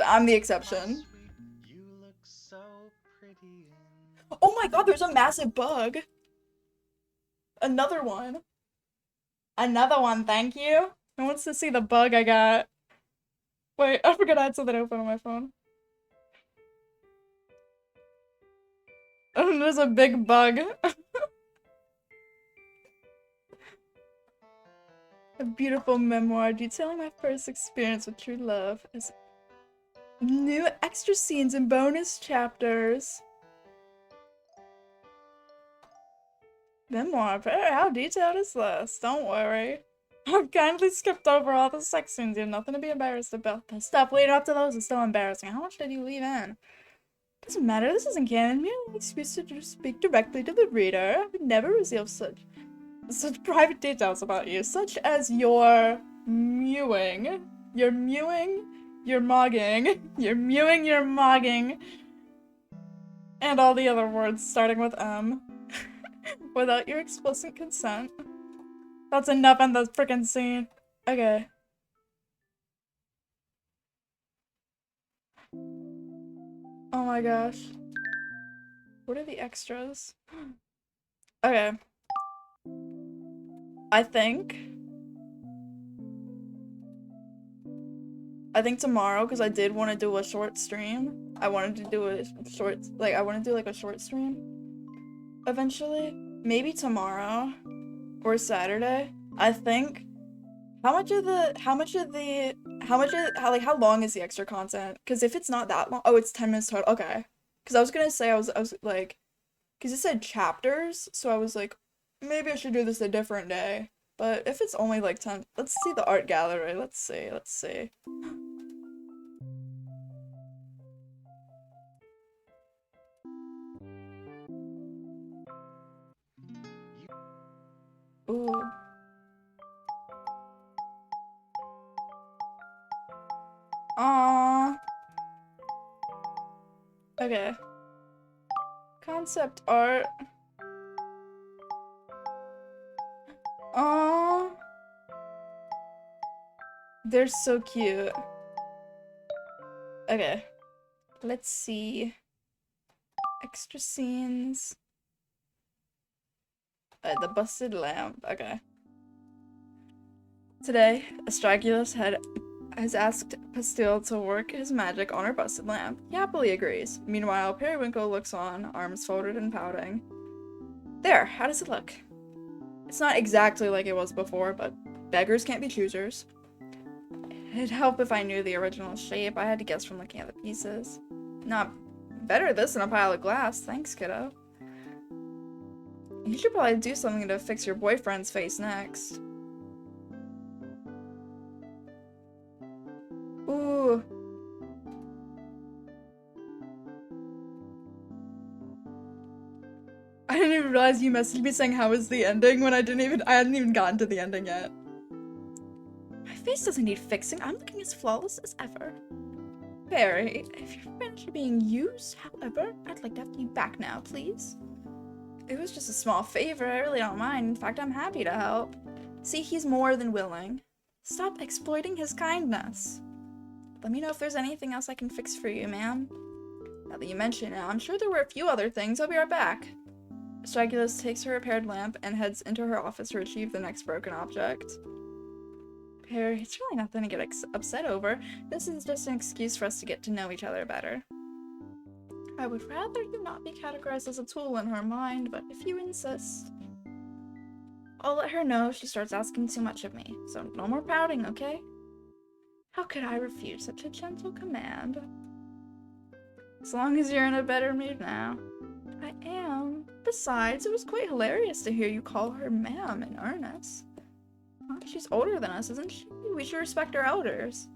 I'm the exception. Oh my god, there's a massive bug. Another one. Another one, thank you. Who wants to see the bug I got? Wait, I forgot I had something open on my phone. Oh, there's a big bug. A beautiful memoir detailing my first experience with true love as new extra scenes and bonus chapters. Memoir, but how detailed is this? Don't worry. I've kindly skipped over all the sex scenes. You have nothing to be embarrassed about. The stuff leading up to those is still embarrassing. How much did you leave in? Doesn't matter, this isn't canon. Merely an excuse to just speak directly to the reader. I would never reveal such private details about you, such as your mewing, your mogging, your mewing, your mogging, and all the other words starting with M, without your explicit consent. That's enough in the freaking scene. Okay. Oh my gosh. What are the extras? Okay. I think tomorrow, because I did want to do a short stream. I wanted to do a short, I want to do like a short stream eventually. Maybe tomorrow or Saturday. I think. How long is the extra content? Because if it's not that long, oh, it's 10 minutes total. Okay. Because I was gonna say, I was like, because it said chapters, so I was like, maybe I should do this a different day. But if it's only like 10, let's see the art gallery. Let's see. Ooh. Aww. Okay. Concept art. Aww. They're so cute. Okay. Let's see. Extra scenes. The busted lamp. Okay. Today, Astragalus has asked Pastille to work his magic on her busted lamp. He happily agrees. Meanwhile, Periwinkle looks on, arms folded and pouting. There, how does it look? It's not exactly like it was before, but beggars can't be choosers. It'd help if I knew the original shape. I had to guess from looking at the pieces. Not better this than a pile of glass. Thanks, kiddo. You should probably do something to fix your boyfriend's face next. Ooh. I didn't even realize you messaged me saying how is the ending when I hadn't even gotten to the ending yet. My face doesn't need fixing. I'm looking as flawless as ever. Perry, if you're finished being used, however, I'd like to have you back now, please. It was just a small favor. I really don't mind. In fact, I'm happy to help. See, he's more than willing. Stop exploiting his kindness. Let me know if there's anything else I can fix for you, ma'am. Now that you mention it, I'm sure there were a few other things. I'll be right back. Astragalus takes her repaired lamp and heads into her office to retrieve the next broken object. Perry, it's really nothing to get upset over. This is just an excuse for us to get to know each other better. I would rather you not be categorized as a tool in her mind, but if you insist, I'll let her know if she starts asking too much of me. So no more pouting, okay? How could I refuse such a gentle command? As long as you're in a better mood now. I am. Besides, it was quite hilarious to hear you call her ma'am in earnest. Huh? She's older than us, isn't she? We should respect our elders.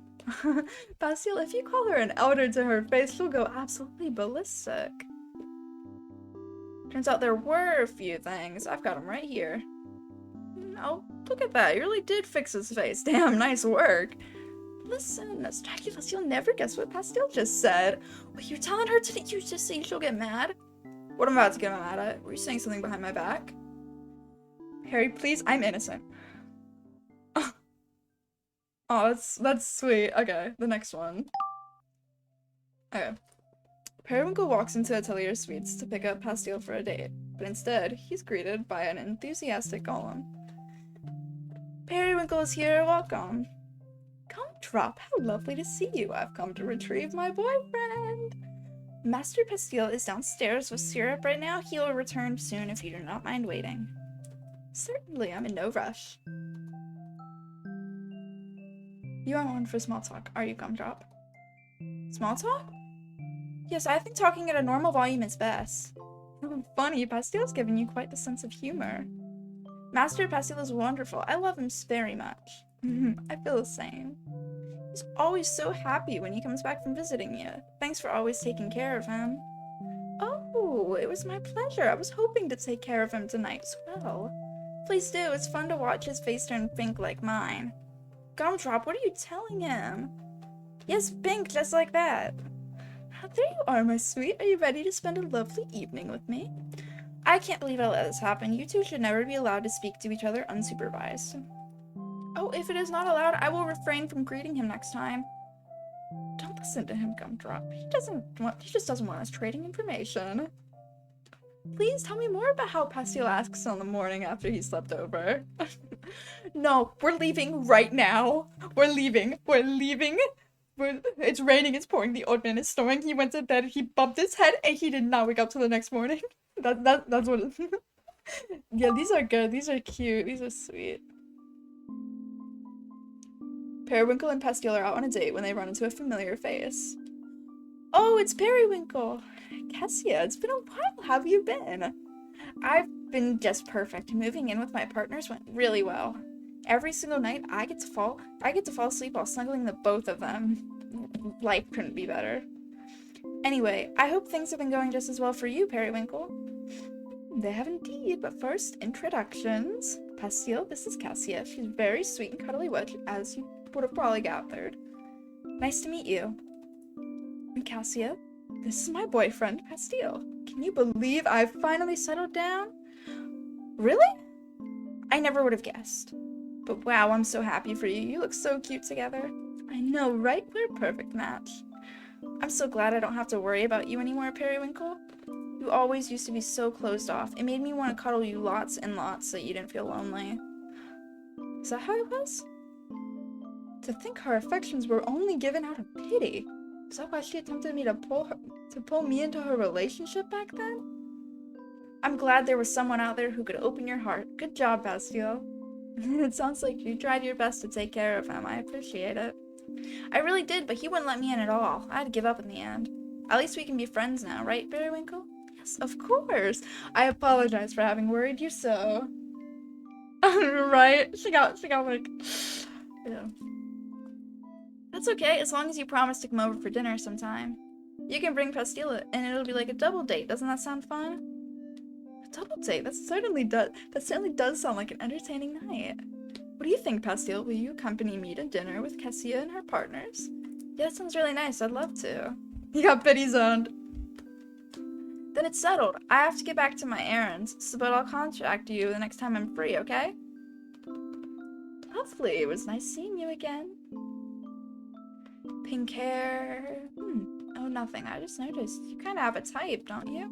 Bastille, if you call her an elder to her face, she'll go absolutely ballistic. Turns out there were a few things. I've got them right here. Oh, look at that. You really did fix his face. Damn, nice work. Listen, Astragalus, you'll never guess what Pastille just said. Wait, you're telling her to you just say she'll get mad? What am I about to get mad at? Were you saying something behind my back? Harry, please, I'm innocent. Oh, that's sweet. Okay, the next one. Okay. Periwinkle walks into Atelier Suites to pick up Pastille for a date, but instead, he's greeted by an enthusiastic Gollum. Periwinkle is here, welcome. Come Gumdrop, how lovely to see you. I've come to retrieve my boyfriend. Master Pastille is downstairs with syrup right now. He'll return soon if you do not mind waiting. Certainly, I'm in no rush. You aren't one for small talk, are you, Gumdrop? Small talk? Yes, I think talking at a normal volume is best. Funny, Pastille's given you quite the sense of humor. Master Pastille is wonderful. I love him very much. I feel the same. He's always so happy when he comes back from visiting you. Thanks for always taking care of him. Oh, it was my pleasure. I was hoping to take care of him tonight as well. Please do. It's fun to watch his face turn pink like mine. Gumdrop, what are you telling him? Yes, pink, just like that. There you are, my sweet. Are you ready to spend a lovely evening with me? I can't believe I let this happen. You two should never be allowed to speak to each other unsupervised. Oh, if it is not allowed, I will refrain from greeting him next time. Don't listen to him, Gumdrop. He just doesn't want us trading information. Please tell me more about how Pastille asks on the morning after he slept over. No, we're leaving right now. We're leaving. It's raining, it's pouring, the old man is snoring. He went to bed, he bumped his head, and he did not wake up till the next morning. That's what it is. Yeah, these are good. These are cute. These are sweet. Periwinkle and Pastille are out on a date when they run into a familiar face. Oh, it's Periwinkle! Cassia, it's been a while. How have you been? I've been just perfect. Moving in with my partners went really well. Every single night, I get to fall asleep while snuggling the both of them. Life couldn't be better. Anyway, I hope things have been going just as well for you, Periwinkle. They have indeed, but first, introductions. Pastille, this is Cassia. She's very sweet and cuddly witch, as you would have probably gathered. Nice to meet you. And Cassia, this is my boyfriend, Pastille. Can you believe I've finally settled down? Really? I never would have guessed. But wow, I'm so happy for you. You look so cute together. I know, right? We're a perfect match. I'm so glad I don't have to worry about you anymore, Periwinkle. You always used to be so closed off. It made me want to cuddle you lots and lots so you didn't feel lonely. Is that how it was? To think her affections were only given out of pity. Is that why she attempted me to pull me into her relationship back then? I'm glad there was someone out there who could open your heart. Good job, Pastille. It sounds like you tried your best to take care of him. I appreciate it. I really did, but he wouldn't let me in at all. I had to give up in the end. At least we can be friends now, right, Periwinkle? Yes, of course. I apologize for having worried you so. Right? She got like... Yeah. That's okay, as long as you promise to come over for dinner sometime. You can bring Pastille, and it'll be like a double date. Doesn't that sound fun? A double date? That certainly does sound like an entertaining night. What do you think, Pastille? Will you accompany me to dinner with Cassia and her partners? Yeah, that sounds really nice. I'd love to. You got pity zoned. Then it's settled. I have to get back to my errands, but I'll contact you the next time I'm free, okay? Lovely. It was nice seeing you again. Pink hair. Oh, nothing. I just noticed. You kind of have a type, don't you?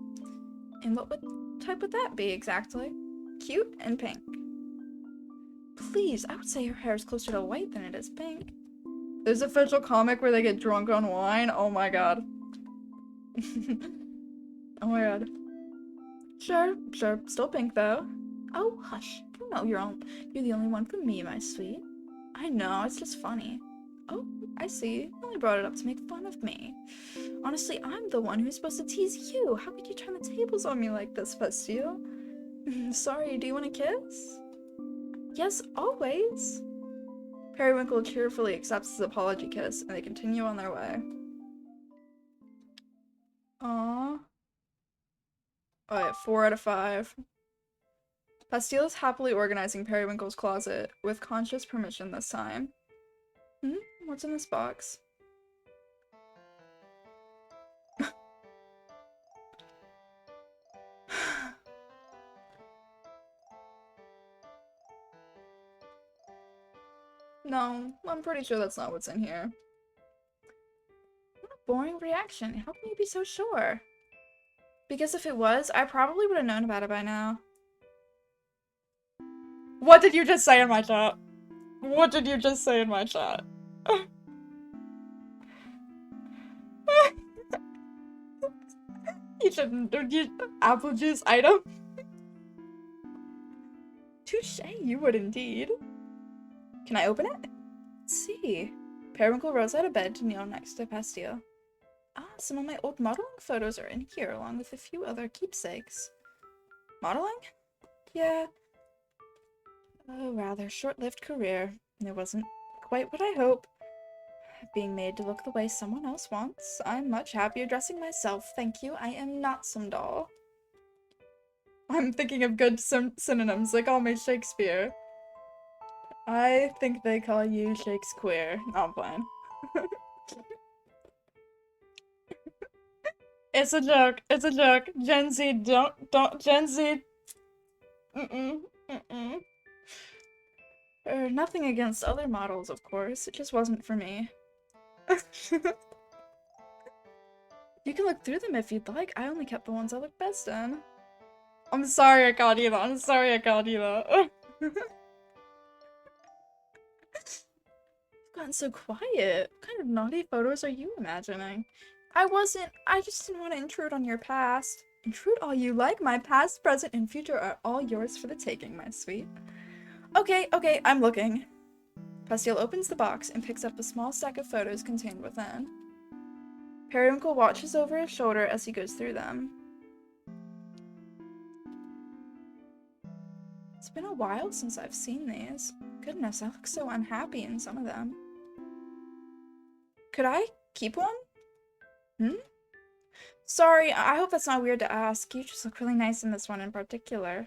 And what type would that be exactly? Cute and pink. Please, I would say your hair is closer to white than it is pink. There's an official comic where they get drunk on wine. Oh my god. Oh my god. Sure. Still pink though. Oh, hush. You know you're the only one for me, my sweet. I know, it's just funny. Oh, I see. You only brought it up to make fun of me. Honestly, I'm the one who's supposed to tease you. How could you turn the tables on me like this, Pastille? Sorry, do you want a kiss? Yes, always. Periwinkle cheerfully accepts his apology kiss, and they continue on their way. Aww. Alright, 4 out of 5. Pastille is happily organizing Periwinkle's closet, with conscious permission this time. What's in this box? No, I'm pretty sure that's not what's in here. What a boring reaction. How can you be so sure? Because if it was, I probably would have known about it by now. What did you just say in my chat? What did you just say in my chat? You shouldn't. Apple juice item. Touche, you would indeed. Can I open it? Let's see. Periwinkle rose out of bed to kneel next to Pastille. Ah, some of my old modeling photos are in here, along with a few other keepsakes. Modeling? Yeah. A rather short-lived career. It wasn't quite what I hoped. Being made to look the way someone else wants. I'm much happier dressing myself, thank you. I am not some doll. I'm thinking of good synonyms. They call me Shakespeare. I think they call you Shakespeare. No, I'm playing. It's a joke. It's a joke. Gen Z, don't, Gen Z. Mm-mm, mm-mm. Nothing against other models, of course. It just wasn't for me. You can look through them if you'd like. I only kept the ones I look best in. I'm sorry I called you that. I'm sorry I called you that. You've gotten so quiet. What kind of naughty photos are you imagining? I just didn't want to intrude on your past. Intrude all you like. My past, present, and future are all yours for the taking, my sweet. Okay, I'm looking. Pastille opens the box and picks up a small stack of photos contained within. Periwinkle watches over his shoulder as he goes through them. It's been a while since I've seen these. Goodness, I look so unhappy in some of them. Could I keep one? Hmm? Sorry, I hope that's not weird to ask. You just look really nice in this one in particular.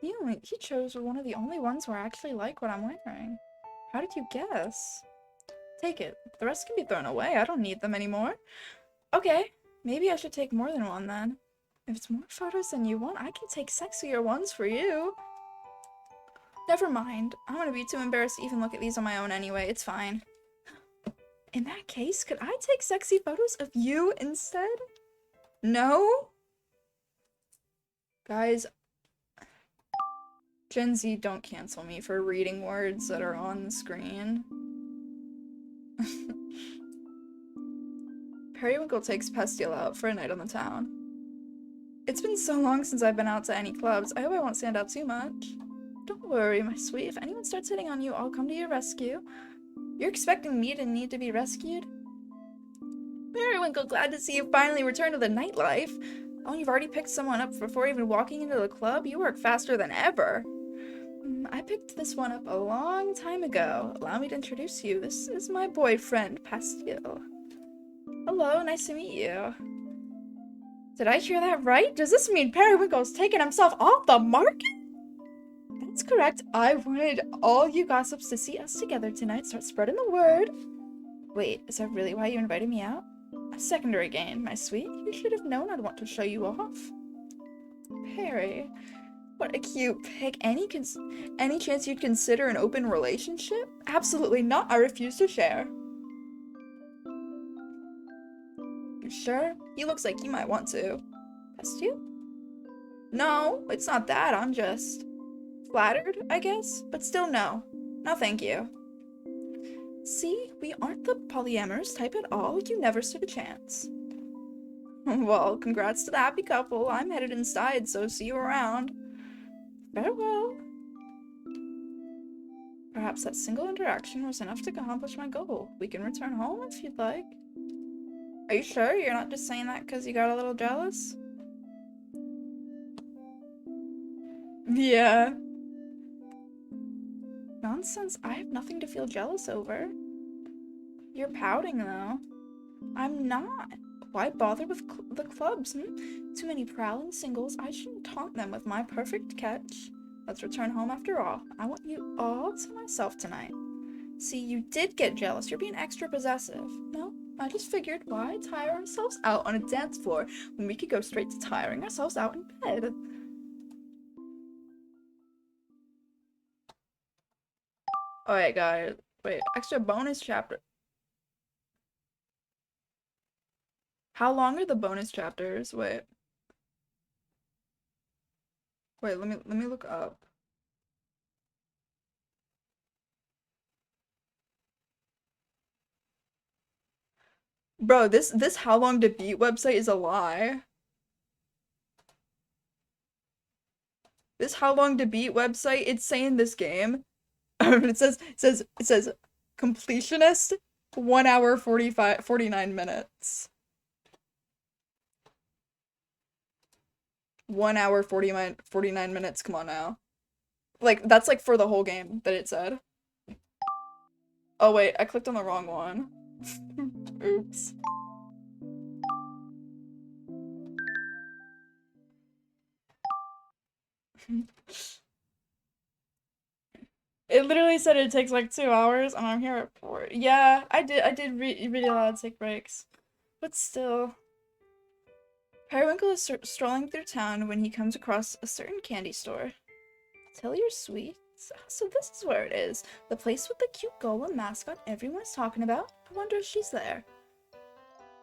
You chose one of the only ones where I actually like what I'm wearing. How did you guess? Take it. The rest can be thrown away. I don't need them anymore. Okay, maybe I should take more than one then. If it's more photos than you want, I can take sexier ones for you. Never mind. I'm gonna be too embarrassed to even look at these on my own anyway. It's fine. In that case, could I take sexy photos of you instead? No? Guys, Gen Z, don't cancel me for reading words that are on the screen. Periwinkle takes Pastille out for a night on the town. It's been so long since I've been out to any clubs. I hope I won't stand out too much. Don't worry, my sweet. If anyone starts hitting on you, I'll come to your rescue. You're expecting me to need to be rescued? Periwinkle, glad to see you finally return to the nightlife. Oh, you've already picked someone up before even walking into the club? You work faster than ever. I picked this one up a long time ago. Allow me to introduce you. This is my boyfriend, Pastille. Hello, nice to meet you. Did I hear that right? Does this mean Periwinkle's taken himself off the market? That's correct. I wanted all you gossips to see us together tonight. Start spreading the word. Wait, is that really why you invited me out? A secondary gain, my sweet. You should have known I'd want to show you off. Perry, what a cute pic. Any chance you'd consider an open relationship? Absolutely not. I refuse to share. You sure? He looks like he might want to. Past you? No, it's not that. I'm just flattered, I guess. But still, no. No, thank you. See, we aren't the polyamorous type at all. You never stood a chance. Well, congrats to the happy couple. I'm headed inside, so see you around. Farewell. Perhaps that single interaction was enough to accomplish my goal. We can return home if you'd like. Are you sure you're not just saying that because you got a little jealous? Yeah. Nonsense. I have nothing to feel jealous over. You're pouting, though. I'm not. Why bother with the clubs, Too many prowling singles. I shouldn't taunt them with my perfect catch. Let's return home after all. I want you all to myself tonight. See, you did get jealous. You're being extra possessive. No, I just figured, why tire ourselves out on a dance floor when we could go straight to tiring ourselves out in bed? Alright, guys. Wait, extra bonus chapter. How long are the bonus chapters? Wait, let me look up. Bro, this how long to beat website is a lie. This how long to beat website, it's saying this game. It says completionist 1 hour 49 minutes. 1 hour 49 minutes, come on now. Like, that's like for the whole game that it said. Oh wait, I clicked on the wrong one. Oops. It literally said it takes like 2 hours and I'm here at 4. Yeah, I did really allowed to take breaks. But still. Periwinkle is strolling through town when he comes across a certain candy store. Tell your sweets. So this is where it is. The place with the cute golem mascot everyone's talking about. I wonder if she's there.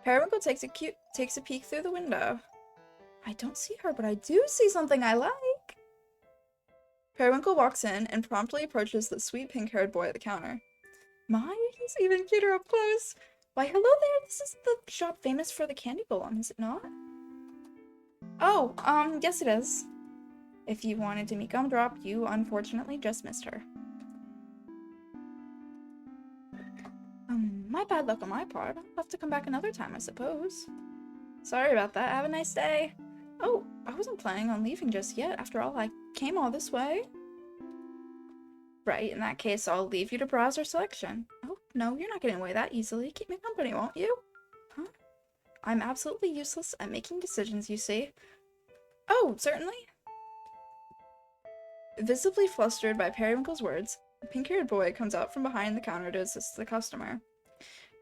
Periwinkle takes a peek through the window. I don't see her, but I do see something I like. Periwinkle walks in and promptly approaches the sweet pink-haired boy at the counter. My, he's even cuter up close. Why, hello there. This is the shop famous for the candy golem, is it not? Oh, yes it is. If you wanted to meet Gumdrop, you unfortunately just missed her. My bad luck on my part. I'll have to come back another time, I suppose. Sorry about that. Have a nice day. Oh, I wasn't planning on leaving just yet. After all, I came all this way. Right, in that case, I'll leave you to browse our selection. Oh, no, you're not getting away that easily. Keep me company, won't you? Huh? I'm absolutely useless at making decisions, you see. Oh, certainly. Visibly flustered by Periwinkle's words, a pink-haired boy comes out from behind the counter to assist the customer.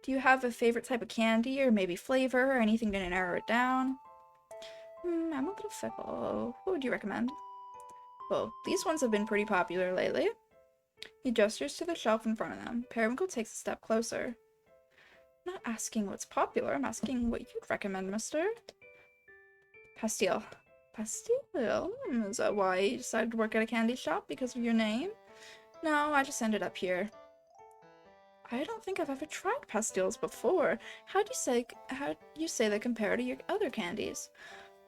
Do you have a favorite type of candy, or maybe flavor, or anything to narrow it down? I'm a little fickle. What would you recommend? Well, these ones have been pretty popular lately. He gestures to the shelf in front of them. Periwinkle takes a step closer. I'm not asking what's popular, I'm asking what you'd recommend, mister. Pastille. Pastille? Is that why you decided to work at a candy shop? Because of your name? No, I just ended up here. I don't think I've ever tried pastilles before. How do you say they compare to your other candies?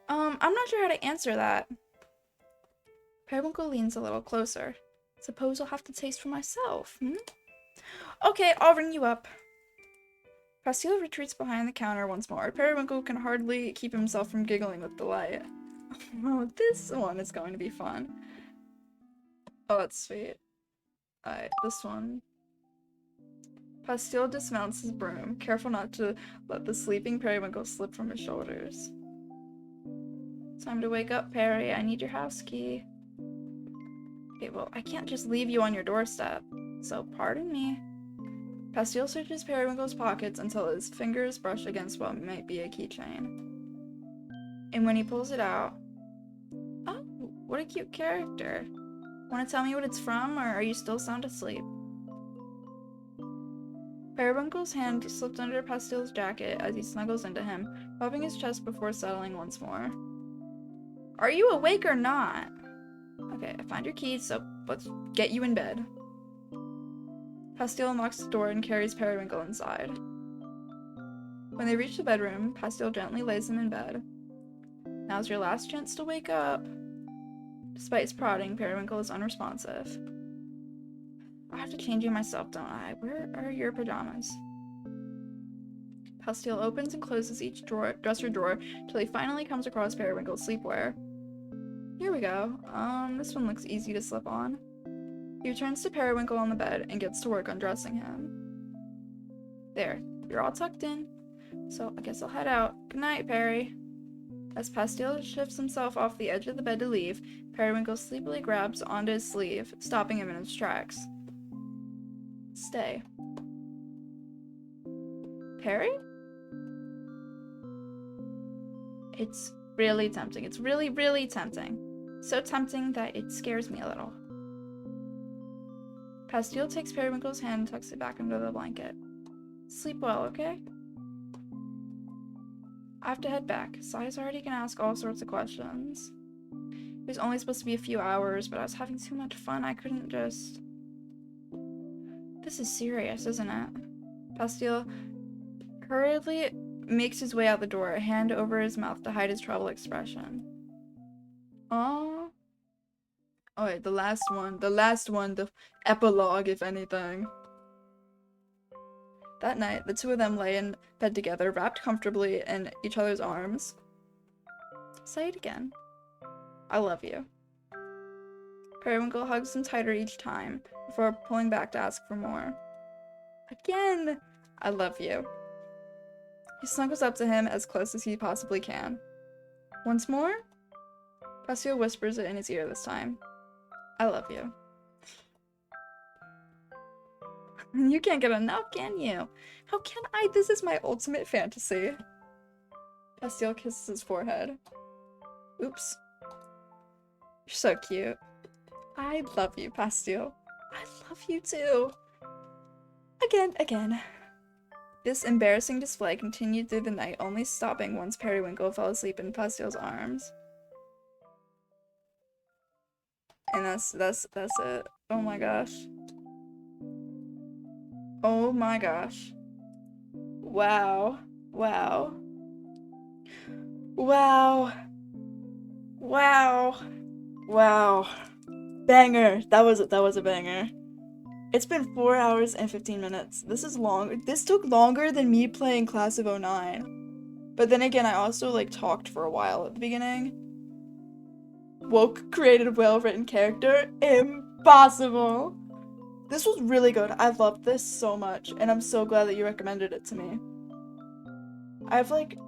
I'm not sure how to answer that. Periwinkle leans a little closer. Suppose I'll have to taste for myself, Okay, I'll ring you up. Pastille retreats behind the counter once more. Periwinkle can hardly keep himself from giggling with delight. Oh, this one is going to be fun. Oh, that's sweet. Alright, this one. Pastille dismounts his broom, careful not to let the sleeping Periwinkle slip from his shoulders. Time to wake up, Perry. I need your house key. Okay, well, I can't just leave you on your doorstep, so pardon me. Pastille searches Periwinkle's pockets until his fingers brush against what might be a keychain. And when he pulls it out... Oh, what a cute character. Want to tell me what it's from, or are you still sound asleep? Periwinkle's hand slipped under Pastille's jacket as he snuggles into him, rubbing his chest before settling once more. Are you awake or not? Okay, I found your keys, so let's get you in bed. Pastille unlocks the door and carries Periwinkle inside. When they reach the bedroom, Pastille gently lays him in bed. Now's your last chance to wake up. Despite his prodding, Periwinkle is unresponsive. I have to change you myself, don't I? Where are your pajamas? Pastille opens and closes each dresser drawer till he finally comes across Periwinkle's sleepwear. Here we go. This one looks easy to slip on. He returns to Periwinkle on the bed and gets to work undressing him. There, you're all tucked in, so I guess I'll head out. Good night, Perry. As Pastille shifts himself off the edge of the bed to leave, Periwinkle sleepily grabs onto his sleeve, stopping him in his tracks. Stay. Perry? It's really tempting. It's really, really tempting. So tempting that it scares me a little. Pastille takes Periwinkle's hand and tucks it back under the blanket. Sleep well, okay? I have to head back. Sai's already gonna ask all sorts of questions. It was only supposed to be a few hours, but I was having too much fun. I couldn't just... This is serious, isn't it? Pastille, hurriedly makes his way out the door, a hand over his mouth to hide his troubled expression. Oh. Oh wait, the last one, the epilogue, if anything. That night, the two of them lay in bed together, wrapped comfortably in each other's arms. Say it again. I love you. Periwinkle hugs him tighter each time, before pulling back to ask for more. Again! I love you. He snuggles up to him as close as he possibly can. Once more? Pastille whispers it in his ear this time. I love you. You can't get enough, can you? How can I? This is my ultimate fantasy. Pastille kisses his forehead. Oops. You're so cute. I love you, Pastille. I love you too. Again. This embarrassing display continued through the night, only stopping once Periwinkle fell asleep in Pastille's arms. And that's it. Oh my gosh. Oh my gosh. Wow. Wow. Wow. Wow. Wow. Banger. That was a banger. It's been 4 hours and 15 minutes. This is long. This took longer than me playing Class of '09. But then again, I also like talked for a while at the beginning. Woke, created, well-written character. Impossible. This was really good. I loved this so much, and I'm so glad that you recommended it to me. I have like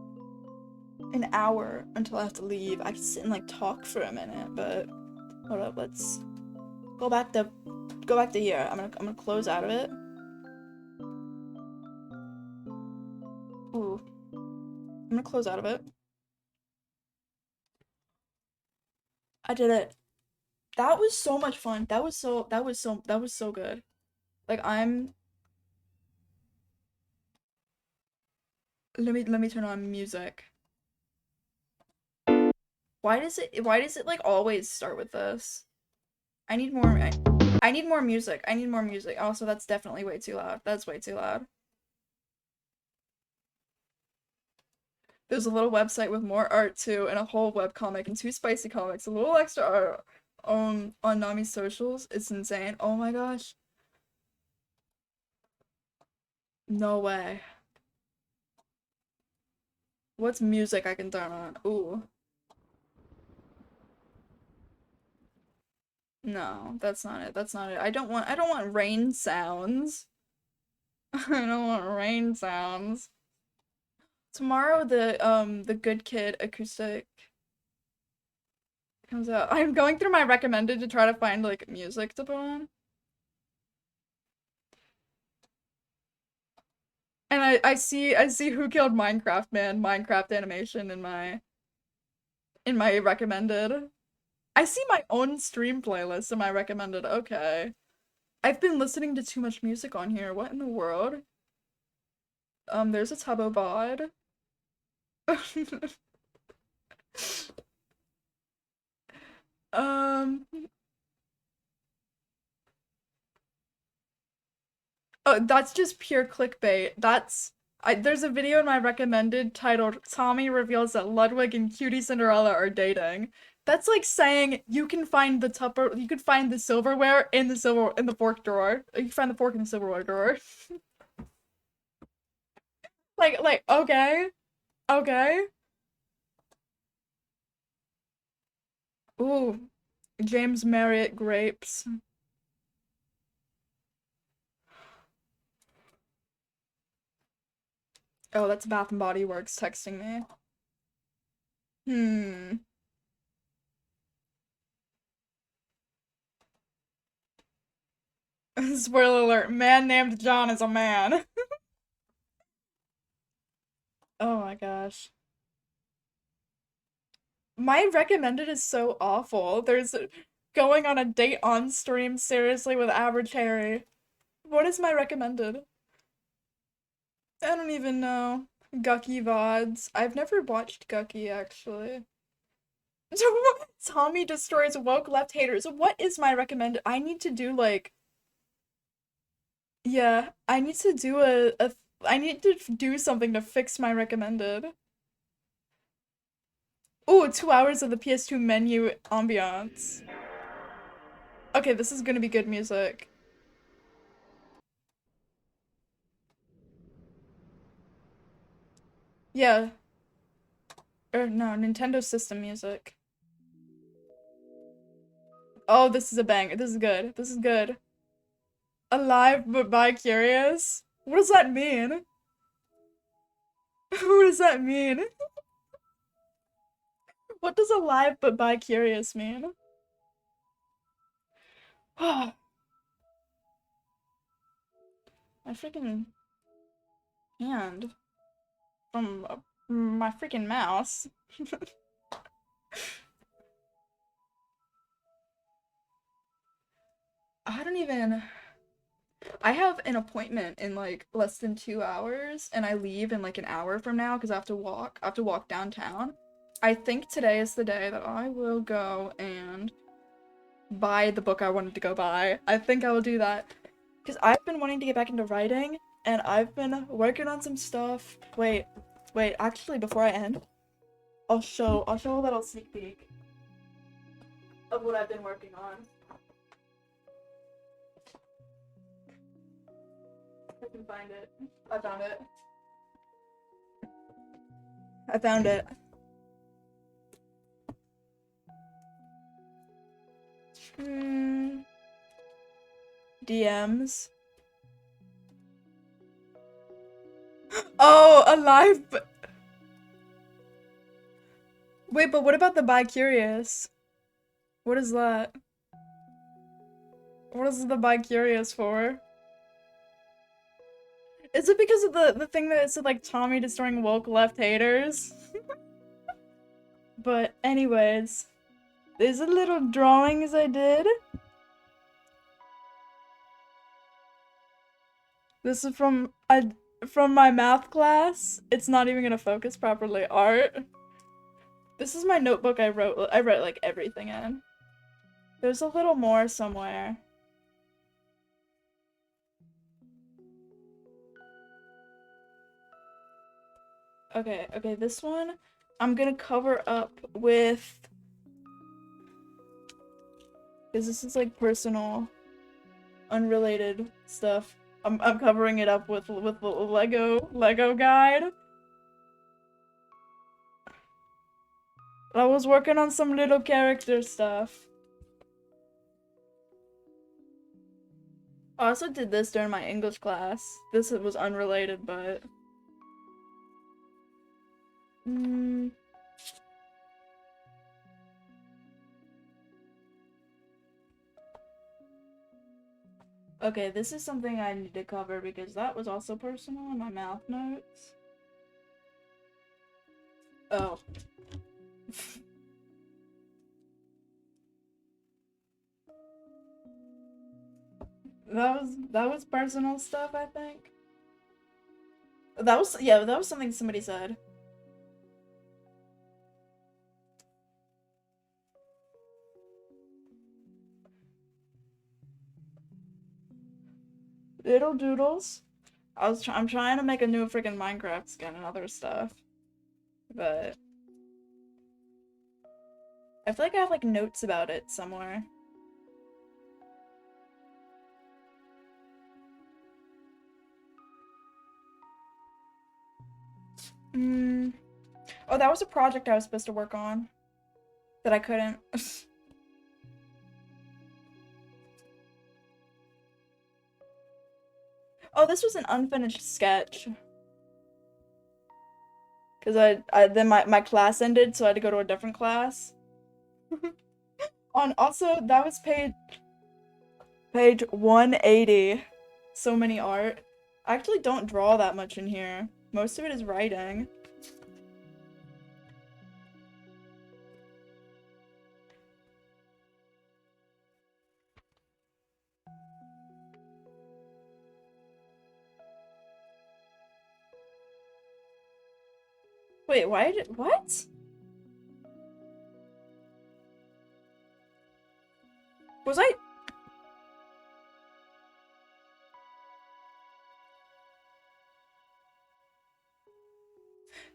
an hour until I have to leave. I could sit and like talk for a minute, but hold up, let's go back to here. I'm gonna close out of it. Ooh. I'm gonna close out of it. I did it. That was so much fun. That was so good. Like let me turn on music. Why does it like always start with this? I need more I need more music. I need more music. Also, that's definitely way too loud. That's way too loud. There's a little website with more art too, and a whole webcomic and 2 spicy comics. A little extra art on Nami's socials. It's insane. Oh my gosh. No way. What's music I can turn on? Ooh. No, that's not it. That's not it. I don't want rain sounds. I don't want rain sounds. Tomorrow the Good Kid acoustic comes out. I'm going through my recommended to try to find like music to put on. And I see Who Killed Minecraft Man, Minecraft animation in my recommended. I see my own stream playlist in my recommended. Okay. I've been listening to too much music on here. What in the world? There's a Tubbo bod. Um, oh, that's just pure clickbait. There's a video in my recommended titled Tommy reveals that Ludwig and Cutie Cinderella are dating. That's like saying you can find the silverware in the fork drawer. You can find the fork in the silverware drawer. Okay. Okay. Ooh, James Marriott grapes. Oh, that's Bath and Body Works texting me. Hmm. Spoiler alert, man named John is a man. Oh my gosh. My recommended is so awful. There's going on a date on stream seriously with Average Harry. What is my recommended? I don't even know. Gucky VODs. I've never watched Gucky actually. Tommy destroys woke left haters. What is my recommended? I need to do like, yeah, I need to do I need to do something to fix my recommended. Ooh, 2 hours of the PS2 menu ambiance. Okay, this is gonna be good music. Yeah. Or no, Nintendo system music. Oh, this is a banger. This is good. This is good. Alive but bi-curious? What does that mean? What does that mean? What does alive but bi-curious mean? My freaking hand from my freaking mouse. I don't even. I have an appointment in like less than 2 hours, and I leave in like an hour from now because I have to walk. I have to walk downtown. I think today is the day that I will go and buy the book I wanted to go buy. I think I will do that because I've been wanting to get back into writing, and I've been working on some stuff. Wait. Actually, before I end, I'll show a little sneak peek of what I've been working on. I can find it. I found it. I found it. DMs. Oh, alive. Wait, but what about the bi-curious? What is that? What is the bi-curious for? Is it because of the thing that it said like Tommy destroying woke left haters? But anyways, these are little drawings I did. This is from my math class. It's not even gonna focus properly. Art. This is my notebook I wrote like everything in. There's a little more somewhere. Okay, this one I'm gonna cover up with, because this is like personal, unrelated stuff. I'm covering it up with the Lego guide. I was working on some little character stuff. I also did this during my English class. This was unrelated, but okay, this is something I need to cover because that was also personal in my math notes. Oh. That was personal stuff, I think. That was something somebody said. Little doodles. I'm trying to make a new freaking Minecraft skin and other stuff. But I feel like I have like notes about it somewhere. Oh, that was a project I was supposed to work on that I couldn't. Oh, this was an unfinished sketch. Cause then my class ended, so I had to go to a different class. Also, that was page 180. So many art. I actually don't draw that much in here. Most of it is writing. Wait, what? Was I?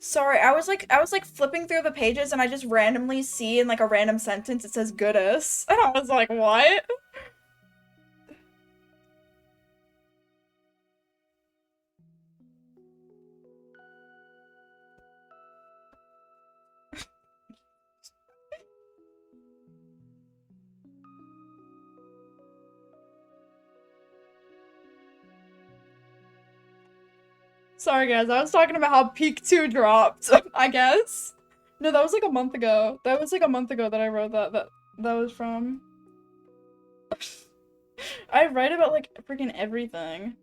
Sorry, I was like flipping through the pages and I just randomly see in like a random sentence it says goodus. And I was like, what? Sorry guys, I was talking about how Peak 2 dropped, I guess. No, that was like a month ago. That was like a month ago that I wrote that was from. I write about like freaking everything.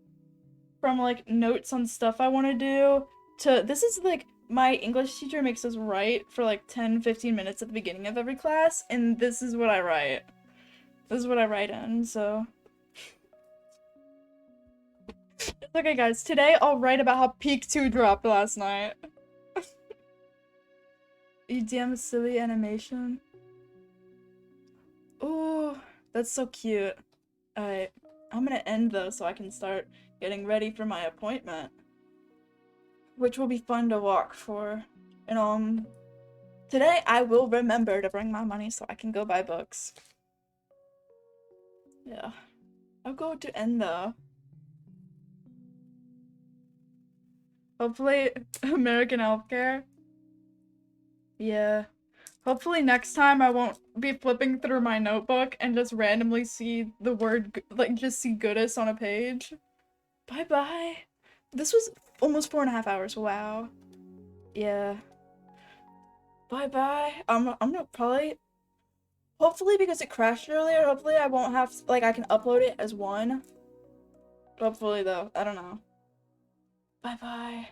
From like notes on stuff I want to do to this is like my English teacher makes us write for like 10-15 minutes at the beginning of every class, and this is what I write. This is what I write in, so. Okay guys, today I'll write about how Peak 2 dropped last night. You damn silly animation. Ooh, that's so cute. Alright, I'm gonna end though so I can start getting ready for my appointment. Which will be fun to walk for. And today I will remember to bring my money so I can go buy books. Yeah. I'll go to end though. Hopefully American healthcare. Yeah. Hopefully next time I won't be flipping through my notebook and just randomly see the word, like just see goodness on a page. Bye bye. This was almost 4.5 hours. Wow. Yeah. Bye bye. I'm gonna probably, hopefully because it crashed earlier, hopefully I won't have, like I can upload it as one. Hopefully though, I don't know. Bye bye.